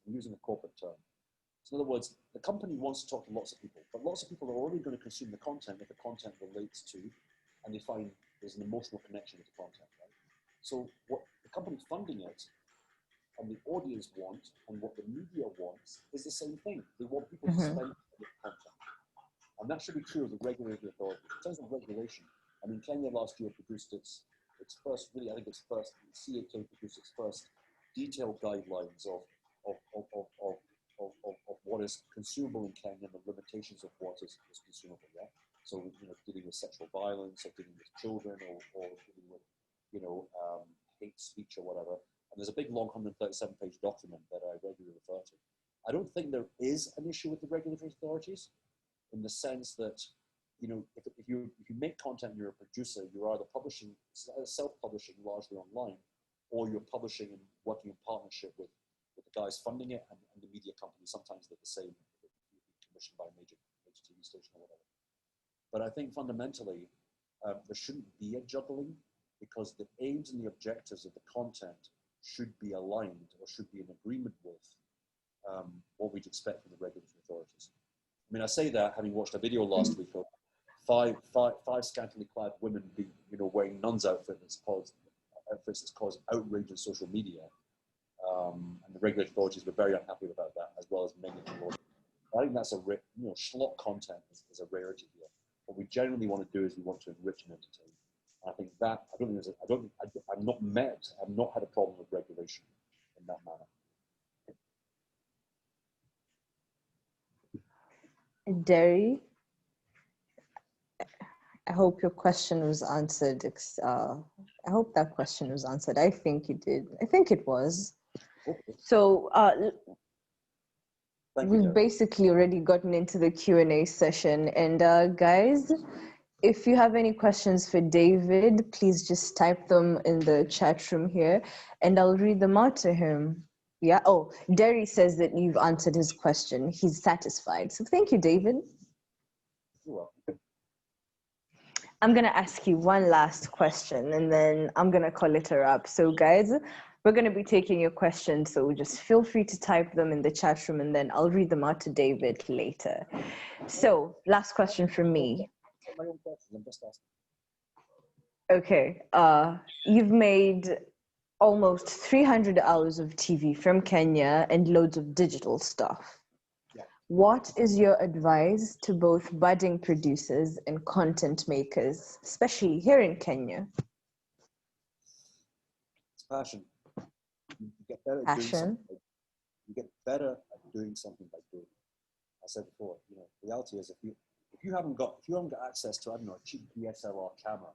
[SPEAKER 5] I'm using a corporate term. So in other words, the company wants to talk to lots of people, but lots of people are already going to consume the content if the content relates to, and they find there's an emotional connection with the content, right? So what the company funding it and the audience want and what the media wants is the same thing. They want people to spend with content. And that should be true of the regulatory authorities. In terms of regulation, I mean, Kenya last year produced its first, really, I think its first, CAK produced its first detailed guidelines of what is consumable in Kenya and the limitations of what is consumable, yeah? So, you know, dealing with sexual violence or dealing with children or dealing with, you know, hate speech or whatever. And there's a big, long 137-page document that I regularly refer to. I don't think there is an issue with the regulatory authorities in the sense that, you know, if you make content and you're a producer, you're either publishing, self-publishing largely online, or you're publishing and working in partnership with the guys funding it and the media company. Sometimes they're the same, commissioned by a major TV station or whatever. But I think fundamentally, there shouldn't be a juggling, because the aims and the objectives of the content should be aligned or should be in agreement with what we'd expect from the regulatory authorities. I mean, I say that having watched a video last week of five scantily clad women being, you know, wearing nuns' outfits that caused outrage on social media. And the regulatory authorities were very unhappy about that, as well as many people. I think that's schlock content is a rarity here. What we generally want to do is we want to enrich and entertain. And I think that, I've not had a problem with regulation in that manner.
[SPEAKER 2] Derry, I hope your question was answered. I hope that question was answered. I think it did. I think it was.
[SPEAKER 5] Okay.
[SPEAKER 2] So we've basically already gotten into the Q&A session. And guys, if you have any questions for David, please just type them in the chat room here and I'll read them out to him. Yeah. Oh, Derry says that you've answered his question. He's satisfied. So thank you, David.
[SPEAKER 5] You're welcome.
[SPEAKER 2] I'm going to ask you one last question and then I'm going to call it a wrap. So guys, we're going to be taking your questions. So just feel free to type them in the chat room and then I'll read them out to David later. So last question from me.
[SPEAKER 5] My own questions, I'm just asking.
[SPEAKER 2] Okay. You've made almost 300 hours of TV from Kenya and loads of digital stuff. What is your advice to both budding producers and content makers, especially here in Kenya?
[SPEAKER 5] It's passion. You get better at doing something. You get better at doing something by doing it. I said before, you know, the reality is if you haven't got access to, I don't know, a cheap DSLR camera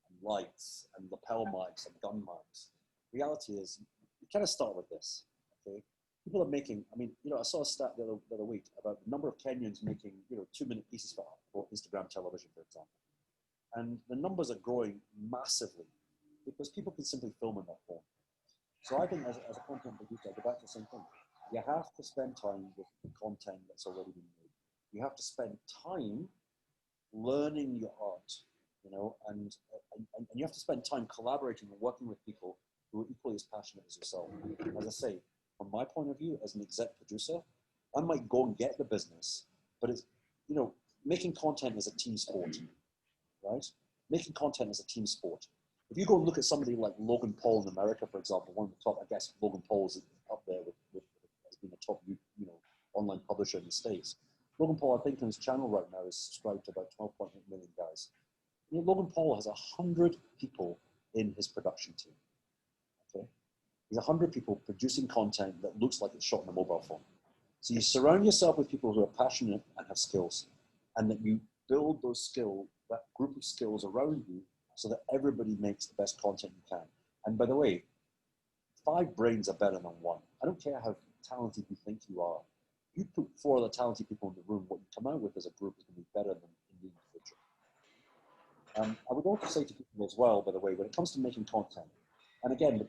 [SPEAKER 5] and lights and lapel mics and gun mics, the reality is you kind of start with this. Okay. People are making, I mean, you know, I saw a stat the other week about the number of Kenyans making, you know, 2-minute pieces for Instagram television, for example. And the numbers are growing massively because people can simply film on their phone. So I think as a content producer, I go back to the same thing. You have to spend time with the content that's already been made. You have to spend time learning your art, you know, and you have to spend time collaborating and working with people who are equally as passionate as yourself. As I say, from my point of view, as an exec producer, I might go and get the business, but it's, you know, making content is a team sport, right? Making content is a team sport. If you go and look at somebody like Logan Paul in America, for example, one of the top, I guess Logan Paul's up there with as being a top, you know, online publisher in the States. Logan Paul, I think on his channel right now is subscribed to about 12.8 million guys. You know, Logan Paul has 100 people in his production team, okay? He's 100 people producing content that looks like it's shot on a mobile phone. So you surround yourself with people who are passionate and have skills, and that you build those skills, that group of skills around you, so that everybody makes the best content you can. And by the way, 5 brains are better than 1. I don't care how talented you think you are. You put 4 other talented people in the room, what you come out with as a group is going to be better than the individual. I would also say to people as well, by the way, when it comes to making content, and again, the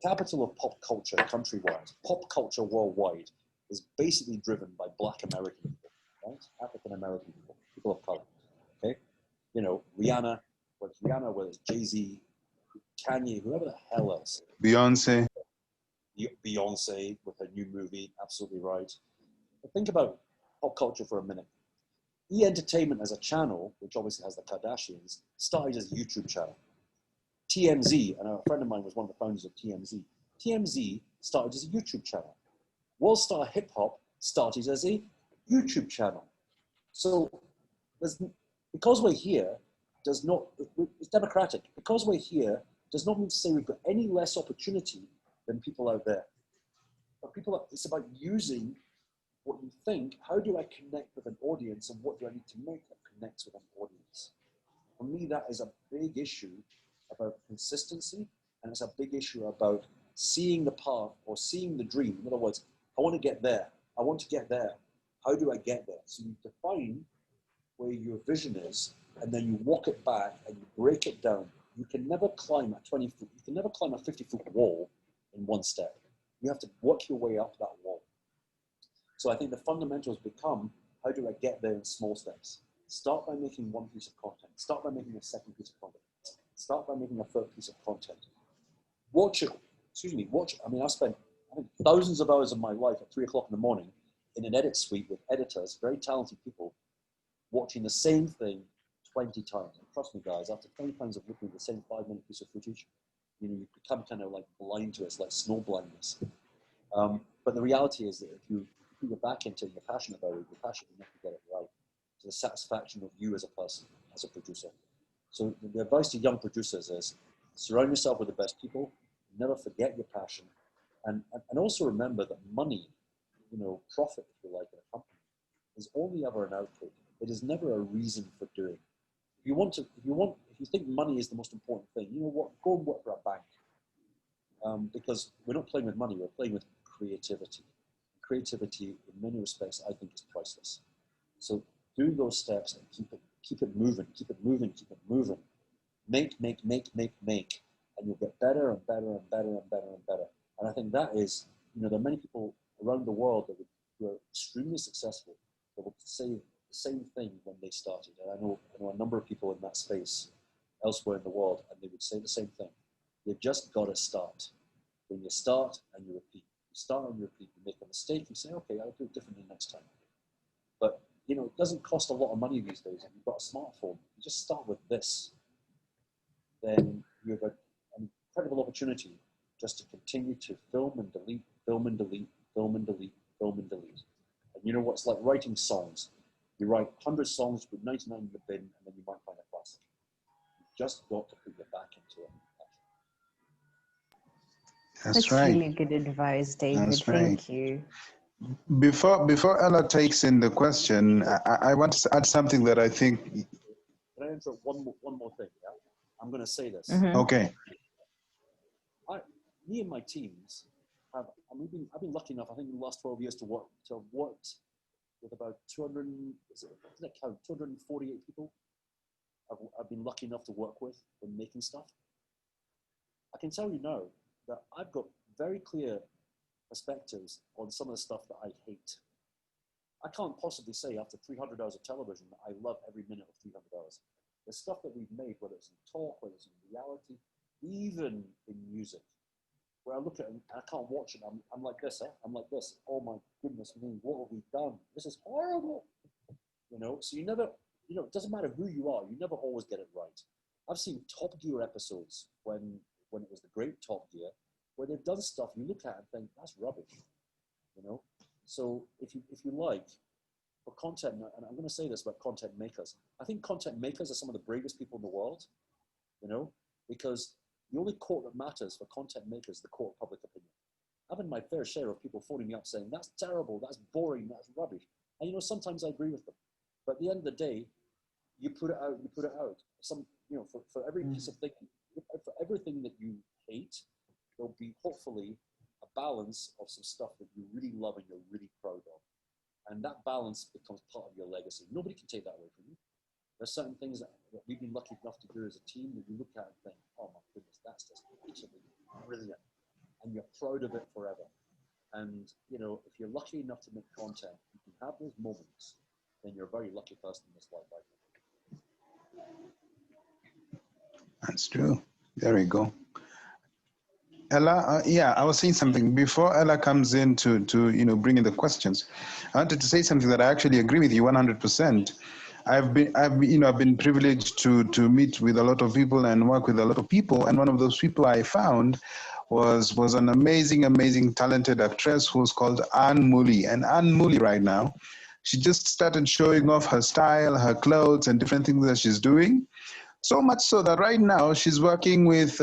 [SPEAKER 5] capital of pop culture countrywide, pop culture worldwide, is basically driven by Black American people, right? African American people, people of color, okay? You know, Rihanna, whether it's Jay-Z, Kanye, whoever the hell else.
[SPEAKER 1] Beyonce
[SPEAKER 5] with her new movie, absolutely right. But think about pop culture for a minute. E! Entertainment as a channel, which obviously has the Kardashians, started as a YouTube channel. TMZ, and a friend of mine was one of the founders of TMZ. TMZ started as a YouTube channel. World Star Hip Hop started as a YouTube channel. So because we're here, it's democratic. Because we're here does not mean to say we've got any less opportunity than people out there. But it's about using what you think. How do I connect with an audience, and what do I need to make that connects with an audience? For me, that is a big issue about consistency, and it's a big issue about seeing the path or seeing the dream. In other words, I want to get there. I want to get there. How do I get there? So you define where your vision is, and then you walk it back and you break it down. You can never climb a 20 foot, you can never climb a 50-foot wall in one step. You have to work your way up that wall. So I think the fundamentals become, how do I get there in small steps? Start by making 1 piece of content. Start by making a 2nd piece of content. Start by making a 3rd piece of content. I mean, I spent thousands of hours of my life at 3 o'clock in the morning in an edit suite with editors, very talented people, watching the same thing 20 times. And trust me, guys, after 20 times of looking at the same 5-minute piece of footage, you know, you become kind of like blind to it. It's like snow blindness. But the reality is that if you put your back into it, you're passionate about it, you're passionate enough to get it right, to the satisfaction of you as a person, as a producer. So the advice to young producers is surround yourself with the best people, never forget your passion, and also remember that money, you know, profit, if you like, in a company, is only ever an output. It is never a reason for doing. If you think money is the most important thing, you know what, go and work for a bank. Because we're not playing with money, we're playing with creativity. Creativity, in many respects, I think is priceless. So do those steps and keep it moving, keep it moving, keep it moving. Make, and you'll get better and better and better and better and better. And I think that is, you know, there are many people around the world who are extremely successful that will say the same thing when they started. And I know a number of people in that space elsewhere in the world, and they would say the same thing. You've just got to start. When you start and you repeat, you start and you repeat, you make a mistake, you say, okay, I'll do it differently next time. But, you know, it doesn't cost a lot of money these days. If you've got a smartphone, you just start with this. Then you have an incredible opportunity just to continue to film and delete, film and delete, film and delete, film and delete. And you know what it's like writing songs. You write 100 songs, put 99 in the bin, and then you might find a classic. You've just got to put your back into it.
[SPEAKER 2] That's
[SPEAKER 1] right.
[SPEAKER 2] really good advice, David.
[SPEAKER 1] That's right.
[SPEAKER 2] Thank you.
[SPEAKER 1] Before Ella takes in the question, I want to add something that I think.
[SPEAKER 5] Can I interrupt one more thing? Yeah, I'm going to say this.
[SPEAKER 1] Okay.
[SPEAKER 5] Me and my teams have. I've been lucky enough. I think in the last 12 years to have worked with about 248 people. I've been lucky enough to work with when making stuff. I can tell you now that I've got very clear perspectives on some of the stuff that I hate. I can't possibly say after 300 hours of television that I love every minute of 300 hours. The stuff that we've made, whether it's in talk, whether it's in reality, even in music, where I look at it and I can't watch it, I'm like this, I'm like this. Oh my goodness me, what have we done? This is horrible. You know, so you never, you know, it doesn't matter who you are, you never always get it right. I've seen Top Gear episodes when it was the great Top Gear, where they've done stuff you look at and think, that's rubbish, you know? So if you like, for content, and I'm gonna say this about content makers, I think content makers are some of the bravest people in the world, you know, because the only court that matters for content makers is the court of public opinion. I've had my fair share of people phoning me up saying, that's terrible, that's boring, that's rubbish. And you know, sometimes I agree with them. But at the end of the day, you put it out, you put it out. Some, you know, for every piece of thinking, for everything that you hate, there'll be hopefully a balance of some stuff that you really love and you're really proud of. And that balance becomes part of your legacy. Nobody can take that away from you. There's certain things that we've been lucky enough to do as a team that you look at and think, oh my goodness, that's just absolutely brilliant. And you're proud of it forever. And, you know, if you're lucky enough to make content, you can have those moments, then you're a very lucky person in this life, I think.
[SPEAKER 1] That's true. There we go. Ella, yeah, I was saying something before Ella comes in to you know, bring in the questions. I wanted to say something that I actually agree with you 100%. I've been privileged to meet with a lot of people and work with a lot of people, and one of those people I found was an amazing talented actress who's called Anne Mooley. And Anne Mooley right now, she just started showing off her style, her clothes, and different things that she's doing. So much so that right now she's working with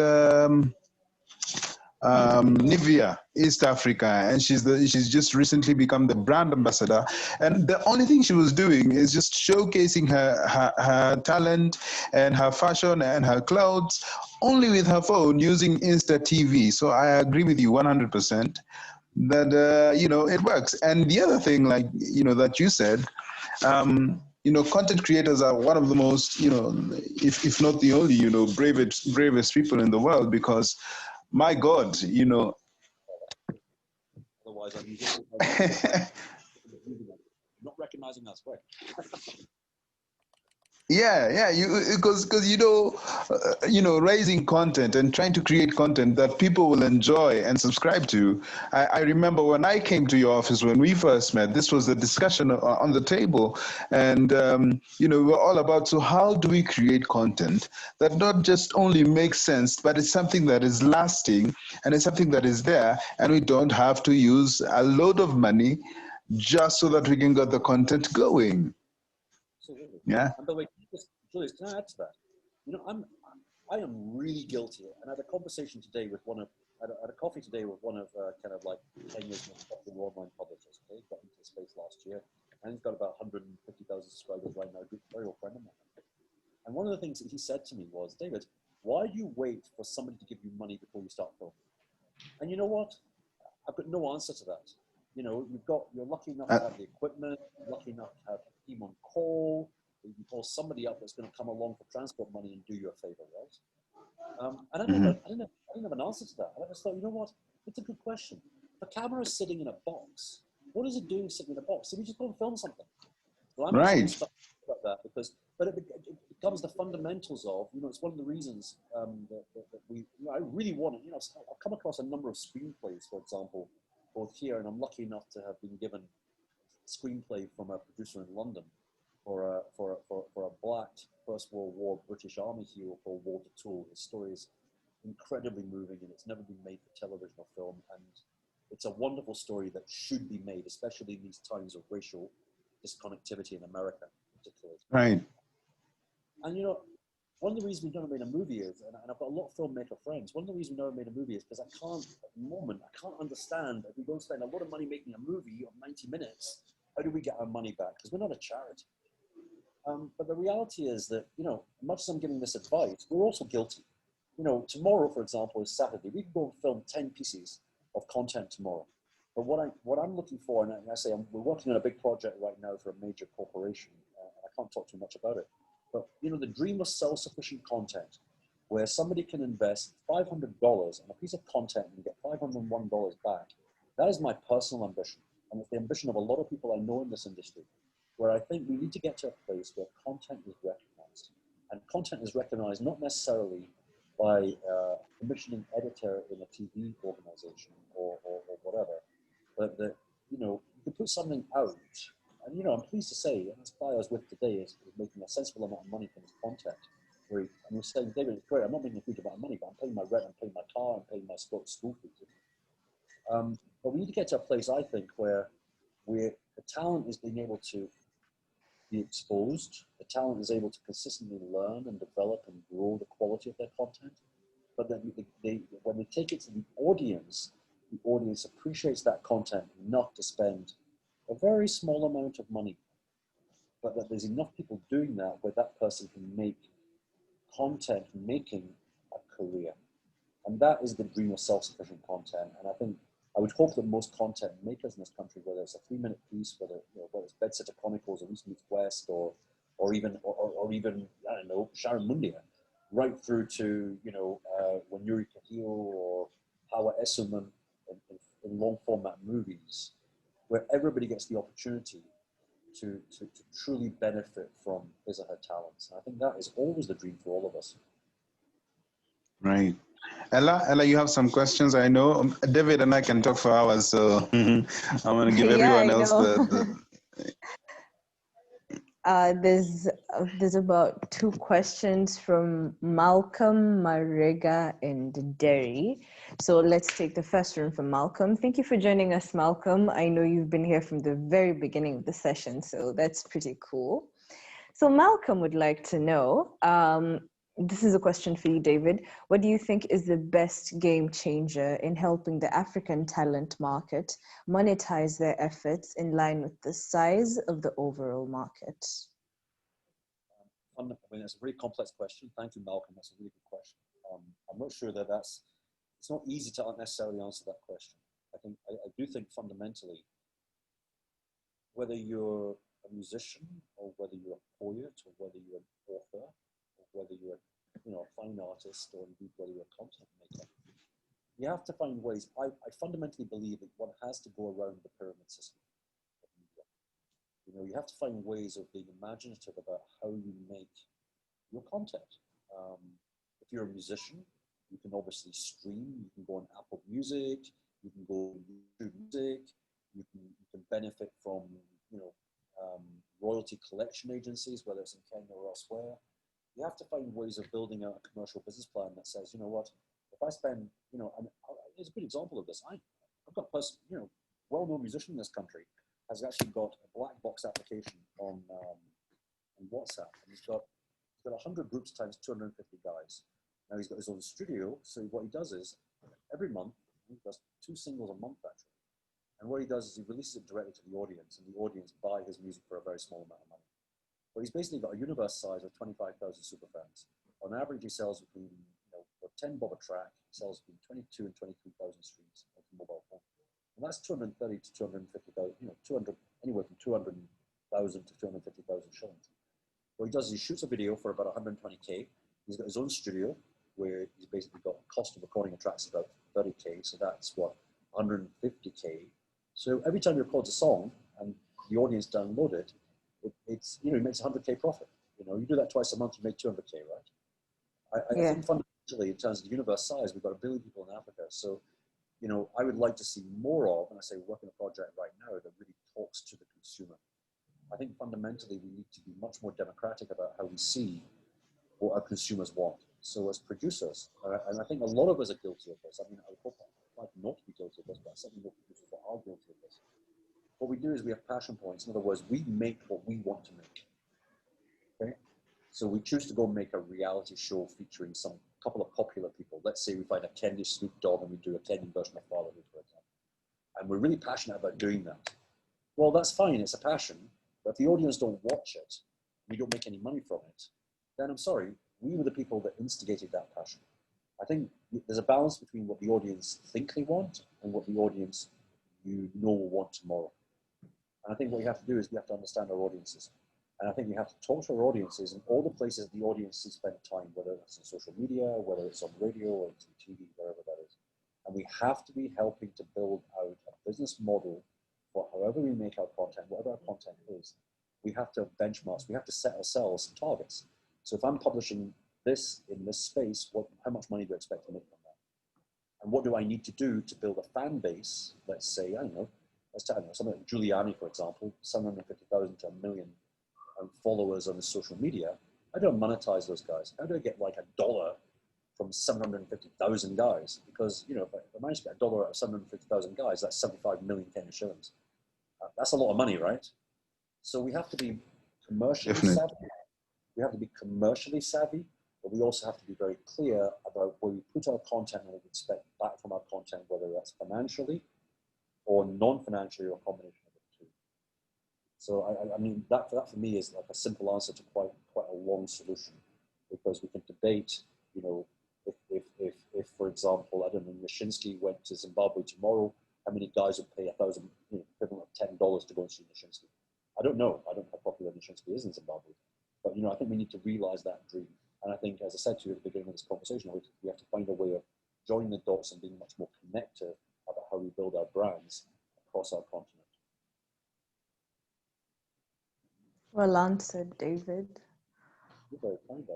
[SPEAKER 1] Nivea East Africa, and she's just recently become the brand ambassador. And the only thing she was doing is just showcasing her talent and her fashion and her clothes only with her phone using Insta TV. So I agree with you 100% that you know, it works. And the other thing, like, you know, that you said, you know, content creators are one of the most, you know, if not the only, you know, bravest people in the world, because my God, you know.
[SPEAKER 5] Otherwise, I'm not recognizing us, right?
[SPEAKER 1] Yeah, because you know, raising content and trying to create content that people will enjoy and subscribe to. I remember when I came to your office when we first met, this was the discussion on the table, and you know, we were all about, so how do we create content that not just only makes sense, but it's something that is lasting and it's something that is there, and we don't have to use a load of money just so that we can get the content going.
[SPEAKER 5] Absolutely.
[SPEAKER 1] Yeah.
[SPEAKER 5] And by the way, Julius, can I add to that? You know, I am really guilty, and I had a conversation today with I had a coffee today with one of kind of like Kenya's most popular online publishers. Okay, got into the space last year, and he's got about 150,000 subscribers right now. Good, very old friend of mine. And one of the things that he said to me was, David, why do you wait for somebody to give you money before you start filming? And you know what? I've got no answer to that. You know, you're lucky enough to have the equipment, you're lucky enough to have a team on call, you can call somebody up that's going to come along for transport money and do you a favor, right? And I didn't have an answer to that. I just thought, you know what? It's a good question. If a camera is sitting in a box, what is it doing sitting in a box? So we just go and film something. So I'm
[SPEAKER 1] Right.
[SPEAKER 5] excited about that because, but it becomes the fundamentals of, it's one of the reasons that we, I really want to, I've come across a number of screenplays, for example, both here, and I'm lucky enough to have been given a screenplay from a producer in London for a black First World War British Army hero called Walter Toole. His story is incredibly moving, and it's never been made for television or film, and it's a wonderful story that should be made, especially in these times of racial disconnectivity in America, particularly.
[SPEAKER 1] Right.
[SPEAKER 5] And one of the reasons we've never made a movie is, and I've got a lot of filmmaker friends, one of the reasons we've never made a movie is because at the moment, I can't understand if we don't spend a lot of money making a movie of 90 minutes, how do we get our money back? Because we're not a charity. But the reality is that, much as I'm giving this advice, we're also guilty. Tomorrow, for example, is Saturday. We can go and film 10 pieces of content tomorrow. But what I'm looking for, and I say we're working on a big project right now for a major corporation. I can't talk too much about it. But, the dream of self-sufficient content, where somebody can invest $500 in a piece of content and get $501 back, that is my personal ambition. And it's the ambition of a lot of people I know in this industry, where I think we need to get to a place where content is recognized. And content is recognized not necessarily by a commissioning editor in a TV organization or whatever, but that, you can put something out. And, I'm pleased to say, and this guy I was with today is making a sensible amount of money from his content. And we're saying, David, it's great, I'm not making a huge amount of money, but I'm paying my rent, I'm paying my car, I'm paying my school fees. But we need to get to a place, I think, where the talent is being able to be exposed, the talent is able to consistently learn and develop and grow the quality of their content. But then when they take it to the audience appreciates that content enough to spend a very small amount of money, but that there's enough people doing that where that person can make content making a career. And that is the dream of self-sufficient content. And I think I would hope that most content makers in this country, whether it's a 3-minute piece, whether it's Bedsitter Chronicles or East Meets West, or even I don't know, Sharon Mundia, right through to Wanuri Kahil or Hawa Essuman in long format movies, where everybody gets the opportunity to truly benefit from his or her talents. And I think that is always the dream for all of us.
[SPEAKER 1] Right. Ella, you have some questions. I know David and I can talk for hours, so I'm going to give everyone else
[SPEAKER 2] There's about 2 questions from Malcolm, Marega, and Derry. So let's take the first one from Malcolm. Thank you for joining us, Malcolm. I know you've been here from the very beginning of the session, so that's pretty cool. So Malcolm would like to know, this is a question for you, David. What do you think is the best game changer in helping the African talent market monetize their efforts in line with the size of the overall market?
[SPEAKER 5] I mean, that's a very complex question. Thank you, Malcolm. That's a really good question. I'm not sure that it's not easy to necessarily answer that question. I do think fundamentally, whether you're a musician or whether you're a poet or whether you're an author or whether you're a fine artist or indeed whether you're a content maker, you have to find ways. I fundamentally believe that one has to go around the pyramid system of media. You have to find ways of being imaginative about how you make your content. If you're a musician, you can obviously stream. You can go on Apple Music. You can go on YouTube Music. You can benefit from royalty collection agencies, whether it's in Kenya or elsewhere. You have to find ways of building out a commercial business plan that says, you know what, if I spend, and there's a good example of this. I've got a person, well-known musician in this country has actually got a black box application on WhatsApp, and he's got 100 groups times 250 guys. Now he's got his own studio, so what he does is every month he does 2 singles a month actually. And what he does is he releases it directly to the audience, and the audience buy his music for a very small amount of money. But he's basically got a universe size of 25,000 superfans. On average, he sells between, for 10 bob a track, he sells between 22 and 23,000 streams on the mobile phone. And that's 230 to 250,000, anywhere from 200,000 to 250,000 shillings. What he does is he shoots a video for about 120K. He's got his own studio where he's basically got a cost of recording a track about 30K. So that's what, 150K. So every time he records a song and the audience download it, it's, you know, he makes 100K profit. You know, you do that twice a month, you make 200K, right? I think fundamentally, in terms of the universe size, we've got 1 billion people in Africa. So, you know, I would like to see more of, and I say working a project right now that really talks to the consumer. I think fundamentally we need to be much more democratic about how we see what our consumers want. So as producers, and I think a lot of us are guilty of this. I mean, I would hope I'd not to be guilty of this, but I certainly know producers that are guilty of this. What we do is we have passion points. In other words, we make what we want to make. Okay? So we choose to go make a reality show featuring some couple of popular people. Let's say we find a Kenyan Snoop Dogg and we do a Kenyan version of Fatherhood, for example. And we're really passionate about doing that. Well, that's fine, it's a passion, but if the audience don't watch it, we don't make any money from it, then I'm sorry, we were the people that instigated that passion. I think there's a balance between what the audience think they want and what the audience you know will want tomorrow. And I think what we have to do is we have to understand our audiences. And I think we have to talk to our audiences in all the places the audiences spend time, whether it's on social media, whether it's on radio or it's on TV, wherever that is. And we have to be helping to build out a business model for however we make our content, whatever our content is. We have to have benchmarks. We have to set ourselves targets. So if I'm publishing this in this space, how much money do I expect to make from that? And what do I need to do to build a fan base? Let's say, I don't know, something like Giuliani, for example, 750,000 to 1 million followers on his social media. How do I monetize those guys? How do I get like $1 from 750,000 guys? Because, you know, if I manage to get $1 out of 750,000 guys, that's 75 million Kenyan shillings. That's a lot of money, right? So we have to be commercially savvy. We have to be commercially savvy, but we also have to be very clear about where we put our content and what we expect back from our content, whether that's financially or non-financially or a combination of the two. So I mean, that for me is like a simple answer to quite a long solution, because we can debate, you know, if for example, I don't know, Nishinsky went to Zimbabwe tomorrow, how many guys would pay $1,000, you know, equivalent of $10 to go and see Nishinsky? I don't know. I don't know how popular Nishinsky is in Zimbabwe. But, you know, I think we need to realize that dream. And I think, as I said to you at the beginning of this conversation, we have to find a way of joining the dots and being much more connected about how we build our brands across our continent.
[SPEAKER 2] Well answered, David.
[SPEAKER 5] You're very kind,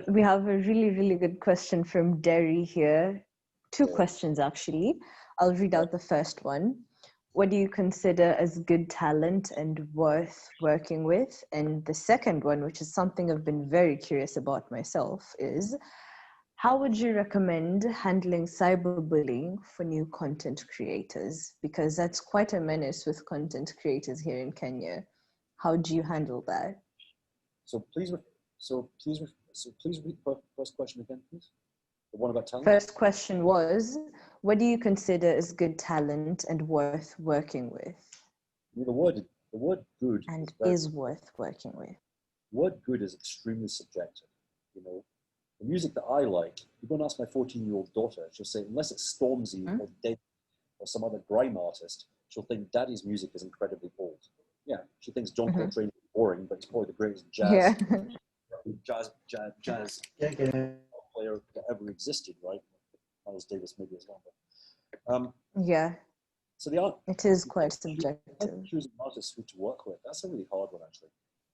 [SPEAKER 2] We have a really, really good question from Derry here. Two questions, actually. I'll read out the first one. What do you consider as good talent and worth working with? And the second one, which is something I've been very curious about myself, is how would you recommend handling cyberbullying for new content creators? Because that's quite a menace with content creators here in Kenya. How do you handle that?
[SPEAKER 5] So please repeat the first question again, please. The one about talent?
[SPEAKER 2] First question was, what do you consider as good talent and worth working with?
[SPEAKER 5] The word good
[SPEAKER 2] and is worth working with.
[SPEAKER 5] The word good is extremely subjective. You know, the music that I like, you go and ask my 14-year-old daughter, she'll say, unless it's Stormzy or Dead or some other grime artist, she'll think Daddy's music is incredibly old. Yeah, she thinks John Coltrane is boring, but he's probably the greatest jazz player that ever existed, right? Miles Davis maybe as well.
[SPEAKER 2] Yeah.
[SPEAKER 5] So
[SPEAKER 2] it is quite subjective.
[SPEAKER 5] Choosing artists who to work with, that's a really hard one actually.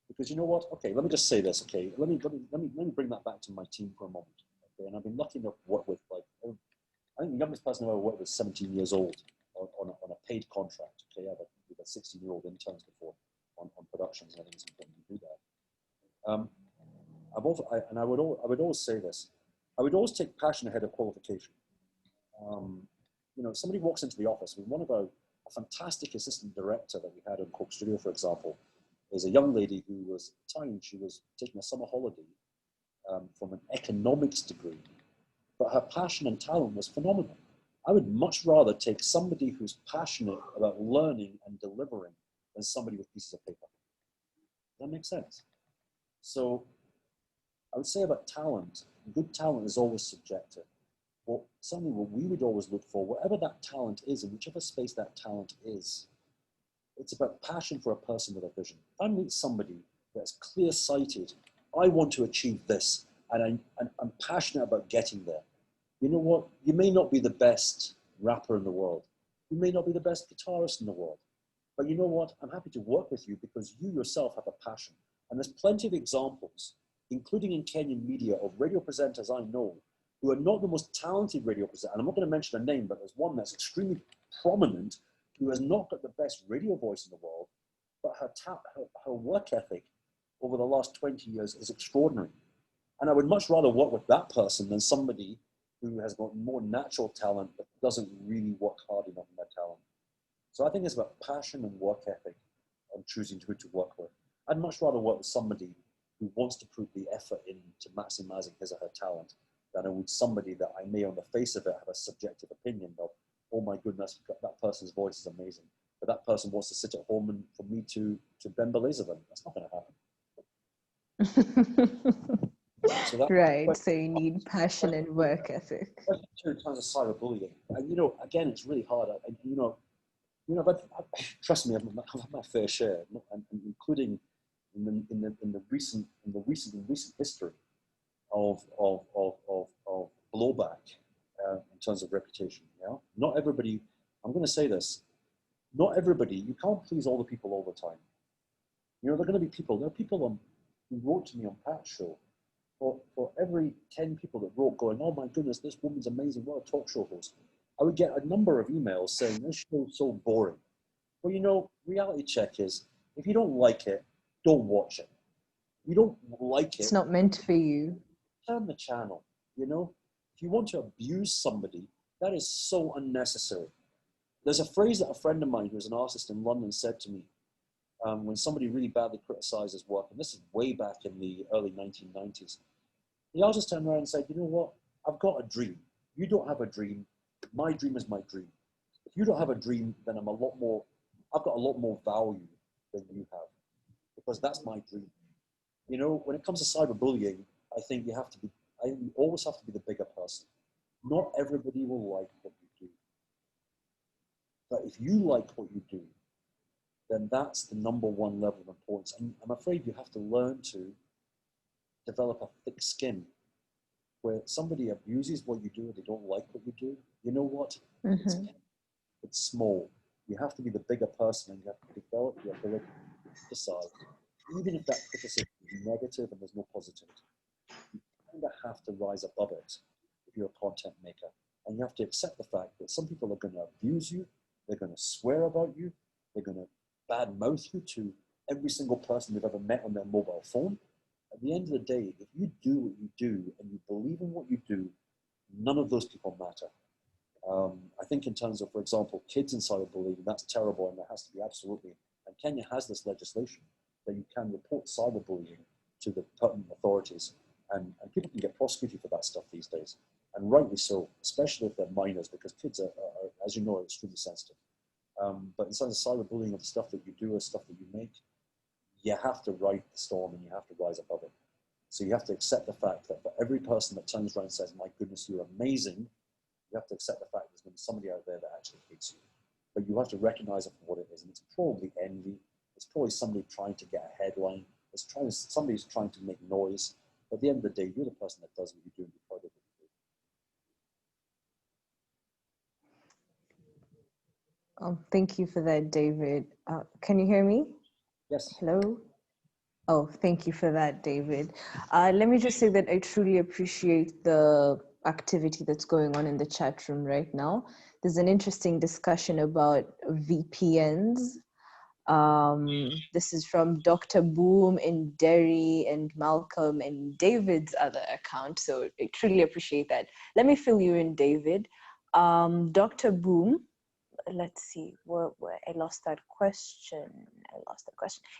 [SPEAKER 5] Because you know what? Okay, let me just say this. Okay, let me bring that back to my team for a moment. Okay, and I've been lucky enough to work with, like, I think the youngest person I've ever worked with is 17 years old on a paid contract. Okay, we've had 16-year-old interns before on productions, and I think it's important to do that. I would always say this. I would always take passion ahead of qualification. You know, somebody walks into the office. I mean, a fantastic assistant director that we had in Coke Studio, for example, is a young lady who was, at the time, she was taking a summer holiday from an economics degree, but her passion and talent was phenomenal. I would much rather take somebody who's passionate about learning and delivering than somebody with pieces of paper. Does that make sense? So I would say about talent, good talent is always subjective. Well, certainly what we would always look for, whatever that talent is, in whichever space that talent is, it's about passion for a person with a vision. If I meet somebody that's clear-sighted, I want to achieve this, and I'm passionate about getting there. You know what? You may not be the best rapper in the world. You may not be the best guitarist in the world, but you know what? I'm happy to work with you because you yourself have a passion. And there's plenty of examples, including in Kenyan media, of radio presenters I know who are not the most talented radio presenters. And I'm not going to mention a name, but there's one that's extremely prominent who has not got the best radio voice in the world, but her work ethic over the last 20 years is extraordinary. And I would much rather work with that person than somebody who has got more natural talent but doesn't really work hard enough in their talent. So I think it's about passion and work ethic and choosing who to work with. I'd much rather work with somebody who wants to put the effort into maximizing his or her talent than I would somebody that I may on the face of it have a subjective opinion of, oh my goodness, that person's voice is amazing. But that person wants to sit at home and for me to bembeleza them. That's not going to happen. So
[SPEAKER 2] right. So you need passion and work ethic.
[SPEAKER 5] In terms of cyberbullying, and you know, again, it's really hard. And you know, but trust me, I've had my fair share, and including in the recent history of blowback in terms of reputation. You know, not everybody. I'm going to say this. Not everybody. You can't please all the people all the time. You know, there are going to be people. There are people who wrote to me on Pat's show. For every 10 people that wrote going, oh my goodness, this woman's amazing, what a talk show host, I would get a number of emails saying, this show is so boring. Well, you know, reality check is, if you don't like it, don't watch it. You don't like it.
[SPEAKER 2] It's not meant for you.
[SPEAKER 5] Turn the channel, you know? If you want to abuse somebody, that is so unnecessary. There's a phrase that a friend of mine who's an artist in London said to me, when somebody really badly criticized his work, and this is way back in the early 1990s, the artist turned around and said, you know what, I've got a dream. You don't have a dream. My dream is my dream. If you don't have a dream, then I've got a lot more value than you have, because that's my dream. You know, when it comes to cyberbullying, I think you always have to be the bigger person. Not everybody will like what you do. But if you like what you do, then that's the number one level of importance. And I'm afraid you have to learn to develop a thick skin. Where somebody abuses what you do or they don't like what you do, you know what?
[SPEAKER 2] Mm-hmm.
[SPEAKER 5] It's small. You have to be the bigger person and you have to develop the ability to criticize. Even if that criticism is negative and there's no positivity, you kind of have to rise above it if you're a content maker. And you have to accept the fact that some people are going to abuse you, they're going to swear about you, they're going to badmouth you to every single person they've ever met on their mobile phone. At the end of the day, if you do what you do and you believe in what you do, none of those people matter. I think in terms of, for example, kids in cyberbullying, that's terrible and there has to be absolutely, and Kenya has this legislation that you can report cyberbullying to the pertinent authorities and people can get prosecuted for that stuff these days. And rightly so, especially if they're minors, because kids are as you know, are extremely sensitive. But in terms of cyberbullying of the stuff that you do or stuff that you make, you have to ride the storm and you have to rise above it. So you have to accept the fact that for every person that turns around and says, my goodness, you're amazing, you have to accept the fact there's going to be somebody out there that actually hates you. But you have to recognize it for what it is. And it's probably envy. It's probably somebody trying to get a headline. Somebody's trying to make noise. But at the end of the day, you're the person that does what you do and you're proud of what you do.
[SPEAKER 2] Thank you for that, David. Can you hear me?
[SPEAKER 5] Yes.
[SPEAKER 2] Hello? Oh, thank you for that, David. Let me just say that I truly appreciate the activity that's going on in the chat room right now. There's an interesting discussion about VPNs. This is from Dr. Boom in Derry and Malcolm in David's other account. So I truly appreciate that. Let me fill you in, David. Dr. Boom, let's see, where I lost that question.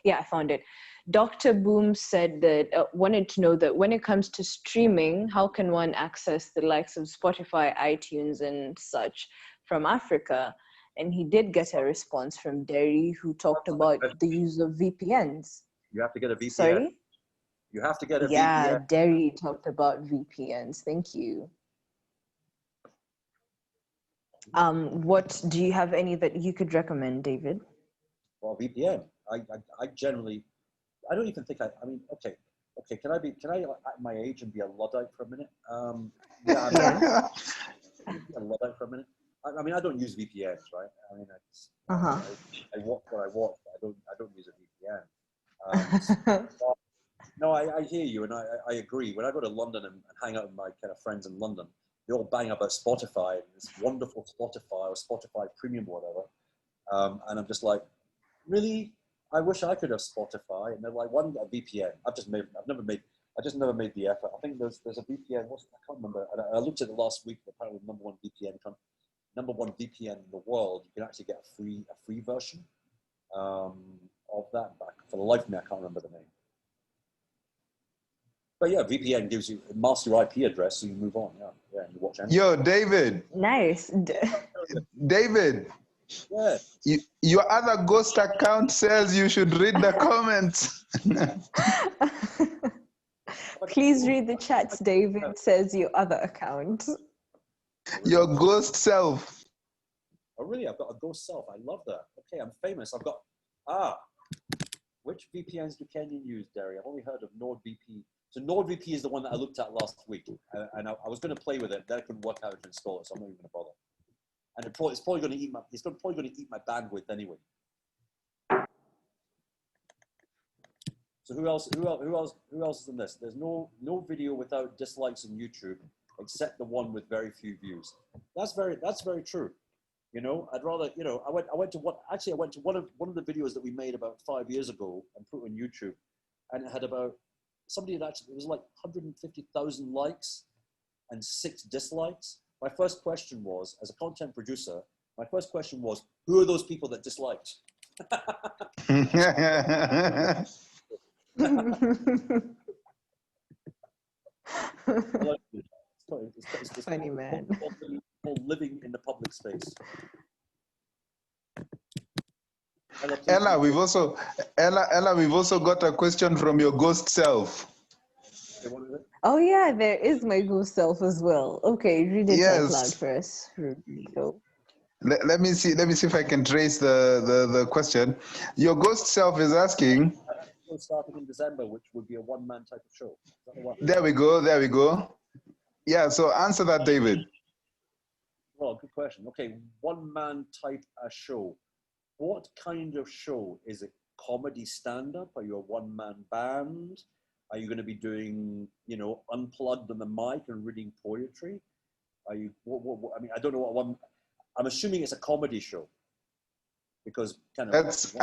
[SPEAKER 2] Yeah, I found it. Dr. Boom said that wanted to know that when it comes to streaming, how can one access the likes of Spotify, iTunes, and such from Africa? And he did get a response from Derry, who talked about the use of VPNs.
[SPEAKER 5] You have to get a VPN.
[SPEAKER 2] Sorry?
[SPEAKER 5] You have to get a VPN.
[SPEAKER 2] Yeah, Derry talked about VPNs. Thank you. What do you have any that you could recommend, David?
[SPEAKER 5] Well, VPN. I generally, I don't even think I mean, okay. Can I at my age and be a Luddite for a minute? Yeah. A Luddite for a minute. I mean, I don't use VPNs, right? I mean, I watch what I watch, but I don't use a VPN. No, I hear you, and I agree. When I go to London and hang out with my kind of friends in London, they all bang about Spotify, this wonderful Spotify or Spotify Premium or whatever. And I'm just like, really? I wish I could have Spotify. And they're like, why don't you get a VPN? I just never made the effort. I think there's a VPN. I can't remember. I looked at it last week. Apparently, number one VPN in the world. You can actually get a free version of that. But for the life of me, I can't remember the name. But yeah, VPN gives you masks your IP address, so you move on. Yeah, you watch anything.
[SPEAKER 7] Yo, David.
[SPEAKER 2] Nice.
[SPEAKER 7] David.
[SPEAKER 5] Yeah.
[SPEAKER 7] Your other ghost account says you should read the comments.
[SPEAKER 2] Please read the chats. David says your other account.
[SPEAKER 7] Your ghost self.
[SPEAKER 5] Oh, really? I've got a ghost self. I love that. Okay, I'm famous. I've got, which VPNs do Kenyan use, Derry? I've only heard of NordVPN. So NordVPN is the one that I looked at last week. And I was going to play with it. Then I couldn't work out how to install it, so I'm not even going to bother. And it's probably going to eat my bandwidth anyway. So who else is in this? There's no video without dislikes on YouTube, except the one with very few views. That's very true. You know, I'd rather, you know, I went to one of the videos that we made about 5 years ago and put on YouTube, and it had about it was like 150,000 likes and 6 dislikes. My first question was, as a content producer, who are those people that disliked? It's
[SPEAKER 2] Funny man.
[SPEAKER 5] called living in the public space.
[SPEAKER 7] Ella, we've also got a question from your ghost self.
[SPEAKER 2] Oh yeah, there is my ghost self as well. Okay, read it out loud
[SPEAKER 7] Yes.
[SPEAKER 2] for us, Rodrigo.
[SPEAKER 7] Let me see if I can trace the question. Your ghost self is asking.
[SPEAKER 5] Starting in December, which would be a one-man type of show. Is that the one?
[SPEAKER 7] There we go. Yeah, so answer that, David.
[SPEAKER 5] Well, good question. Okay, one-man type a show. What kind of show? Is it comedy stand-up? Are you a one-man band? Are you going to be doing, you know, unplugged on the mic and reading poetry? Are you? What, I mean, I don't know what one. I'm assuming it's a comedy show. Because kind of
[SPEAKER 7] that's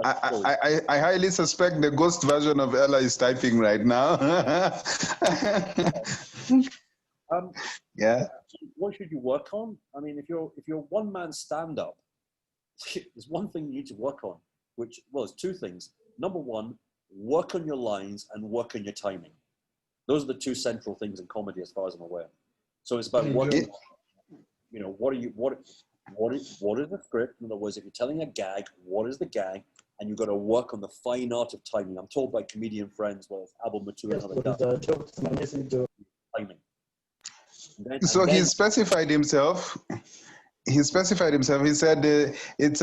[SPEAKER 7] I highly suspect the ghost version of Ella is typing right now. Yeah.
[SPEAKER 5] What should you work on? I mean, if you're one man stand up, there's one thing you need to work on, it's 2 things. Number 1, work on your lines and work on your timing. Those are the 2 central things in comedy, as far as I'm aware. So it's about working. You know, what is the script? In other words, if you're telling a gag, what is the gag? And you've got to work on the fine art of timing. I'm told by comedian friends, well, it's Abel Matu and other guys. Timing.
[SPEAKER 7] So he specified himself. He said it's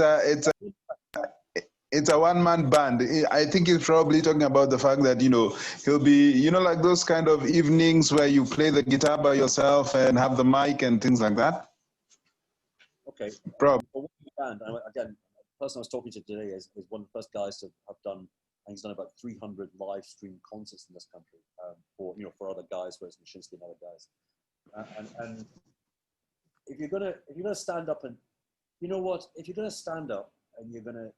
[SPEAKER 7] a one-man band. I think he's probably talking about the fact that, you know, he'll be, you know, like those kind of evenings where you play the guitar by yourself and have the mic and things like that.
[SPEAKER 5] Okay.
[SPEAKER 7] Probably.
[SPEAKER 5] And again, the person I was talking to today is one of the first guys to have done, and he's done about 300 live stream concerts in this country for other guys, whereas Mashinsky and other guys. And if you're gonna stand up and, you know what, if you're gonna stand up and you're gonna,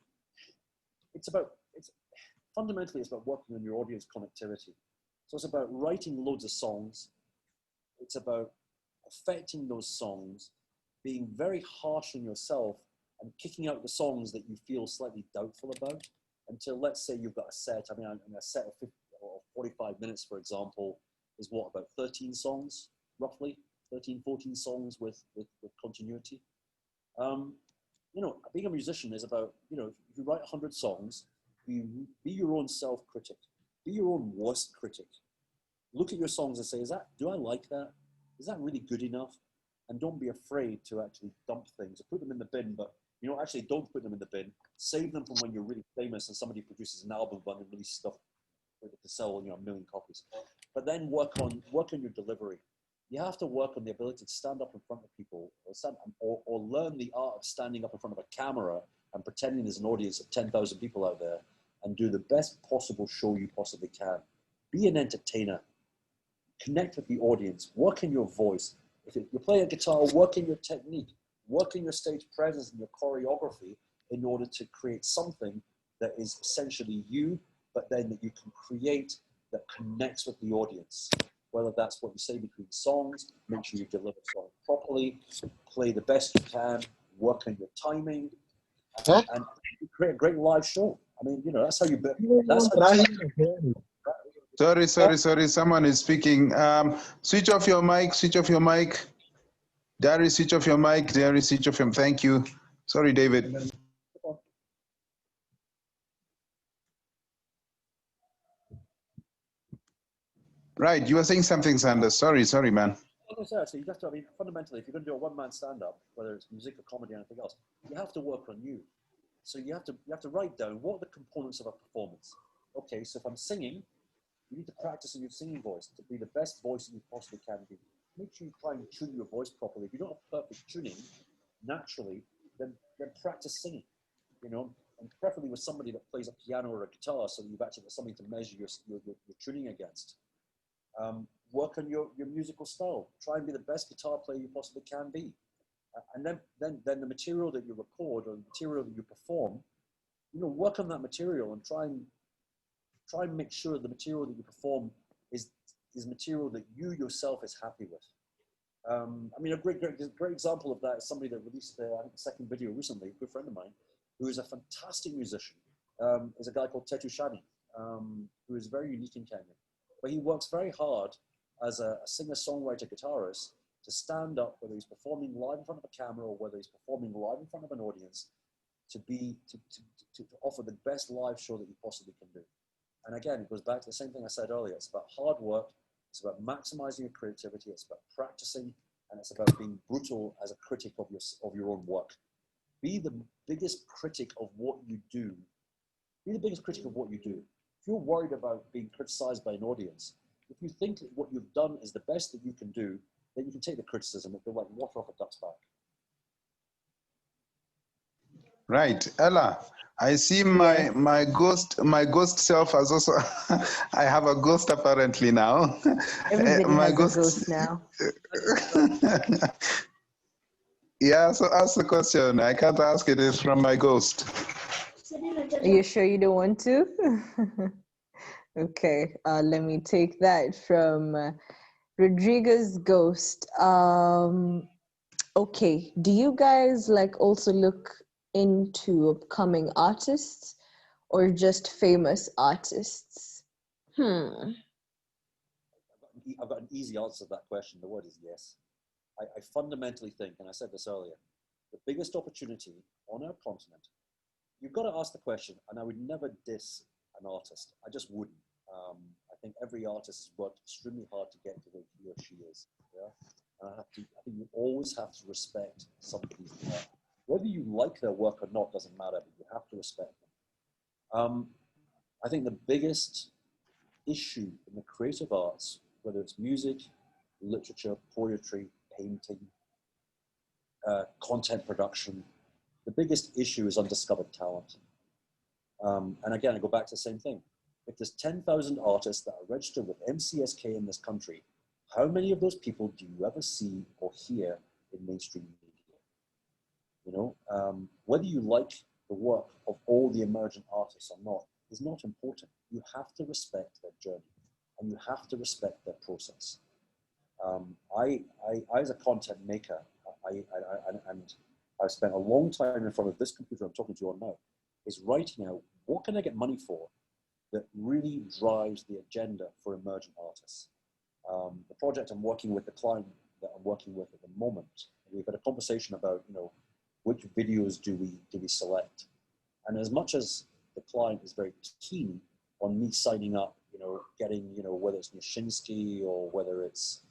[SPEAKER 5] fundamentally it's about working on your audience connectivity. So it's about writing loads of songs. It's about affecting those songs, being very harsh on yourself and kicking out the songs that you feel slightly doubtful about until, let's say you've got a set. I mean, a set of 50 or 45 minutes, for example, is what, about 13 songs, roughly? 13, 14 songs with continuity. You know, being a musician is about, you know, if you write 100 songs, be your own self-critic. Be your own worst critic. Look at your songs and say, do I like that? Is that really good enough? And don't be afraid to actually dump things or put them in the bin, but, you know, actually don't put them in the bin. Save them from when you're really famous and somebody produces an album and release stuff to sell, you know, 1 million copies. But then work on your delivery. You have to work on the ability to stand up in front of people, or learn the art of standing up in front of a camera and pretending there's an audience of 10,000 people out there and do the best possible show you possibly can. Be an entertainer. Connect with the audience. Work in your voice. If you're playing a guitar, work in your technique. Work in your stage presence and your choreography in order to create something that is essentially you, but then that you can create that connects with the audience. Whether that's what you say between songs, make sure you deliver songs properly, play the best you can, work on your timing, and create a great live show. I mean, you know, that's how you.
[SPEAKER 7] Sorry. Someone is speaking. Switch off your mic. Switch off your mic. Darius, switch off your mic. Darius, switch off your. Thank you. Sorry, David. Right, you were saying something, Sanders. Sorry, man.
[SPEAKER 5] So you have to, I mean, fundamentally, if you're going to do a one-man stand-up, whether it's music or comedy or anything else, you have to work on you. So you have to write down what are the components of a performance. Okay, so if I'm singing, you need to practice on your singing voice to be the best voice that you possibly can be. Make sure you try and tune your voice properly. If you don't have perfect tuning naturally, then practice singing. You know, and preferably with somebody that plays a piano or a guitar, so that you've actually got something to measure your tuning against. Work on your musical style. Try and be the best guitar player you possibly can be. And then the material that you record or the material that you perform, you know, work on that material and try and make sure the material that you perform is material that you yourself is happy with. I mean, a great example of that is somebody that released I think the second video recently, a good friend of mine, who is a fantastic musician, is a guy called Tetu Shani, who is very unique in Kenya. But he works very hard as a singer-songwriter guitarist to stand up, whether he's performing live in front of a camera or whether he's performing live in front of an audience, to offer the best live show that you possibly can do. And again, it goes back to the same thing I said earlier. It's about hard work. It's about maximizing your creativity. It's about practicing, and it's about being brutal as a critic of your own work. Be the biggest critic of what you do. Be the biggest critic of what you do. If you're worried about being criticized by an audience, if you think that what you've done is the best that you can do, then you can take the criticism and go like water off a duck's back.
[SPEAKER 7] Right, Ella. I see my ghost self has also. I have a ghost apparently now.
[SPEAKER 2] Everybody has a ghost now.
[SPEAKER 7] Yeah, so ask the question. I can't ask it. It's from my ghost.
[SPEAKER 2] Are you sure you don't want to? Okay, let me take that from Rodriguez Ghost. Okay, do you guys like also look into upcoming artists or just famous artists?
[SPEAKER 5] I've got an easy answer to that question. The word is yes. I fundamentally think, and I said this earlier, the biggest opportunity on our continent, you've got to ask the question, and I would never diss an artist. I just wouldn't. I think every artist has worked extremely hard to get to where he or she is. Yeah? And I think you always have to respect somebody's work. Whether you like their work or not doesn't matter, but you have to respect them. I think the biggest issue in the creative arts, whether it's music, literature, poetry, painting, content production, the biggest issue is undiscovered talent. And again, I go back to the same thing. If there's 10,000 artists that are registered with MCSK in this country, how many of those people do you ever see or hear in mainstream media? You know, whether you like the work of all the emergent artists or not is not important. You have to respect their journey and you have to respect their process. I as a content maker, and I've spent a long time in front of this computer I'm talking to you on now, is writing out what can I get money for that really drives the agenda for emergent artists. The project I'm working with, the client that I'm working with at the moment, we've had a conversation about, you know, which videos do we select? And as much as the client is very keen on me signing up, you know, getting, you know, whether it's Nishinsky or whether it's,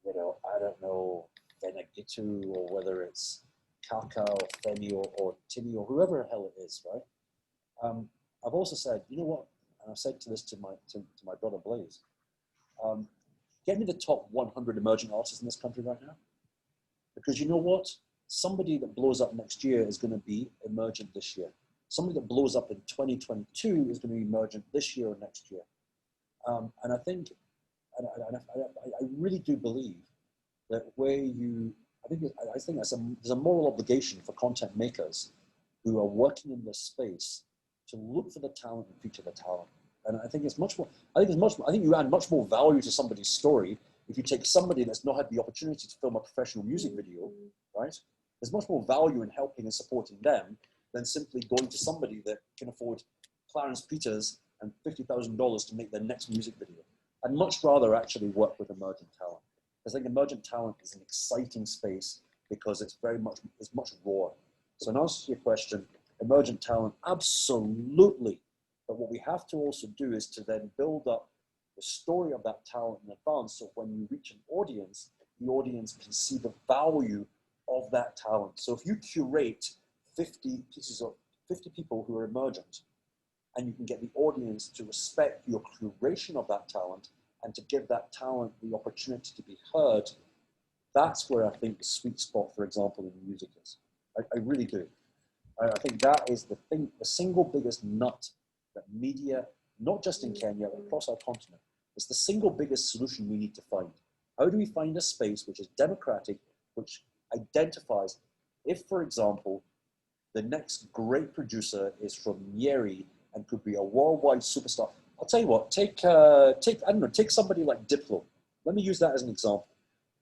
[SPEAKER 5] you know, I don't know, Benagitu or whether it's Kaka or Femi or Timmy or whoever the hell it is, right? I've also said, you know what, and I've said to this to my brother Blaze, get me the top 100 emerging artists in this country right now. Because you know what? Somebody that blows up next year is going to be emergent this year. Somebody that blows up in 2022 is going to be emergent this year or next year. And I think, I really do believe that I think there's a moral obligation for content makers who are working in this space to look for the talent and feature the talent. And I think it's much more, I think you add much more value to somebody's story if you take somebody that's not had the opportunity to film a professional music video, right? There's much more value in helping and supporting them than simply going to somebody that can afford Clarence Peters and $50,000 to make their next music video. I'd much rather actually work with emergent talent. I think emergent talent is an exciting space because it's much rawer. So in answer to your question, emergent talent, absolutely. But what we have to also do is to then build up the story of that talent in advance, so when you reach an audience, the audience can see the value of that talent. So if you curate 50 people who are emergent, and you can get the audience to respect your curation of that talent and to give that talent the opportunity to be heard, that's where I think the sweet spot, for example, in music is. I really do. I think that is the single biggest nut that media, not just in Kenya, but across our continent, is the single biggest solution we need to find. How do we find a space which is democratic, which identifies, if, for example, the next great producer is from Nyeri and could be a worldwide superstar. I'll tell you what, take somebody like Diplo. Let me use that as an example.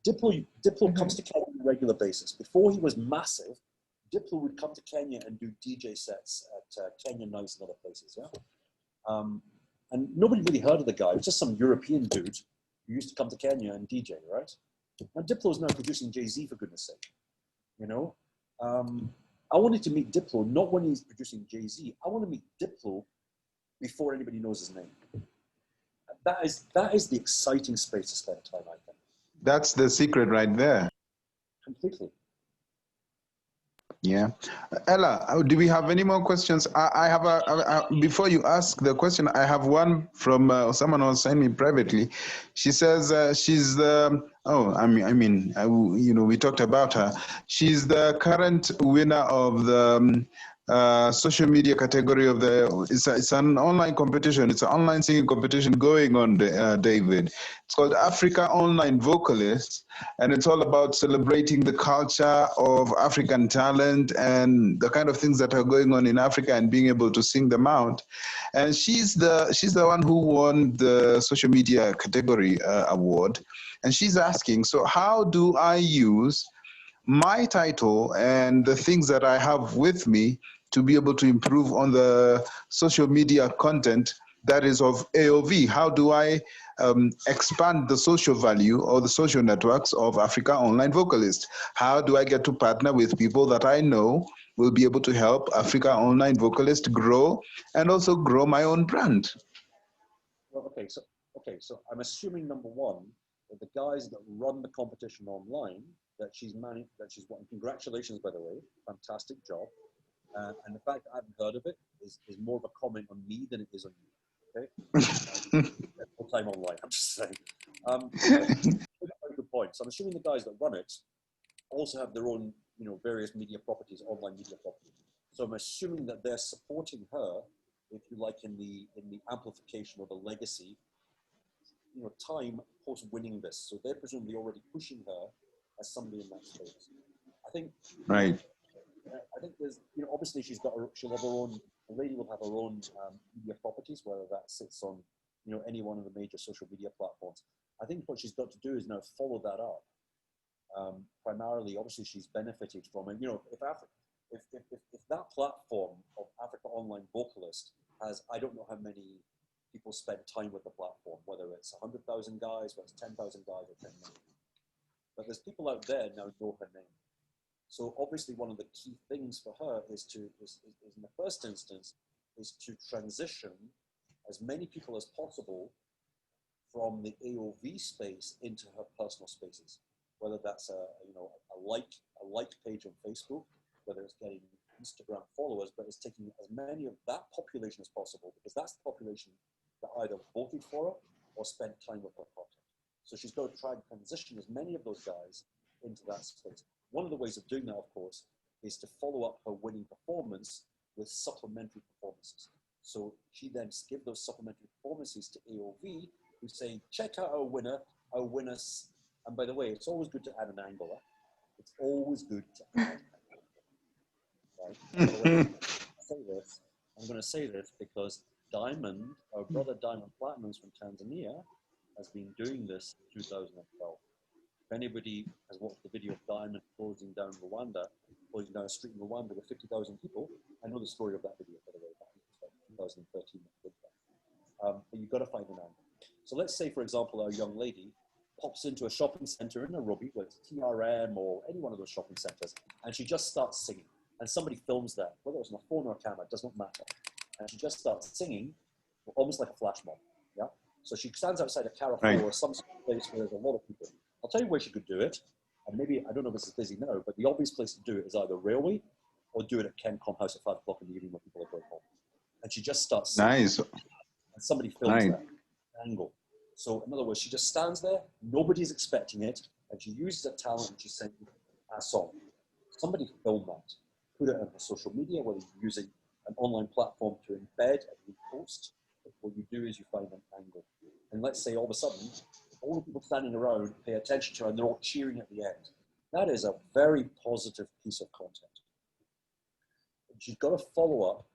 [SPEAKER 5] Diplo comes to Kenya on a regular basis. Before he was massive, Diplo would come to Kenya and do DJ sets at Kenya Nights and other places, yeah? And nobody really heard of the guy. It was just some European dude who used to come to Kenya and DJ, right? Now Diplo's now producing Jay-Z, for goodness sake, you know? I wanted to meet Diplo, not when he's producing Jay-Z. I want to meet Diplo before anybody knows his name. That is the exciting space to spend time, I think.
[SPEAKER 7] That's the secret right there.
[SPEAKER 5] Completely.
[SPEAKER 7] Yeah. Ella, do we have any more questions? I have before you ask the question, I have one from someone who sent me privately. She says she's the, we talked about her. She's the current winner of the social media category of it's an online competition. It's an online singing competition going on, David. It's called Africa Online Vocalists, and it's all about celebrating the culture of African talent and the kind of things that are going on in Africa and being able to sing them out. And she's the one who won the social media category award. And she's asking, so how do I use my title and the things that I have with me to be able to improve on the social media content that is of AOV? How do I expand the social value or the social networks of Africa Online Vocalists? How do I get to partner with people that I know will be able to help Africa Online Vocalists grow and also grow my own brand?
[SPEAKER 5] Well, okay, so I'm assuming, number one, that the guys that run the competition online, that she's won. Congratulations, by the way, fantastic job. And the fact that I haven't heard of it is more of a comment on me than it is on you. Okay, full time online. I'm just saying. Very good point. So I'm assuming the guys that run it also have their own, various media properties, online media properties. So I'm assuming that they're supporting her, if you like, in the amplification or the legacy, time post winning this. So they're presumably already pushing her as somebody in that space. I think.
[SPEAKER 7] Right.
[SPEAKER 5] I think there's, obviously she'll have her own. The lady will have her own media properties, whether that sits on, any one of the major social media platforms. I think what she's got to do is now follow that up. Primarily, obviously, she's benefited from it. If that platform of Africa Online Vocalist has, I don't know how many people spend time with the platform, whether it's 100,000 guys, whether it's 10,000 guys, or 10 million. But there's people out there now know her name. So obviously, one of the key things for her is in the first instance, is to transition as many people as possible from the AOV space into her personal spaces. Whether that's a like page on Facebook, whether it's getting Instagram followers, but it's taking as many of that population as possible, because that's the population that either voted for her or spent time with her content. So she's got to try and transition as many of those guys into that space. One of the ways of doing that, of course, is to follow up her winning performance with supplementary performances. So she then gives those supplementary performances to AOV, who's saying, check out our winner, our winners. And by the way, it's always good to add an angle. Huh? It's always good to add an angle. Right? I'm going to say this because Diamond, our brother Diamond Platinums from Tanzania, has been doing this in 2012. If anybody has watched the video of Diamond closing down a street in Rwanda with 50,000 people, I know the story of that video, by the way, back in 2013. But you've got to find an angle. So let's say, for example, our young lady pops into a shopping center in Nairobi, whether it's TRM or any one of those shopping centers, and she just starts singing. And somebody films that, whether it's on a phone or a camera, it does not matter. And she just starts singing, almost like a flash mob. Yeah. So she stands outside a Carrefour or some place where there's a lot of people. I'll tell you where she could do it. And maybe, I don't know if this is busy now, but the obvious place to do it is either railway or do it at Kencom House at 5 o'clock in the evening when people are going home. And she just starts singing.
[SPEAKER 7] Nice.
[SPEAKER 5] And somebody films that angle. So in other words, she just stands there, nobody's expecting it, and she uses a talent and she's saying a song. Somebody film that, put it on her social media, whether you're using an online platform to embed and repost. What you do is you find an angle. And let's say all of a sudden, all the people standing around pay attention to her and they're all cheering at the end. That is a very positive piece of content. And she's got to follow up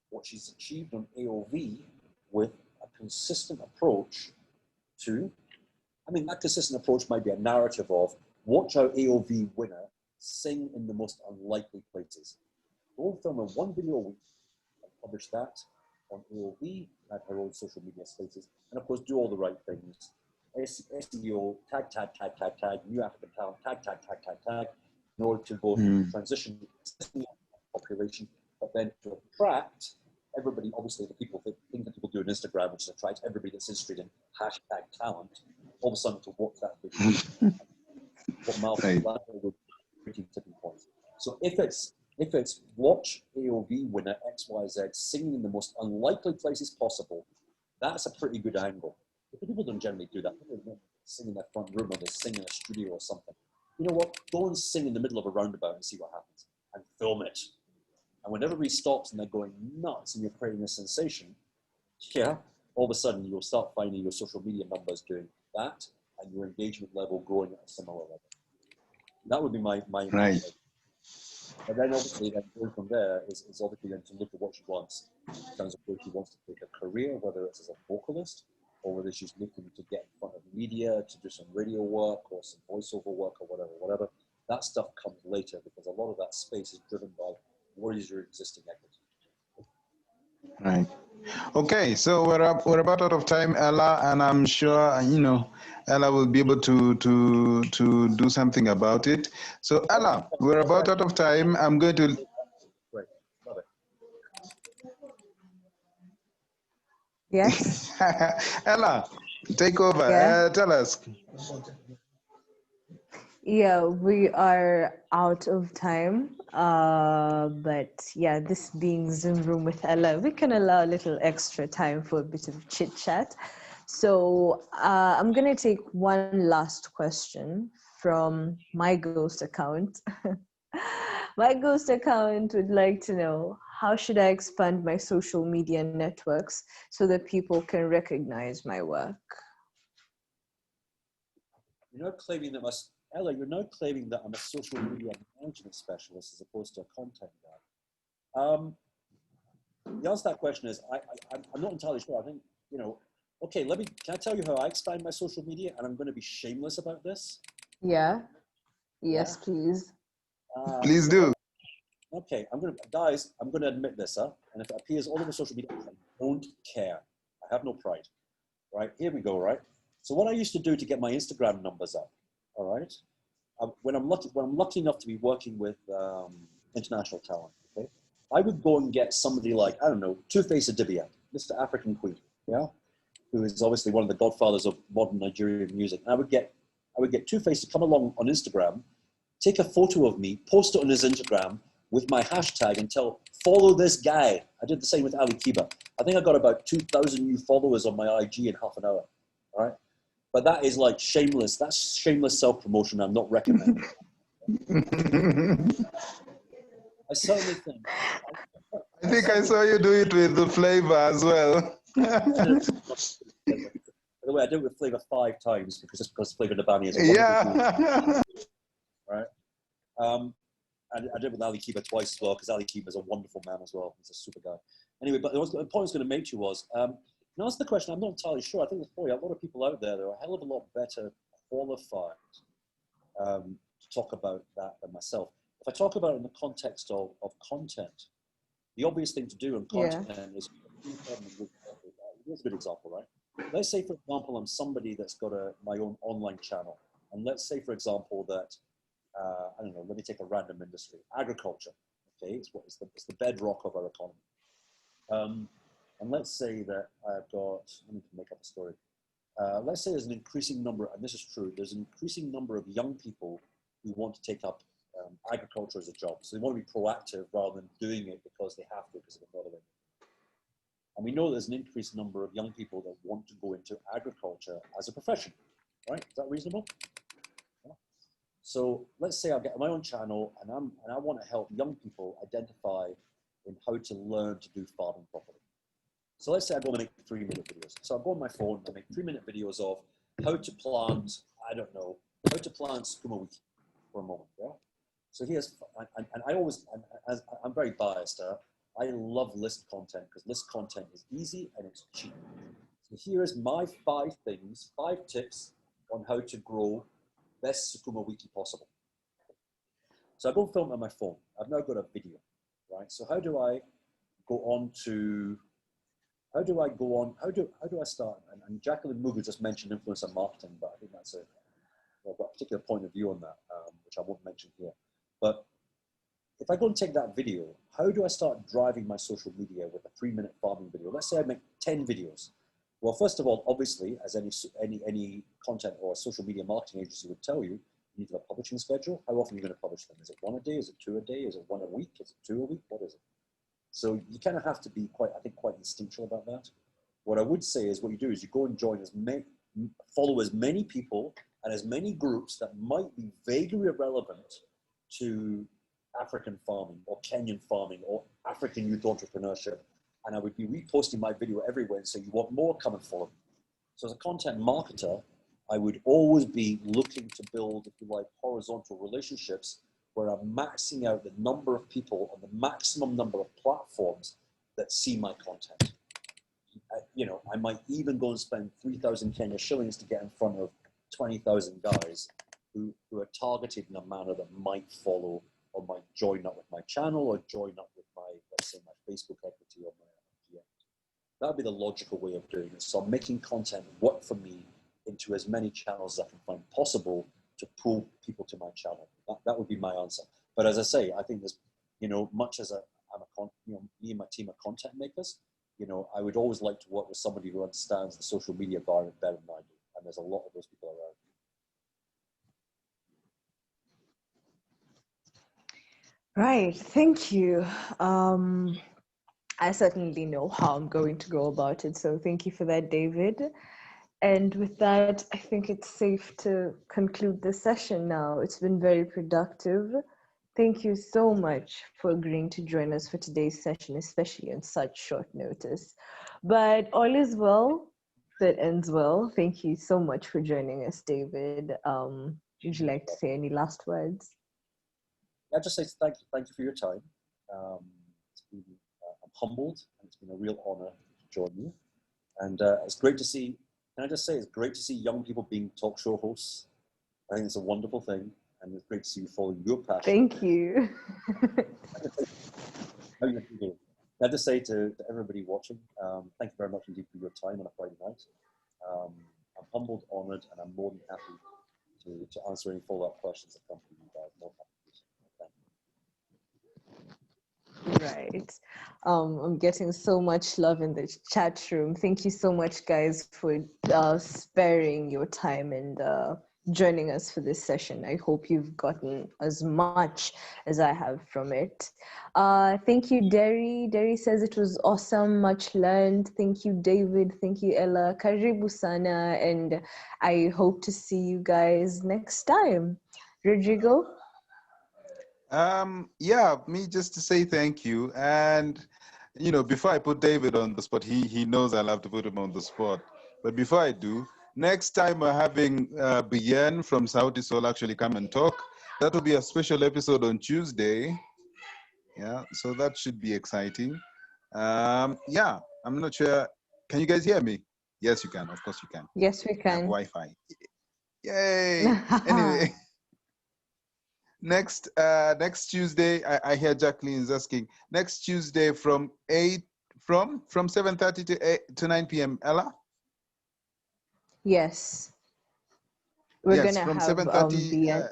[SPEAKER 5] what she's achieved on AOV with a consistent approach to, that consistent approach might be a narrative of watch our AOV winner sing in the most unlikely places. Go and film one video a week and publish that on AOV, at her own social media spaces, and of course do all the right things. SEO, tag, new African talent, tag, in order to both transition the population, but then to attract everybody, obviously the thing that people do on Instagram, which is attract everybody that's interested in hashtag talent, all of a sudden to watch that video. What Malcolm will creating tipping points. So if it's watch AOV winner XYZ singing in the most unlikely places possible, that's a pretty good angle. But people don't generally do that. People don't sing in their front room or they sing in a studio or something. You know what? Go and sing in the middle of a roundabout and see what happens. And film it. And when everybody stops and they're going nuts and you're creating a sensation, all of a sudden you'll start finding your social media numbers doing that and your engagement level growing at a similar level. That would be my
[SPEAKER 7] right.
[SPEAKER 5] And then obviously then going from there is obviously then to look at what she wants in terms of where she wants to take a career, whether it's as a vocalist or whether she's looking to get in front of media, to do some radio work or some voiceover work or whatever. That stuff comes later because a lot of that space is driven by what is your existing equity.
[SPEAKER 7] Right. Okay, so we're about out of time, Ella, and I'm sure Ella will be able to do something about it. So Ella, we're about out of time. I'm going to.
[SPEAKER 5] Great, love it.
[SPEAKER 2] Yes.
[SPEAKER 7] Ella, take over.
[SPEAKER 2] Yeah.
[SPEAKER 7] Tell us.
[SPEAKER 2] Yeah, we are out of time. But yeah, this being Zoom Room with Ella, we can allow a little extra time for a bit of chit chat. So I'm going to take one last question from my ghost account. My ghost account would like to know, how should I expand my social media networks so that people can recognize my work?
[SPEAKER 5] You're not claiming that Ella, you're now claiming that I'm a social media management specialist as opposed to a content guy. The answer to that question is, I'm not entirely sure. I think, okay, can I tell you how I expand my social media? And I'm going to be shameless about this.
[SPEAKER 2] Yeah. Yes, please.
[SPEAKER 7] Please do.
[SPEAKER 5] Okay, I'm going to admit this, and if it appears all over social media, I don't care. I have no pride. Right, here we go, right? So what I used to do to get my Instagram numbers up, all right? When I'm lucky enough to be working with international talent, okay? I would go and get somebody like, I don't know, Two-Face Adibia, Mr. African Queen, yeah? Who is obviously one of the godfathers of modern Nigerian music. And I would get Two-Face to come along on Instagram, take a photo of me, post it on his Instagram with my hashtag and follow this guy. I did the same with Ali Kiba. I think I got about 2,000 new followers on my IG in half an hour, all right? But that is like shameless. That's shameless self-promotion. I'm not recommending. I certainly think.
[SPEAKER 7] I think I saw you do it with the flavor as well.
[SPEAKER 5] By the way, I did it with Flavor 5 times because Flavor Nabani is a wonderful
[SPEAKER 7] Yeah.
[SPEAKER 5] right? And I did it with Ali Kiba twice as well because Ali Kiba is a wonderful man as well. He's a super guy. Anyway, but the point I was going to make to you was, to answer the question, I'm not entirely sure. I think there's probably a lot of people out there that are a hell of a lot better qualified to talk about that than myself. If I talk about it in the context of content, the obvious thing to do in content is, here's a good example, right? Let's say, for example, I'm somebody that's got my own online channel. And let's say, for example, that, I don't know, let me take a random industry, agriculture, okay? It's the bedrock of our economy. And let's say that I've got, let me make up a story. Let's say there's an increasing number, and this is true, there's an increasing number of young people who want to take up agriculture as a job. So they want to be proactive rather than doing it because they have to, because of another way. And we know there's an increased number of young people that want to go into agriculture as a profession, right? Is that reasonable? Yeah. So let's say I get my own channel and I want to help young people identify in how to learn to do farming properly. So let's say I go and make 3-minute videos. So I go on my phone and make 3-minute videos of how to plant, I don't know, how to plant sukuma wiki for a moment, yeah? So here's, and I always, I'm very biased. I love list content because list content is easy and it's cheap. So here is my 5 tips on how to grow best sukuma wiki possible. So I go and film it on my phone. I've now got a video, right? So how do I go on to, how do I start? And Jacqueline Mugu just mentioned influencer marketing, but I think that's I've got a particular point of view on that, which I won't mention here. But if I go and take that video, how do I start driving my social media with a 3-minute farming video? Let's say I make 10 videos. Well, first of all, obviously, as any content or social media marketing agency would tell you, you need to have a publishing schedule. How often are you going to publish them? Is it 1 a day? Is it 2 a day? Is it 1 a week? Is it 2 a week? What is it? So you kind of have to be quite instinctual about that. What I would say is what you do is you go and follow as many people and as many groups that might be vaguely relevant to African farming or Kenyan farming or African youth entrepreneurship. And I would be reposting my video everywhere and say, you want more, come and follow me. So as a content marketer, I would always be looking to build, if you like, horizontal relationships where I'm maxing out the number of people on the maximum number of platforms that see my content. I might even go and spend 3,000 Kenya shillings to get in front of 20,000 guys who are targeted in a manner that might follow or might join up with my channel or join up with my, let's say, my Facebook equity or my DM. That would be the logical way of doing it. So I'm making content work for me into as many channels as I can find possible to pull people to my channel. That would be my answer. But as I say, I think there's, much as me and my team are content makers, I would always like to work with somebody who understands the social media environment better than I do. And there's a lot of those people around.
[SPEAKER 2] Right, thank you. I certainly know how I'm going to go about it. So thank you for that, David. And with that, I think it's safe to conclude the session now. It's been very productive. Thank you so much for agreeing to join us for today's session, especially on such short notice. But all is well that ends well. Thank you so much for joining us, David. Would you like to say any last words?
[SPEAKER 5] I'd just say thank you for your time. I'm humbled, and it's been a real honor to join you. And it's great to see, can I just say, it's great to see young people being talk show hosts. I think it's a wonderful thing, and it's great to see you following your passion.
[SPEAKER 2] Thank you.
[SPEAKER 5] I'd just say to everybody watching, thank you very much indeed for your time on a Friday night. I'm humbled, honored, and I'm more than happy to answer any follow-up questions that come from you guys. More happy.
[SPEAKER 2] Right. I'm getting so much love in the chat room. Thank you so much, guys, for sparing your time and joining us for this session. I hope you've gotten as much as I have from it. Thank you, Derry. Derry says it was awesome, much learned. Thank you, David. Thank you, Ella. Karibu sana, and I hope to see you guys next time. Rodrigo?
[SPEAKER 7] Yeah, me just to say thank you. And, you know, before I put David on the spot, he knows I'll have to put him on the spot. But before I do, next time we're having Bien from Saudi Soul actually come and talk. That will be a special episode on Tuesday. Yeah, so that should be exciting. Yeah, I'm not sure. Can you guys hear me? Yes, you can. Of course you can.
[SPEAKER 2] Yes, we
[SPEAKER 7] I have
[SPEAKER 2] can.
[SPEAKER 7] Wi-Fi. Yay! Anyway. Next Tuesday, I hear Jacqueline is asking. Next Tuesday from 7:30 to 9 p.m. Ella?
[SPEAKER 2] Yes. We're
[SPEAKER 7] Yes,
[SPEAKER 2] gonna
[SPEAKER 7] from
[SPEAKER 2] have
[SPEAKER 7] 7:30.
[SPEAKER 2] Bien.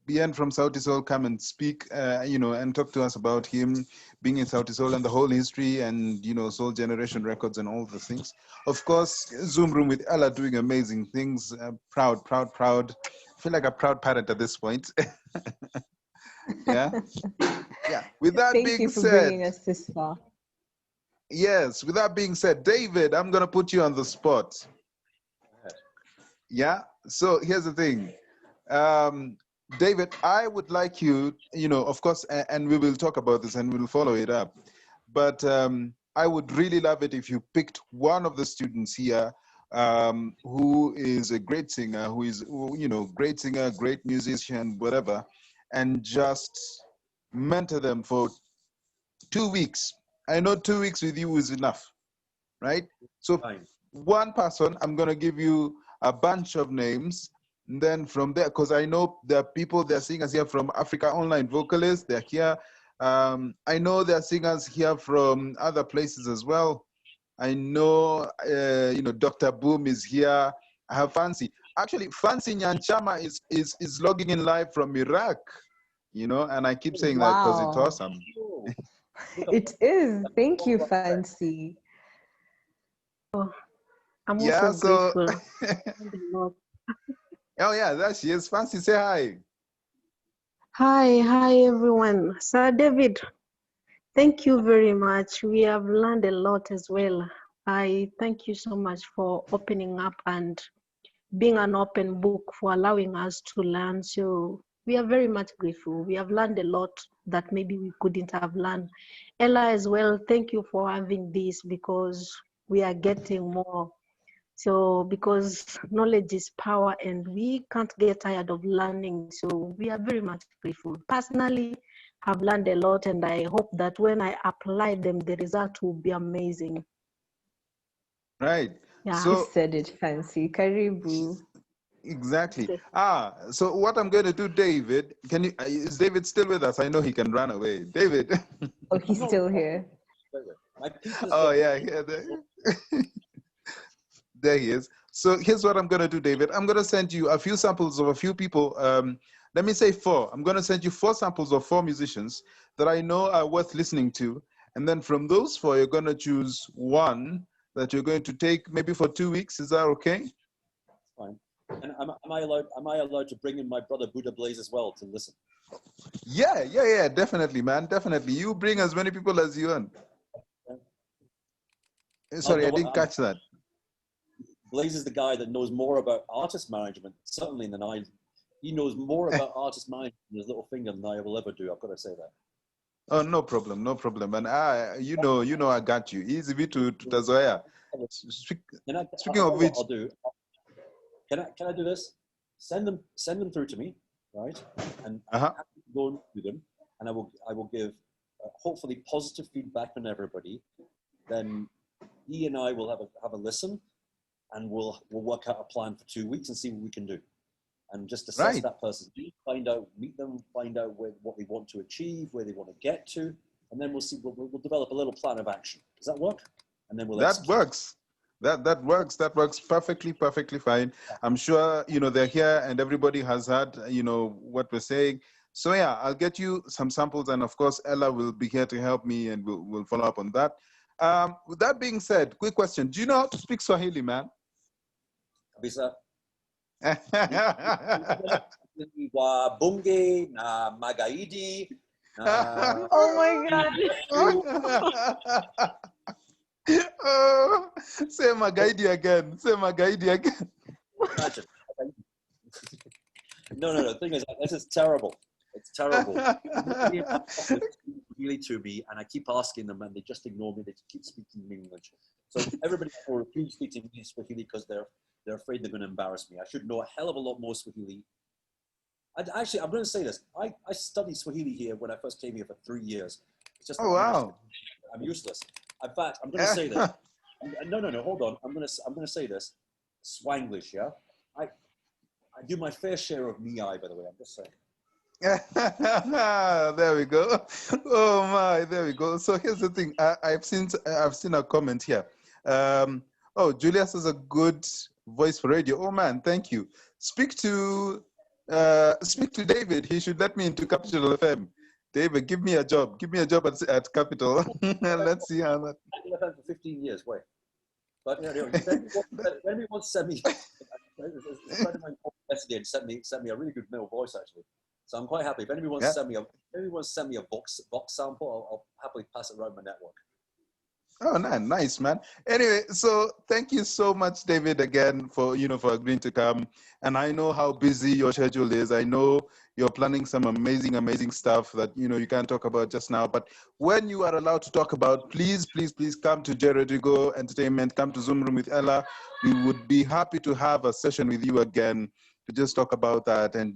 [SPEAKER 7] Bien from Saudi Soul come and speak, you know, and talk to us about him being in Saudi Soul and the whole history and, you know, Soul Generation Records and all the things. Of course, Zoom Room with Ella doing amazing things. Proud. I feel like a proud parent at this point. Yeah. Yeah. With that
[SPEAKER 2] Thank
[SPEAKER 7] being
[SPEAKER 2] you for
[SPEAKER 7] said,
[SPEAKER 2] bringing us this far.
[SPEAKER 7] yes, with that being said, David, I'm going to put you on the spot. Yeah. So here's the thing. David, I would like you, you know, of course, and we will talk about this and we'll follow it up. But I would really love it if you picked one of the students here who is a great singer, you know, great singer, great musician, whatever, and just mentor them for 2 weeks. I know 2 weeks with you is enough, right? So
[SPEAKER 5] Fine.
[SPEAKER 7] one person, I'm going to give you a bunch of names. And then from there, because I know there are people, there are singers here from Africa Online Vocalists, they're here. I know there are singers here from other places as well. I know, you know, Dr. Boom is here. I have Fancy. Actually, Fancy Nyanchama is logging in live from Iraq, you know, and I keep saying that because it's
[SPEAKER 2] Wow.
[SPEAKER 7] awesome.
[SPEAKER 2] It is. Thank you, Fancy.
[SPEAKER 9] I'm
[SPEAKER 7] Yeah,
[SPEAKER 9] also
[SPEAKER 7] so,
[SPEAKER 9] grateful.
[SPEAKER 7] oh yeah, there she is. Fancy, say hi.
[SPEAKER 9] Hi everyone. Sir David, thank you very much. We have learned a lot as well. I thank you so much for opening up and being an open book, for allowing us to learn. So we are very much grateful. We have learned a lot that maybe we couldn't have learned. Ella as well, thank you for having this, because we are getting more. So because knowledge is power and we can't get tired of learning. So we are very much grateful. Personally, I've learned a lot, and I hope that when I apply them, the result will be amazing.
[SPEAKER 7] Right.
[SPEAKER 9] Yeah.
[SPEAKER 2] You
[SPEAKER 7] So
[SPEAKER 2] said it, Fancy. Karibu.
[SPEAKER 7] exactly. So what I'm going to do, David, can you, is David still with us? I know he can run away. David.
[SPEAKER 2] Oh, he's still here.
[SPEAKER 7] Oh yeah, yeah. There he is. So here's what I'm going to do, David. I'm going to send you a few samples of a few people. Let me say 4. I'm going to send you 4 samples of 4 musicians that I know are worth listening to. And then from those 4, you're going to choose one that you're going to take maybe for 2 weeks. Is that okay?
[SPEAKER 5] Fine. And am I allowed to bring in my brother Buddha Blaze as well to listen?
[SPEAKER 7] Yeah, definitely, man. Definitely. You bring as many people as you want. Sorry, I didn't catch that.
[SPEAKER 5] Blaze is the guy that knows more about artist management, certainly than I. He knows more about artist management in his little finger than I will ever do. I've got to say that.
[SPEAKER 7] Oh, no problem. And you know, I got you. Easy bit to Tazoya. Speaking of which,
[SPEAKER 5] I'll do. Can I do this? Send them through to me, right? And go through them, and I will give hopefully positive feedback on everybody. Then he and I will have a listen, and we'll work out a plan for 2 weeks and see what we can do, and just assess that person, meet them, find out what they want to achieve, where they want to get to, and then we'll see. We'll develop a little plan of action. Does that work? And then we'll execute.
[SPEAKER 7] Works. That works perfectly fine. I'm sure you know they're here and everybody has heard what we're saying. So yeah, I'll get you some samples, and of course Ella will be here to help me, and we'll follow up on that. With that being said, quick question: do you know how to speak Swahili, man?
[SPEAKER 5] Kabisa. Wabunge na magaidi.
[SPEAKER 2] Oh my God.
[SPEAKER 7] Oh, say Magaidi again. Say Magaidi again.
[SPEAKER 5] Imagine. No. The thing is, this is terrible. It's terrible. Really to me, and I keep asking them, and they just ignore me. They keep speaking English. So everybody will refuse speaking Swahili because they're afraid they're going to embarrass me. I should know a hell of a lot more Swahili. Actually, I'm going to say this. I studied Swahili here when I first came here for 3 years. It's just
[SPEAKER 7] Oh wow!
[SPEAKER 5] I'm useless. In fact, I'm going to say this. No. Hold on. I'm going to say this. Swanglish, yeah. I do my fair share of Niai, by the way. I'm just saying.
[SPEAKER 7] There we go. Oh my, there we go. So here's the thing. I've seen a comment here. Oh, Julius has a good voice for radio. Oh man, thank you. Speak to David. He should let me into Capital FM. David, give me a job. Give me a job at Capital. Let's see how that.
[SPEAKER 5] I've done for 15 years. Wait, but if anyone wants to send me, a friend of mine yesterday sent me a really good male voice actually. So I'm quite happy. If anyone wants to send me a box sample, I'll happily pass it around my network.
[SPEAKER 7] Oh, nice, man. Anyway, so thank you so much, David, again for agreeing to come. And I know how busy your schedule is. I know you're planning some amazing stuff that you can't talk about just now. But when you are allowed to talk about, please come to J.RODRIGUEZ Entertainment. Come to Zoom Room with Ellah. We would be happy to have a session with you again to just talk about that. And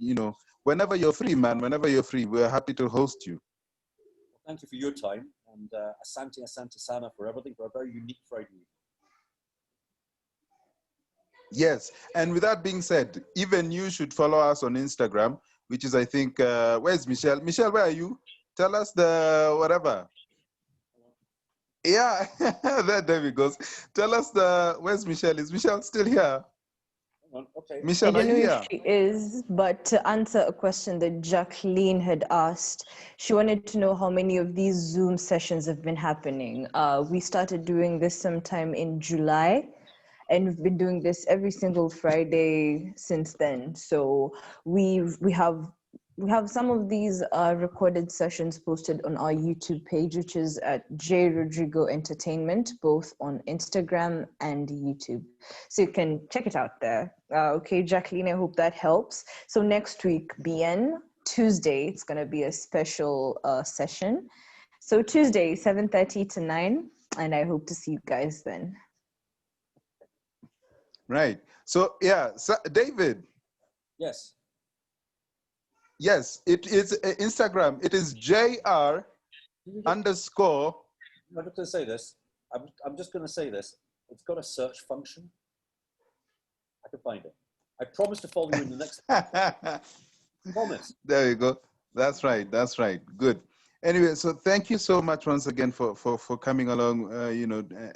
[SPEAKER 7] whenever you're free, man. Whenever you're free, we're happy to host you.
[SPEAKER 5] Thank you for your time, and asante sana for everything, for a very unique Friday.
[SPEAKER 7] Yes, and with that being said, even you should follow us on Instagram, which is, I think, where's Michelle? Michelle, where are you? Tell us the whatever. Yeah, there we go. Tell us where's Michelle? Is Michelle still here?
[SPEAKER 5] Okay.
[SPEAKER 7] Michelle,
[SPEAKER 2] I don't know
[SPEAKER 7] are you
[SPEAKER 2] if she is, but to answer a question that Jacqueline had asked, she wanted to know how many of these Zoom sessions have been happening. We started doing this sometime in July, and we've been doing this every single Friday since then. So we have some of these recorded sessions posted on our YouTube page, which is at J.RODRIGUEZ Entertainment, both on Instagram and YouTube. So you can check it out there. Okay, Jacqueline, I hope that helps. So next week, BN, Tuesday, it's going to be a special session. So Tuesday, 7:30 to 9, and I hope to see you guys then.
[SPEAKER 7] Right. So, yeah, so, David.
[SPEAKER 5] Yes.
[SPEAKER 7] Yes, it is Instagram. It is JR_.
[SPEAKER 5] I'm just going to say this. I'm just going to say this. It's got a search function. I can find it. I promise to follow you in the next. Promise.
[SPEAKER 7] There you go. That's right. That's right. Good. Anyway, so thank you so much once again for coming along,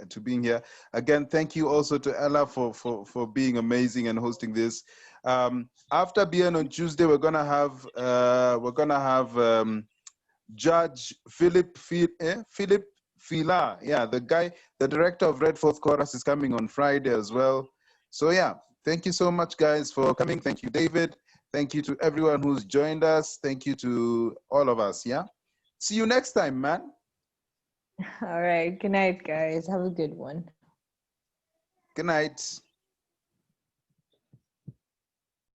[SPEAKER 7] to being here. Again, thank you also to Ellah for being amazing and hosting this. After being on Tuesday, we're gonna have Judge Philip Fila. Yeah, the director of Red Fourth Chorus is coming on Friday as well. So yeah, thank you so much, guys, for coming. Thank you, David. Thank you to everyone who's joined us. Thank you to all of us. Yeah. See you next time, man.
[SPEAKER 2] All right. Good night, guys. Have a good one.
[SPEAKER 7] Good night.